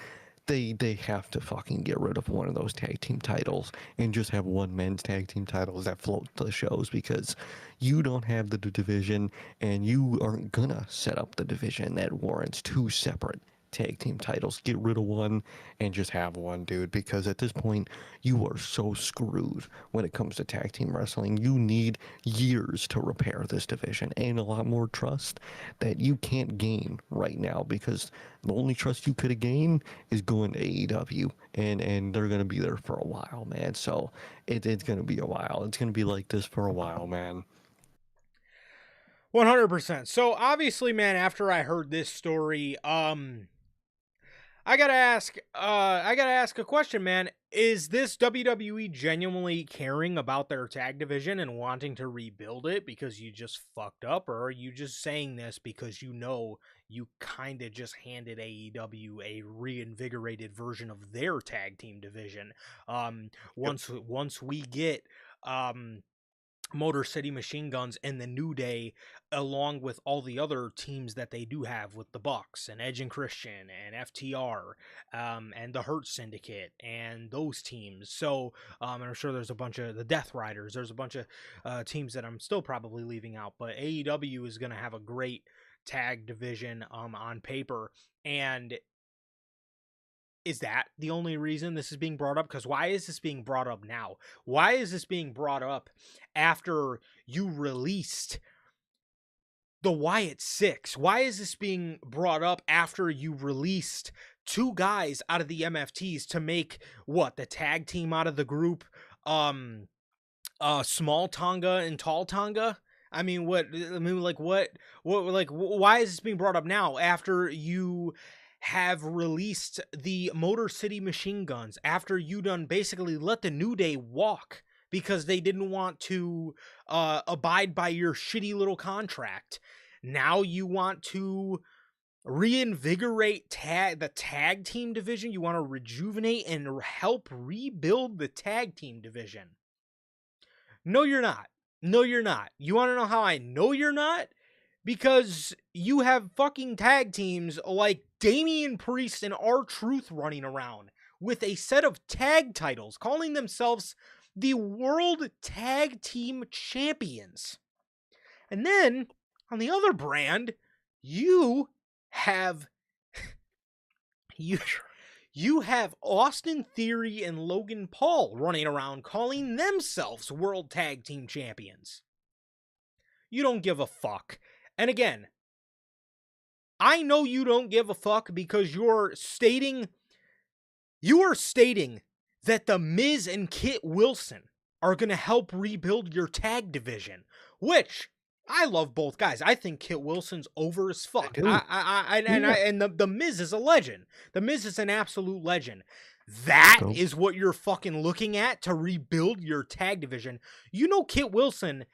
they have to fucking get rid of one of those tag team titles and just have one men's tag team titles that float the shows, because you don't have the division and you aren't gonna set up the division that warrants two separate tag team titles. Get rid of one and just have one, dude, because at this point you are so screwed when it comes to tag team wrestling. You need years to repair this division and a lot more trust that you can't gain right now, because the only trust you could have gained is going to AEW, and they're going to be there for a while, man. So it's going to be a while. It's going to be like this for a while, man. 100%. So obviously, man, after I heard this story, I gotta ask a question, man. Is this WWE genuinely caring about their tag division and wanting to rebuild it because you just fucked up, or are you just saying this because you know you kind of just handed AEW a reinvigorated version of their tag team division? Once we get Motor City Machine Guns and the New Day, along with all the other teams that they do have with the Bucks and Edge and Christian and FTR, and the Hurt Syndicate and those teams. So, and I'm sure there's a bunch of the Death Riders. There's a bunch of teams that I'm still probably leaving out, but AEW is going to have a great tag division on paper. And is that the only reason this is being brought up? Because why is this being brought up now? Why is this being brought up after you released the Wyatt Six? Why is this being brought up after you released two guys out of the MFTs to make what, the tag team out of the group? Small Tonga and Tall Tonga. I mean, why is this being brought up now after you have released the Motor City Machine Guns, after you done basically let the New Day walk because they didn't want to abide by your shitty little contract? Now you want to reinvigorate the tag team division. You want to rejuvenate and help rebuild the tag team division. No, you're not. No, you're not. You want to know how I know you're not? Because you have fucking tag teams like Damian Priest and R-Truth running around with a set of tag titles, calling themselves the World Tag Team Champions. And then, on the other brand, you have you have Austin Theory and Logan Paul running around calling themselves World Tag Team Champions. You don't give a fuck. And again, I know you don't give a fuck because you're stating that The Miz and Kit Wilson are going to help rebuild your tag division, which I love both guys. I think Kit Wilson's over as fuck. And the Miz is a legend. The Miz is an absolute legend. That is what you're fucking looking at to rebuild your tag division. You know, Kit Wilson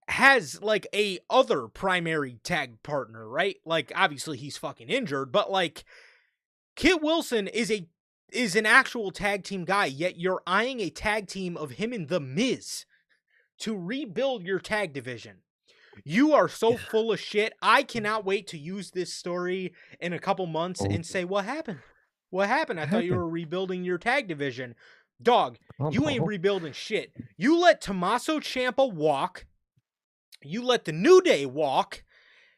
has like a other primary tag partner, right? Like, obviously he's fucking injured, but like Kit Wilson is an actual tag team guy, yet you're eyeing a tag team of him and The Miz to rebuild your tag division. You are so full of shit. I cannot wait to use this story in a couple months and say, what happened? What happened? I thought you were rebuilding your tag division. Dog, you ain't rebuilding shit. You let Tommaso Ciampa walk. You let the New Day walk.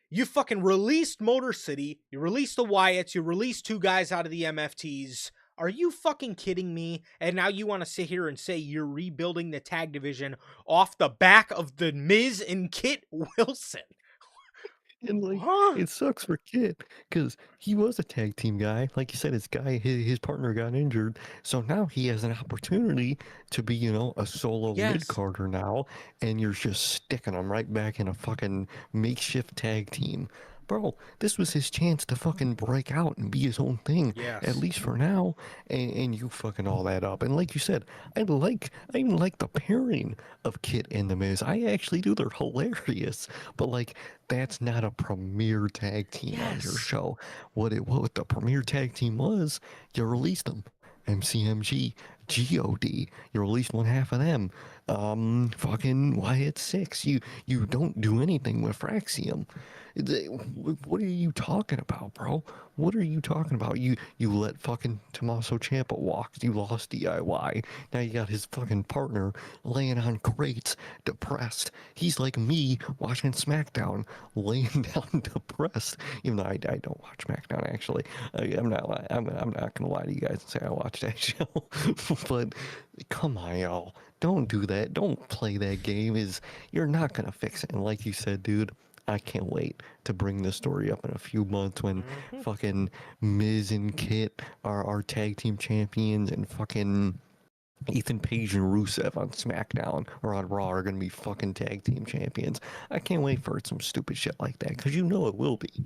You fucking released Motor City. You released the Wyatts. You released two guys out of the MFTs. Are you fucking kidding me? And now you want to sit here and say you're rebuilding the tag division off the back of The Miz and Kit Wilson? And like, it sucks for Kit because he was a tag team guy. Like you said, his partner got injured, so now he has an opportunity to be, you know, a solo mid-carder now, and you're just sticking him right back in a fucking makeshift tag team. bro, this was his chance to fucking break out and be his own thing, at Yes. least for now. And you fucking all that up. And like you said, I even like the pairing of Kit and the Miz. I actually do. They're hilarious. But like, that's not a premier tag team on your Yes. show. What the premier tag team was, you released them. MCMG, God, you released one half of them. Fucking Wyatt Six. You don't do anything with Fraxium. What are you talking about, bro? What are you talking about? You let fucking Tommaso Ciampa walk. You lost DIY. Now you got his fucking partner laying on crates, depressed. He's like me watching SmackDown, laying down depressed. Even though I don't watch SmackDown actually. I'm not gonna lie to you guys and say I watch that show. But come on, y'all. Don't do that. Don't play that game. You're not gonna fix it. And like you said, dude, I can't wait to bring this story up in a few months when fucking Miz and Kit are our tag team champions and fucking Ethan Page and Rusev on SmackDown or on Raw are gonna be fucking tag team champions. I can't wait for some stupid shit like that because you know it will be.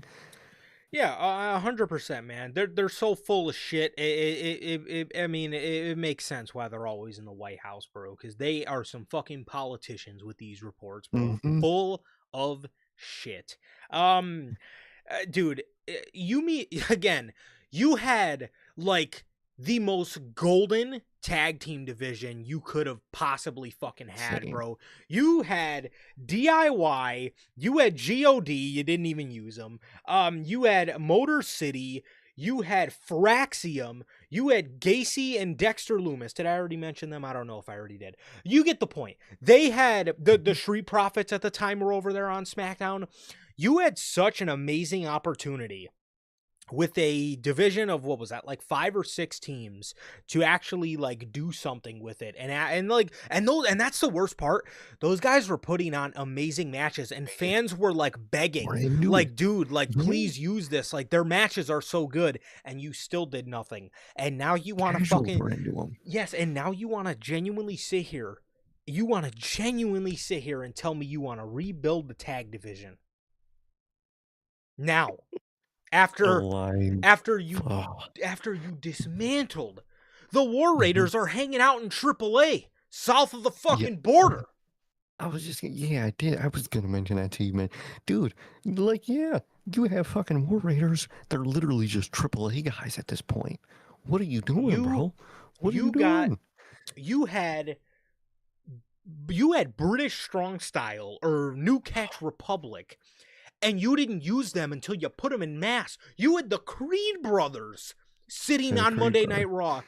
Yeah, 100%, man. They're so full of shit. I mean, it makes sense why they're always in the White House, bro. Because they are some fucking politicians with these reports, bro. Mm-hmm. Full of shit. Dude, you meet again. You had like the most golden tag team division you could have possibly fucking had, Same. bro. You had DIY, you had God, you didn't even use them. You had Motor City, you had Fraxium, you had Gacy and Dexter Loomis. Did I already mention them? I don't know if I already did. You get the point. They had the Street Profits at the time were over there on SmackDown. You had such an amazing opportunity with a division of what was that, like 5 or 6 teams, to actually like do something with it. And that's the worst part. Those guys were putting on amazing matches and fans were like begging, Brand new. like, dude, like, Yeah. please use this, like their matches are so good, and you still did nothing. And now you want to Casuals fucking, were into them. yes, and now you want to genuinely sit here and tell me you want to rebuild the tag division now, after you dismantled. The War Raiders are hanging out in AAA south of the fucking border. I was just, yeah, I did. I was gonna mention that to you, man. Dude, like, yeah, you have fucking War Raiders. They're literally just AAA guys at this point. What are you doing, bro? What are you doing? You had British Strong Style or New Catch Republic, and you didn't use them until you put them in mass. You had the Creed brothers sitting on Monday Night Raw,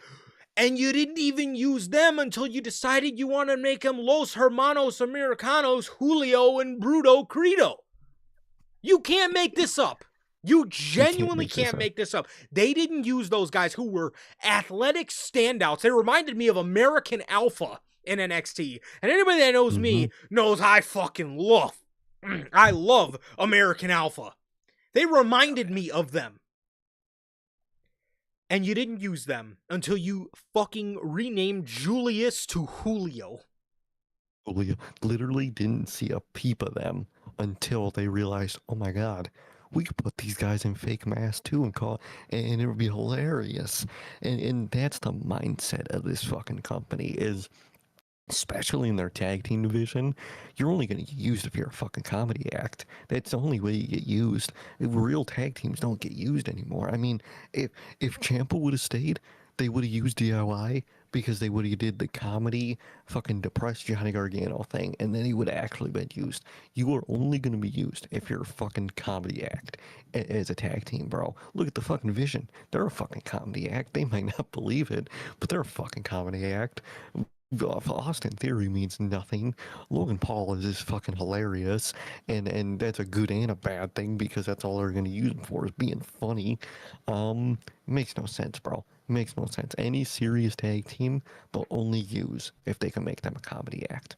and you didn't even use them until you decided you want to make them Los Hermanos Americanos, Julio and Bruto Credo. You can't make this up. You genuinely can't make this up. They didn't use those guys who were athletic standouts. They reminded me of American Alpha in NXT. And anybody that knows me knows I fucking I love American Alpha. They reminded me of them. And you didn't use them until you fucking renamed Julius to Julio. Julio literally didn't see a peep of them until they realized, oh my god, we could put these guys in fake masks too and it would be hilarious. And that's the mindset of this fucking company is, especially in their tag team division, you're only going to get used if you're a fucking comedy act. That's the only way you get used. Real tag teams don't get used anymore. I mean, if Ciampa would have stayed, they would have used DIY because they would have did the comedy fucking depressed Johnny Gargano thing, and then he would have actually been used. You are only going to be used if you're a fucking comedy act as a tag team, bro. Look at the fucking Vision. They're a fucking comedy act. They might not believe it, but they're a fucking comedy act. Austin Theory means nothing. Logan Paul is just fucking hilarious, and that's a good and a bad thing because that's all they're gonna use him for is being funny. It makes no sense, bro. It makes no sense. Any serious tag team will only use if they can make them a comedy act.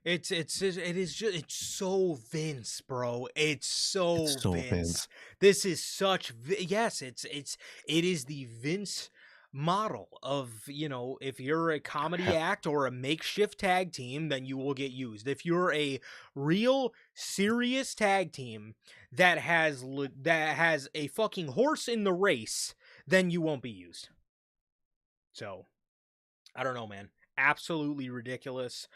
It is just, it's so Vince, bro. It's so Vince. This is such, yes, it is the Vince model of, if you're a comedy act or a makeshift tag team, then you will get used. If you're a real serious tag team that has a fucking horse in the race, then you won't be used. So, I don't know, man. Absolutely ridiculous.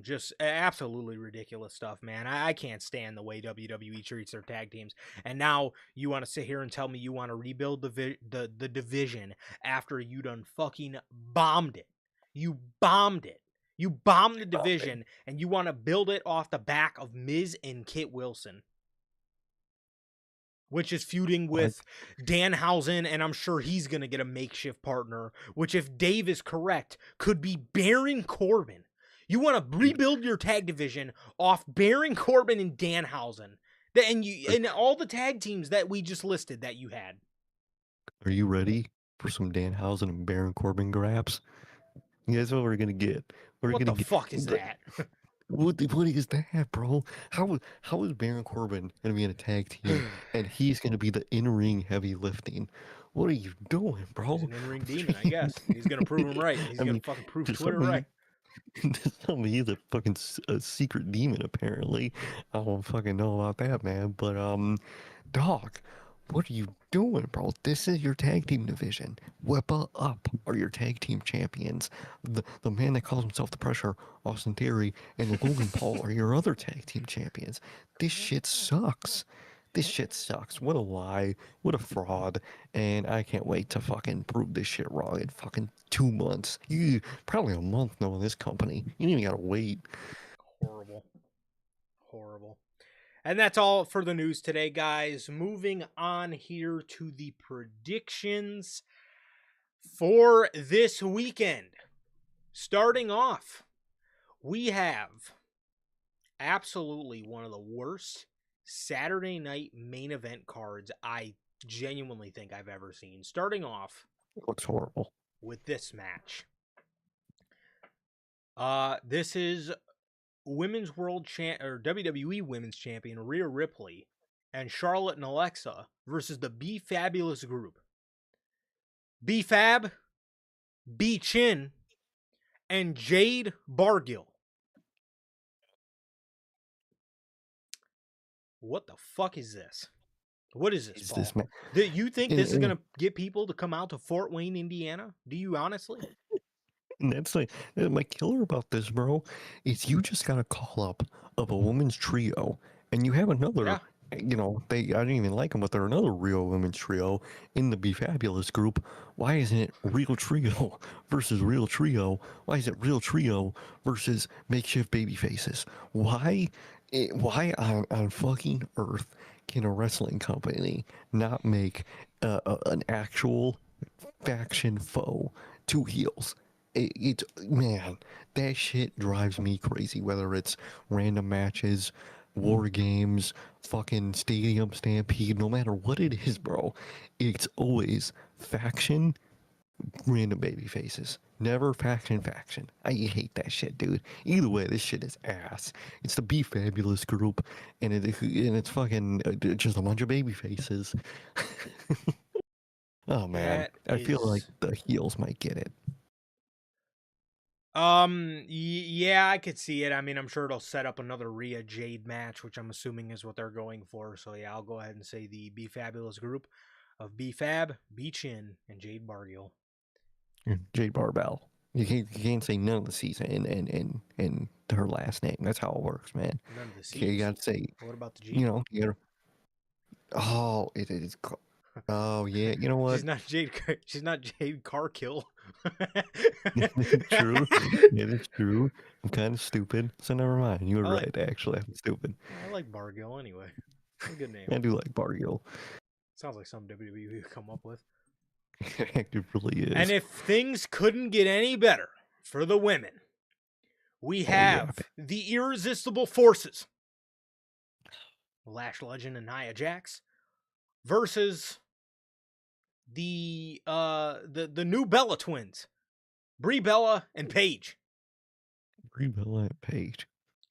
Just absolutely ridiculous stuff, man. I can't stand the way WWE treats their tag teams. And now you want to sit here and tell me you want to rebuild the division after you done fucking bombed it. You bombed it. You bombed the division, and you want to build it off the back of Miz and Kit Wilson, which is feuding with Danhausen, and I'm sure he's going to get a makeshift partner, which, if Dave is correct, could be Baron Corbin. You want to rebuild your tag division off Baron Corbin and Danhausen, and all the tag teams that we just listed that you had. Are you ready for some Danhausen and Baron Corbin grabs? That's what we're going to get. What the fuck is that? What is that, bro? How is Baron Corbin going to be in a tag team and he's going to be the in-ring heavy lifting? What are you doing, bro? He's an in-ring demon, I guess. He's going to prove him right. He's going to fucking prove Twitter right. Tell me he's a fucking secret demon, apparently. I don't fucking know about that, man. But, dog, what are you doing, bro? This is your tag team division. Wepa Up are your tag team champions. The man that calls himself the Pressure, Austin Theory, and Logan Paul are your other tag team champions. This shit sucks. This shit sucks. What a lie. What a fraud. And I can't wait to fucking prove this shit wrong in fucking 2 months. Probably a month knowing this company. You don't even gotta wait. Horrible. And that's all for the news today, guys. Moving on here to the predictions for this weekend. Starting off, we have absolutely one of the worst Saturday night main event cards I genuinely think I've ever seen. Starting off, It looks horrible with this match. This is Women's WWE Women's Champion Rhea Ripley and Charlotte and Alexa versus the B Fabulous Group. B Fab, B Chin, and Jade Bargill. What the fuck is this? What is this, Paul? Do you think this is going to get people to come out to Fort Wayne, Indiana? Do you honestly? And that's like my killer about this, bro. Is you just got a call up of a women's trio, and you have another. You know, I didn't even like them, but they're another real women's trio in the Be Fabulous group. Why isn't it Real Trio versus Real Trio? Why is it Real Trio versus makeshift baby faces? Why on fucking earth can a wrestling company not make an actual faction foe, two heels? It's man, that shit drives me crazy. Whether it's random matches, war games, fucking stadium stampede, no matter what it is, bro, it's always faction, random baby faces. Never faction. I hate that shit, dude. Either way, this shit is ass. It's the Be Fabulous group, and it's fucking just a bunch of baby faces. Oh man, I feel like the heels might get it. Yeah, I could see it. I mean, I'm sure it'll set up another Rhea Jade match, which I'm assuming is what they're going for. So yeah, I'll go ahead and say the Be Fabulous group of B Fab, B Chin, and Jade Bargill. Jade Barbell. You can't say none of the C's in her last name. That's how it works, man. None of the C's. You gotta say. What about the G? You know, you gotta. Oh, it is. Oh yeah, you know what? She's not Jade. She's not Jade Carkill. True. It is true. I'm kind of stupid, so never mind. You were right. Actually, I'm stupid. I like Bargill anyway. It's a good name. I do like Bargill. Sounds like something WWE would come up with. It really is. And if things couldn't get any better for the women, we have the Irresistible Forces, Lash Legend and Nia Jax, versus the new Bella twins, Brie Bella and Paige. Brie Bella and Paige.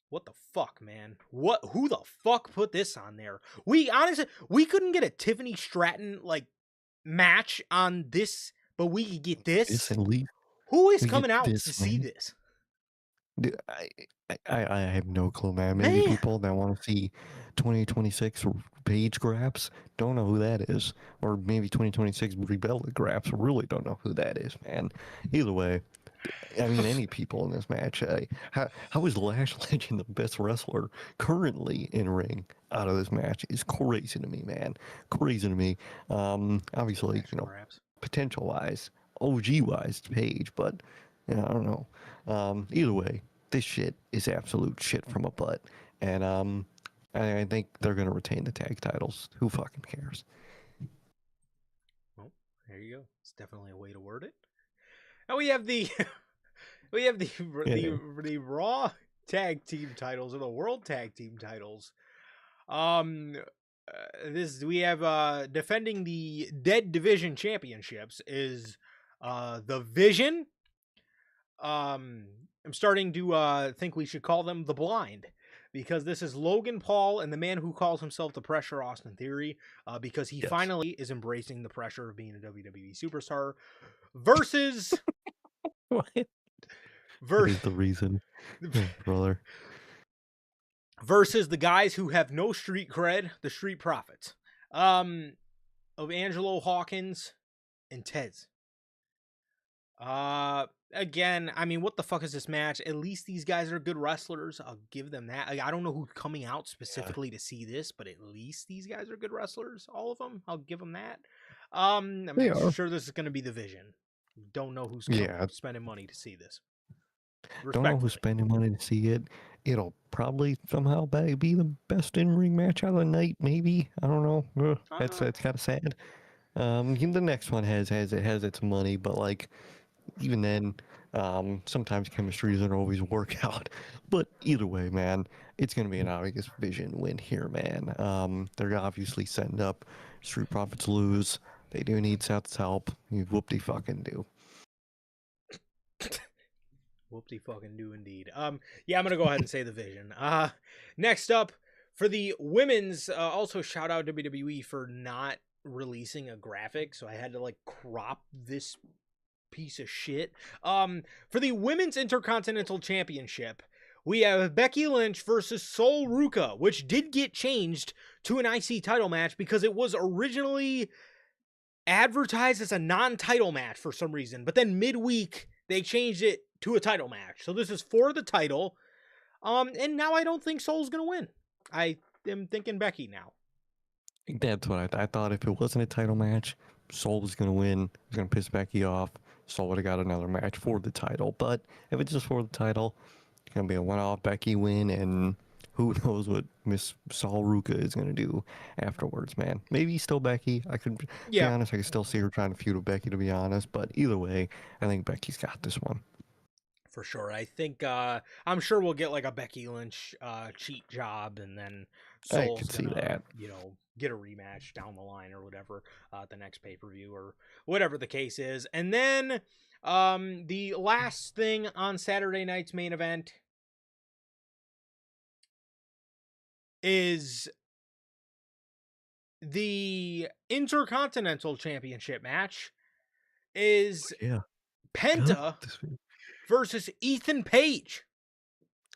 What the fuck, man? Who the fuck put this on there? We honestly couldn't get a Tiffany Stratton match on this but we could get This this. at least Who is we get coming out this, to see man. this? Dude, I have no clue, man. Maybe Man, people that want to see 2026 Page Graps don't know who that is, or maybe 2026 Rebella Graps really don't know who that is, man. Either way, I mean, any people in this match. How is Lash Legend the best wrestler currently in ring out of this match is crazy to me, man. Crazy to me. Obviously, Smash grabs. potential wise, OG wise, Page, but yeah, I don't know. Either way, this shit is absolute shit from a butt, and I think they're gonna retain the tag titles. Who fucking cares? Well, there you go. It's definitely a way to word it. And we have the we have the Raw tag team titles or the World tag team titles. This we have defending the Dead Division Championships is the Vision. I'm starting to think we should call them the Blind, because this is Logan Paul and the man who calls himself the Pressure, Austin Theory, because he Yes. finally is embracing the pressure of being a WWE superstar, versus What is the reason, brother? versus the guys who have no street cred, the Street Profits, of Angelo Hawkins and Tez. Again, I mean, what the fuck is this match? At least these guys are good wrestlers. I'll give them that. I don't know who's coming out specifically to see this, but at least these guys are good wrestlers. All of them. I'll give them that. I'm sure this is going to be the Vision. Don't know who's spending money to see this. Don't know who's spending money to see it. It'll probably somehow be the best in-ring match of the night. Maybe, I don't know. That's kind of sad. The next one has its money, but like even then, sometimes chemistry doesn't always work out. But either way, man, it's gonna be an obvious Vision win here, man. They're obviously setting up Street Profits lose. They do need Seth's help. You whoop-de-fucking do. Whoop-de-fucking do indeed. Yeah, I'm gonna go ahead and say the Vision. Next up for the women's, also shout out WWE for not releasing a graphic, so I had to like crop this piece of shit. For the women's Intercontinental Championship, we have Becky Lynch versus Sol Ruca, which did get changed to an IC title match because it was originally advertised as a non-title match for some reason, but then midweek they changed it to a title match. So this is for the title. And now I don't think Sol's gonna win. I am thinking Becky now. That's what I thought. If it wasn't a title match, Sol was gonna win. It was gonna piss Becky off. Sol would have got another match for the title. But if it's just for the title, it's gonna be a one-off Becky win, and who knows what Miss Sol Ruca is gonna do afterwards, man. Maybe still Becky. I could be honest. I could still see her trying to feud with Becky, to be honest. But either way, I think Becky's got this one. For sure. I think I'm sure we'll get like a Becky Lynch cheat job, and then Sol's gonna, get a rematch down the line or whatever at the next pay-per-view or whatever the case is. And then the last thing on Saturday night's main event is the Intercontinental Championship match is Penta versus Ethan Page.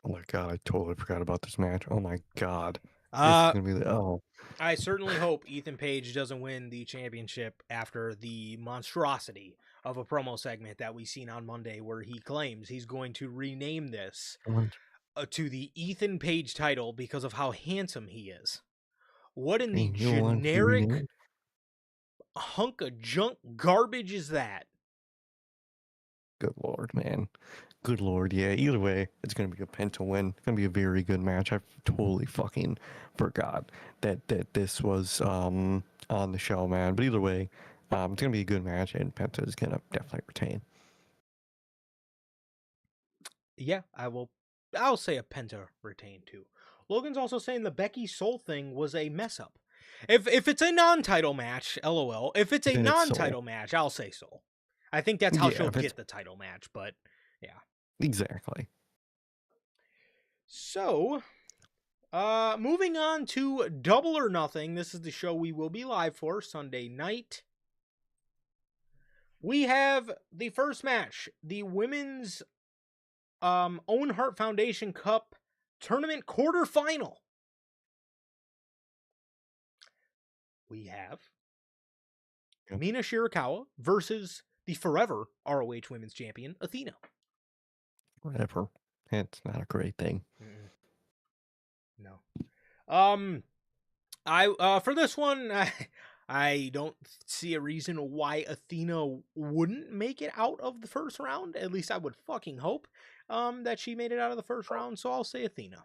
Oh my god, I totally forgot about this match. Oh my god. This is gonna be I certainly hope Ethan Page doesn't win the championship after the monstrosity of a promo segment that we seen on Monday where he claims he's going to rename this to the Ethan Page title because of how handsome he is. What in the generic hunk of junk garbage is that? Good lord, man. Good lord, yeah. Either way, it's going to be a Penta win. It's going to be a very good match. I totally fucking forgot that this was on the show, man. But either way, it's going to be a good match, and Penta is going to definitely retain. Yeah, I'll say a Penta retain too. Logan's also saying the Becky Sol thing was a mess up. If it's a non-title match, LOL. If it's a non-title match, I'll say Sol. I think that's how she'll get the title match, but yeah. Exactly. So, moving on to Double or Nothing. This is the show we will be live for Sunday night. We have the first match, the women's Owen Hart Foundation Cup tournament quarterfinal. We have Mina Shirakawa versus the forever ROH Women's Champion, Athena. Whatever. It's not a great thing. No. For this one, I don't see a reason why Athena wouldn't make it out of the first round. At least I would fucking hope that she made it out of the first round. So I'll say Athena.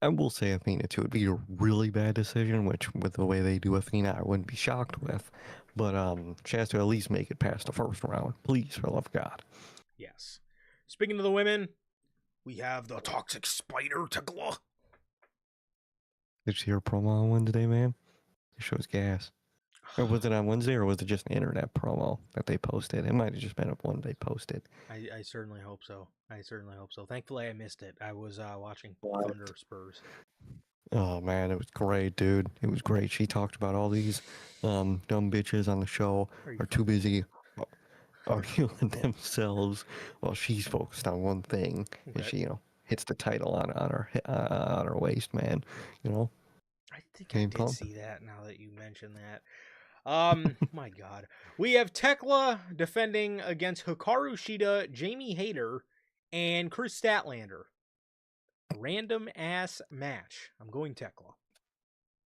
I will say Athena too. It'd be a really bad decision, which with the way they do Athena, I wouldn't be shocked with. But she has to at least make it past the first round. Please, for the love of God. Yes. Speaking of the women, we have the Toxic Spider Tekla. Did you hear a promo on Wednesday, man? It shows gas. Or was it on Wednesday, or was it just an internet promo that they posted? It might have just been one they posted. I certainly hope so. Thankfully, I missed it. I was watching What? Thunder Spurs. Oh man, it was great, dude. It was great. She talked about all these dumb bitches on the show are too busy arguing themselves while she's focused on one thing, and she, hits the title on her waist, man. I think Game I did pump. see that now that you mention that. My God. We have Tekla defending against Hikaru Shida, Jamie Hayter, and Chris Statlander. Random ass match. I'm going Tekla.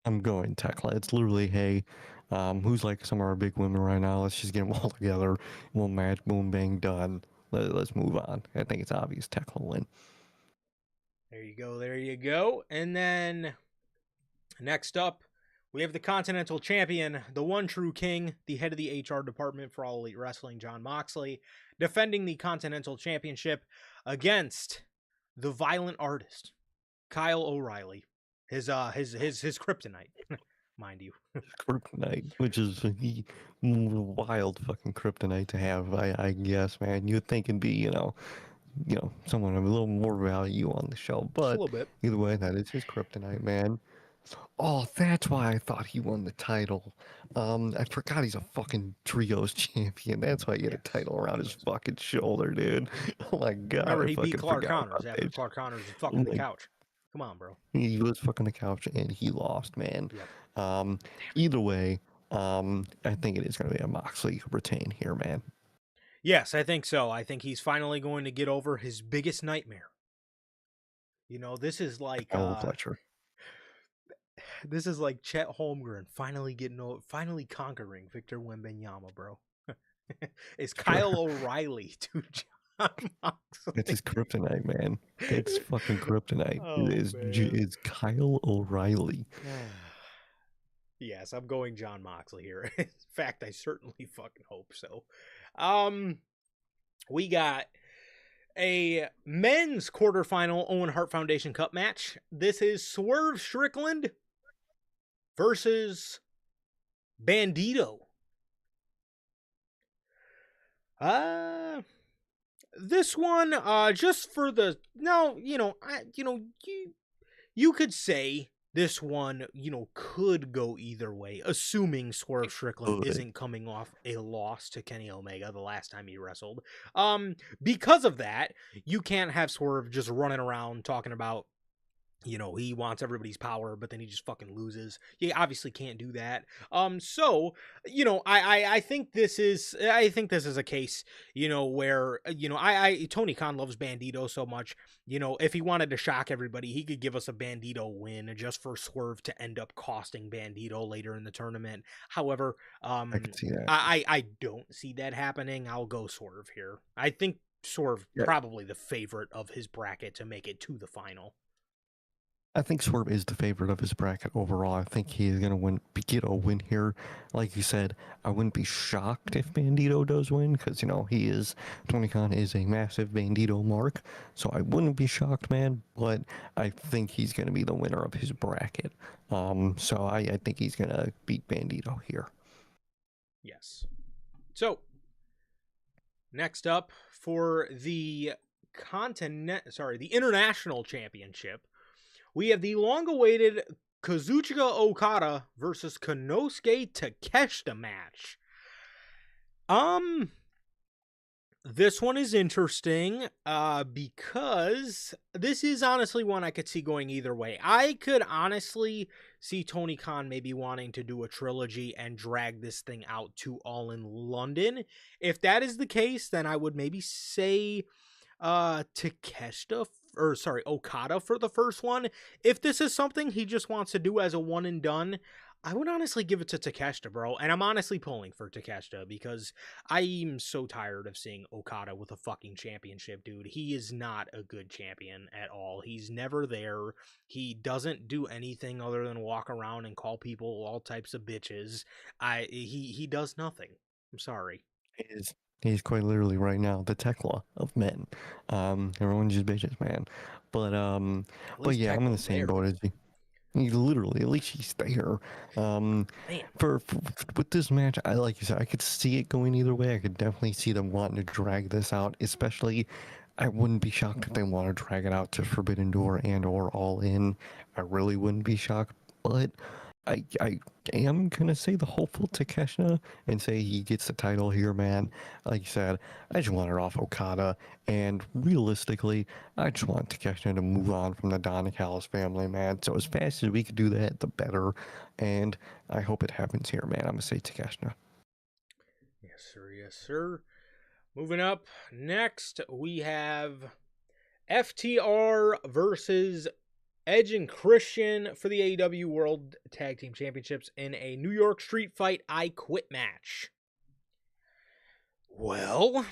I'm going Tekla. It's literally, hey, who's like some of our big women right now? Let's just get them all together. One match, boom, bang, done. Let's move on. I think it's obvious Tekla win. There you go. And then next up, we have the Continental Champion, the one true king, the head of the HR department for All Elite Wrestling, Jon Moxley, defending the Continental Championship against the Violent Artist, Kyle O'Reilly. His kryptonite, mind you. Kryptonite, which is a wild fucking kryptonite to have, I guess, man. You'd think it'd be, someone of a little more value on the show, but a little bit. Either way, that is his kryptonite, man. Oh, that's why I thought he won the title. I forgot he's a fucking trios champion. That's why he had a title around his fucking shoulder, dude. Oh my God. Remember, he beat Clark Connors after Clark Connors was fucking the couch. Come on, bro. He was fucking the couch and he lost, man. Yep. Either way, I think it is going to be a Moxley retain here, man. Yes, I think so. I think he's finally going to get over his biggest nightmare. This is like Fletcher. This is like Chet Holmgren finally finally conquering Victor Wembanyama, bro. It's Kyle O'Reilly to Jon Moxley. It's his kryptonite, man. It's fucking kryptonite. It's Kyle O'Reilly. Yes, I'm going Jon Moxley here. In fact, I certainly fucking hope so. We got a men's quarterfinal Owen Hart Foundation Cup match. This is Swerve Strickland versus Bandito. This one, just for the you could say this one, could go either way, assuming Swerve Strickland isn't coming off a loss to Kenny Omega the last time he wrestled. Because of that, you can't have Swerve just running around talking about, he wants everybody's power, but then he just fucking loses. You obviously can't do that. So, I think this is a case, where, Tony Khan loves Bandito so much, if he wanted to shock everybody, he could give us a Bandito win just for Swerve to end up costing Bandito later in the tournament. However, I can see that. I don't see that happening. I'll go Swerve here. I think Swerve probably the favorite of his bracket to make it to the final. I think Swerve is the favorite of his bracket overall. I think he is going to get a win here. Like you said, I wouldn't be shocked if Bandito does win because, Tony Khan is a massive Bandito mark. So I wouldn't be shocked, man. But I think he's going to be the winner of his bracket. So I think he's going to beat Bandito here. Yes. So, next up for the International Championship, we have the long-awaited Kazuchika Okada versus Konosuke Takeshita match. This one is interesting because this is honestly one I could see going either way. I could honestly see Tony Khan maybe wanting to do a trilogy and drag this thing out to All in London. If that is the case, then I would maybe say Okada for the first one. If this is something he just wants to do as a one and done, I would honestly give it to Takeshita, bro. And I'm honestly pulling for Takeshita because I'm so tired of seeing Okada with a fucking championship, dude. He is not a good champion at all. He's never there. He doesn't do anything other than walk around and call people all types of bitches. He does nothing. I'm sorry. He's quite literally right now the Tekla of men. Everyone's just bitches, man. But yeah, I'm in the same boat as you. He literally, at least he's there. Man. For with this match, I like you said, I could see it going either way. I could definitely see them wanting to drag this out. Especially, I wouldn't be shocked if they want to drag it out to Forbidden Door and or All In. I really wouldn't be shocked. But I am gonna say the hopeful Takeshita and say he gets the title here, man. Like you said, I just want it off Okada, and realistically, I just want Takeshita to move on from the Don Callis family, man. So as fast as we could do that, the better. And I hope it happens here, man. I'm gonna say Takeshita. Yes, sir. Yes, sir. Moving up next, we have FTR versus Edge and Christian for the AEW World Tag Team Championships in a New York Street Fight I Quit match. Well,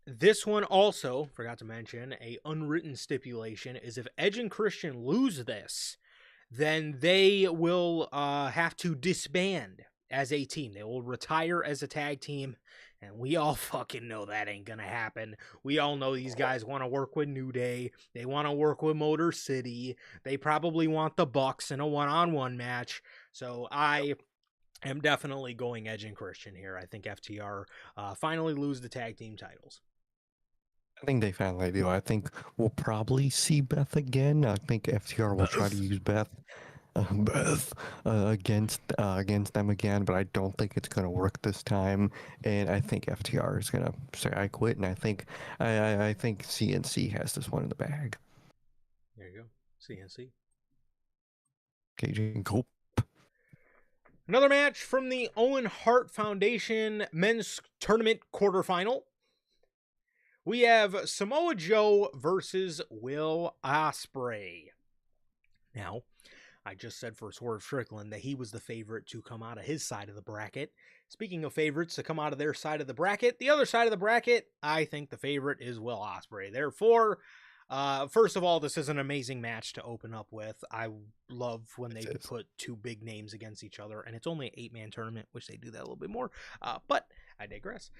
this one also, forgot to mention, a unwritten stipulation is if Edge and Christian lose this, then they will have to disband as a team. They will retire as a tag team. And we all fucking know that ain't gonna happen. We all know these guys want to work with New Day. They want to work with Motor City. They probably want the Bucks in a one-on-one match. So I am definitely going Edge and Christian here. I think FTR finally lose the tag team titles. I think they finally do. I think we'll probably see Beth again. I think FTR will try to use Beth against them again, but I don't think it's gonna work this time. And I think FTR is gonna say I quit, and I think CNC has this one in the bag. There you go, CNC. KJ Cope. Another match from the Owen Hart Foundation Men's Tournament quarterfinal. We have Samoa Joe versus Will Ospreay. Now, I just said for Swerve Strickland that he was the favorite to come out of his side of the bracket. Speaking of favorites to come out of their side of the bracket, the other side of the bracket, I think the favorite is Will Ospreay. Therefore, first of all, this is an amazing match to open up with. I love when they put two big names against each other, and it's only an 8-man tournament, which they do that a little bit more. But I digress.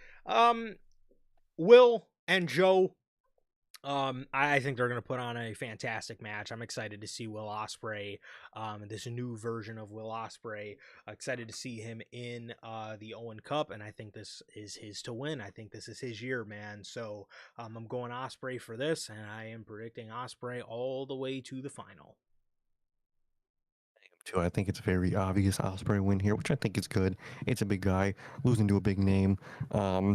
Will and Joe, I think they're going to put on a fantastic match. I'm excited to see Will Ospreay, this new version of Will Ospreay. Excited to see him in the Owen Cup, and I think this is his to win. I think this is his year, man. So I'm going Ospreay for this, and I am predicting Ospreay all the way to the final. Too. I think it's a very obvious Ospreay win here, which I think is good. It's a big guy losing to a big name,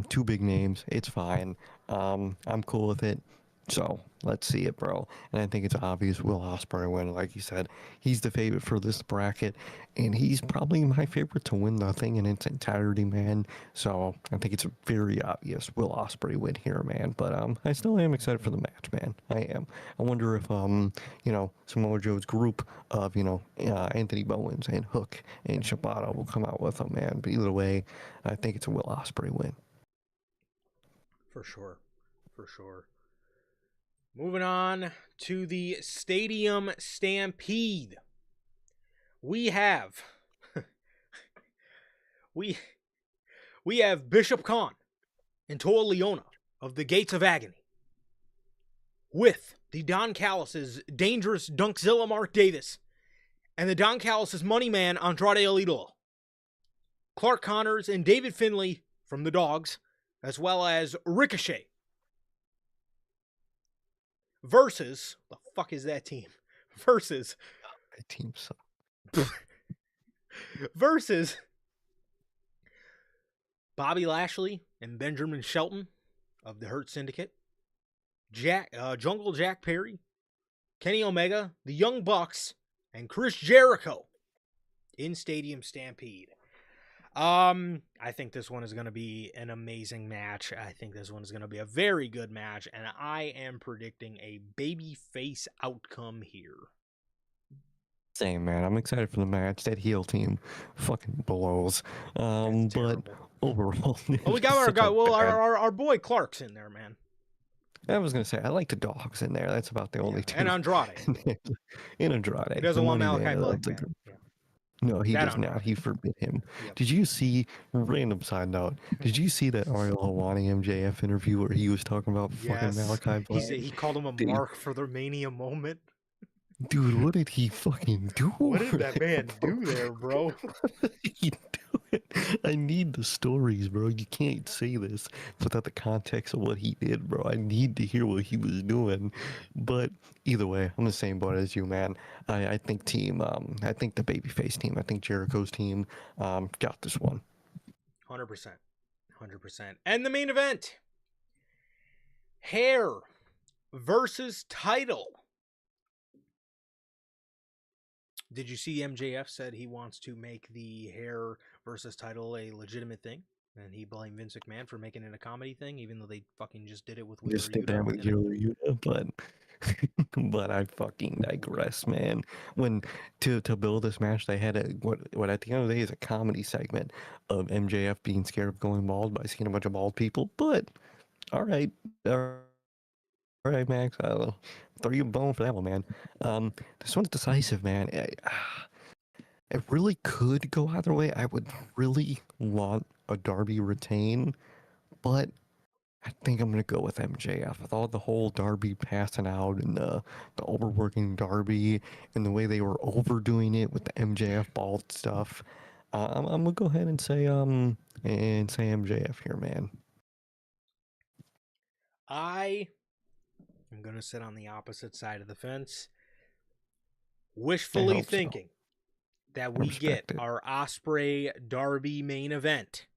two big names. It's fine. I'm cool with it. So let's see it, bro. And I think it's obvious Will Ospreay win. Like you said, he's the favorite for this bracket, and he's probably my favorite to win the thing in its entirety, man. So I think it's very obvious Will Ospreay win here, man. But I still am excited for the match, man. I am. I wonder if Samoa Joe's group of Anthony Bowens and Hook and Shibata will come out with them, man. But either way, I think it's a Will Ospreay win. For sure. Moving on to the Stadium Stampede. We have we have Bishop Khan and Toa Leona of the Gates of Agony with the Don Callis' dangerous Dunkzilla Mark Davis and the Don Callis' money man Andrade El Idolo. Clark Connors and David Finlay from the Dogs, as well as Ricochet. Versus, the fuck is that team? Versus. That team sucks. Versus Bobby Lashley and Benjamin Shelton of the Hurt Syndicate, Jungle Jack Perry, Kenny Omega, the Young Bucks, and Chris Jericho in Stadium Stampede. I think this one is going to be an amazing match. I think this one is going to be a very good match, and I am predicting a babyface outcome here. Same, man. I'm excited for the match. That heel team fucking blows. But overall, well, we got our guy. Well, our boy Clark's in there, man. I was gonna say I like the dogs in there. That's about the only two. And Andrade. And Andrade. He doesn't want Malachi Black. No, he does not. He forbid him. Yep. Did you see, random side note, did you see that Ariel Helwani MJF interview where he was talking about fucking Malachi Black? He called him a mark for the Mania moment. Dude, what did he fucking do? What did that man do there, bro? What did he do it? I need the stories, bro. You can't say this without the context of what he did, bro. I need to hear what he was doing. But either way, I'm the same boat as you, man. I think I think the babyface team, I think Jericho's team got this one. 100%. And the main event. Hair versus title. Did you see MJF said he wants to make the hair versus title a legitimate thing? And he blamed Vince McMahon for making it a comedy thing, even though they fucking just did it with Wheeler Just did that with Wheeler Yuta, but I fucking digress, man. When to build this match, they had what at the end of the day is a comedy segment of MJF being scared of going bald by seeing a bunch of bald people. But all right, Max, I'll throw you a bone for that one, man. This one's decisive, man. It really could go either way. I would really want a Darby retain, but I think I'm going to go with MJF. With all the whole Darby passing out and the overworking Darby and the way they were overdoing it with the MJF bald stuff, I'm going to go ahead and say MJF here, man. I'm going to sit on the opposite side of the fence, wishfully thinking that we get our Ospreay Darby main event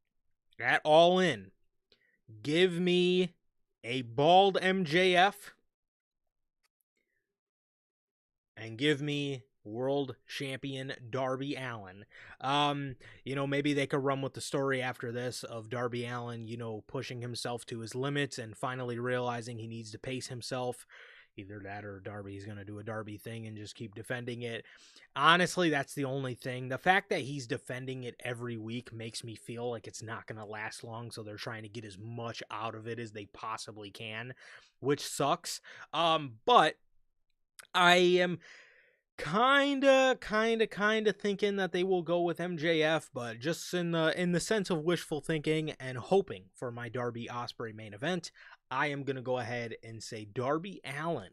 at All In. Give me a bald MJF and give me world champion Darby Allin. Maybe they could run with the story after this of Darby Allin, pushing himself to his limits and finally realizing he needs to pace himself. Either that or Darby's going to do a Darby thing and just keep defending it. Honestly, that's the only thing. The fact that he's defending it every week makes me feel like it's not going to last long, so they're trying to get as much out of it as they possibly can, which sucks. But I am kind of thinking that they will go with MJF, but just in the sense of wishful thinking and hoping for my Darby Ospreay main event, I am going to go ahead and say Darby Allin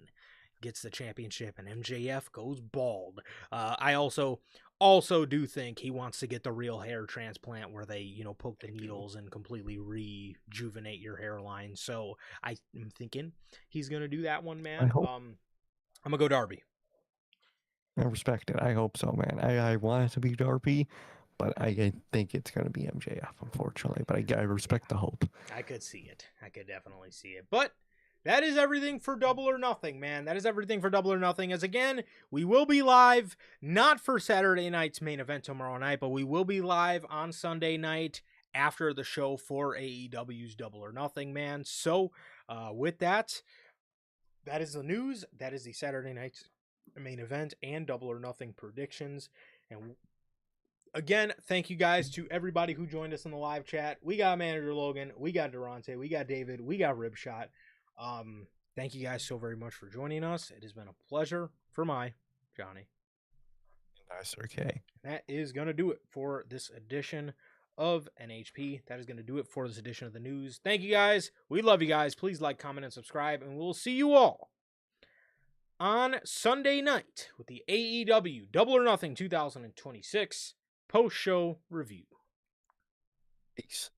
gets the championship and MJF goes bald. I also do think he wants to get the real hair transplant where they, poke the needles and completely rejuvenate your hairline. So I'm thinking he's going to do that one, man. I'm going to go Darby. I respect it. I hope so, man. I want it to be Darby, but I think it's going to be MJF, unfortunately. But I respect the hope. I could see it. I could definitely see it. But that is everything for Double or Nothing, man. That is everything for Double or Nothing. As again, we will be live, not for Saturday night's main event tomorrow night, but we will be live on Sunday night after the show for AEW's Double or Nothing, man. So with that is the news. That is the Saturday night's main event and Double or Nothing predictions. And again, thank you guys to everybody who joined us in the live chat. We got Manager Logan, we got Durante, we got David, we got Ribshot. Thank you guys so very much for joining us. It has been a pleasure for my Johnny. Nice, okay. That is going to do it for this edition of NHP. That is going to do it for this edition of the news. Thank you guys. We love you guys. Please like, comment, and subscribe, and we'll see you all on Sunday night with the AEW Double or Nothing 2026 post-show review. Peace.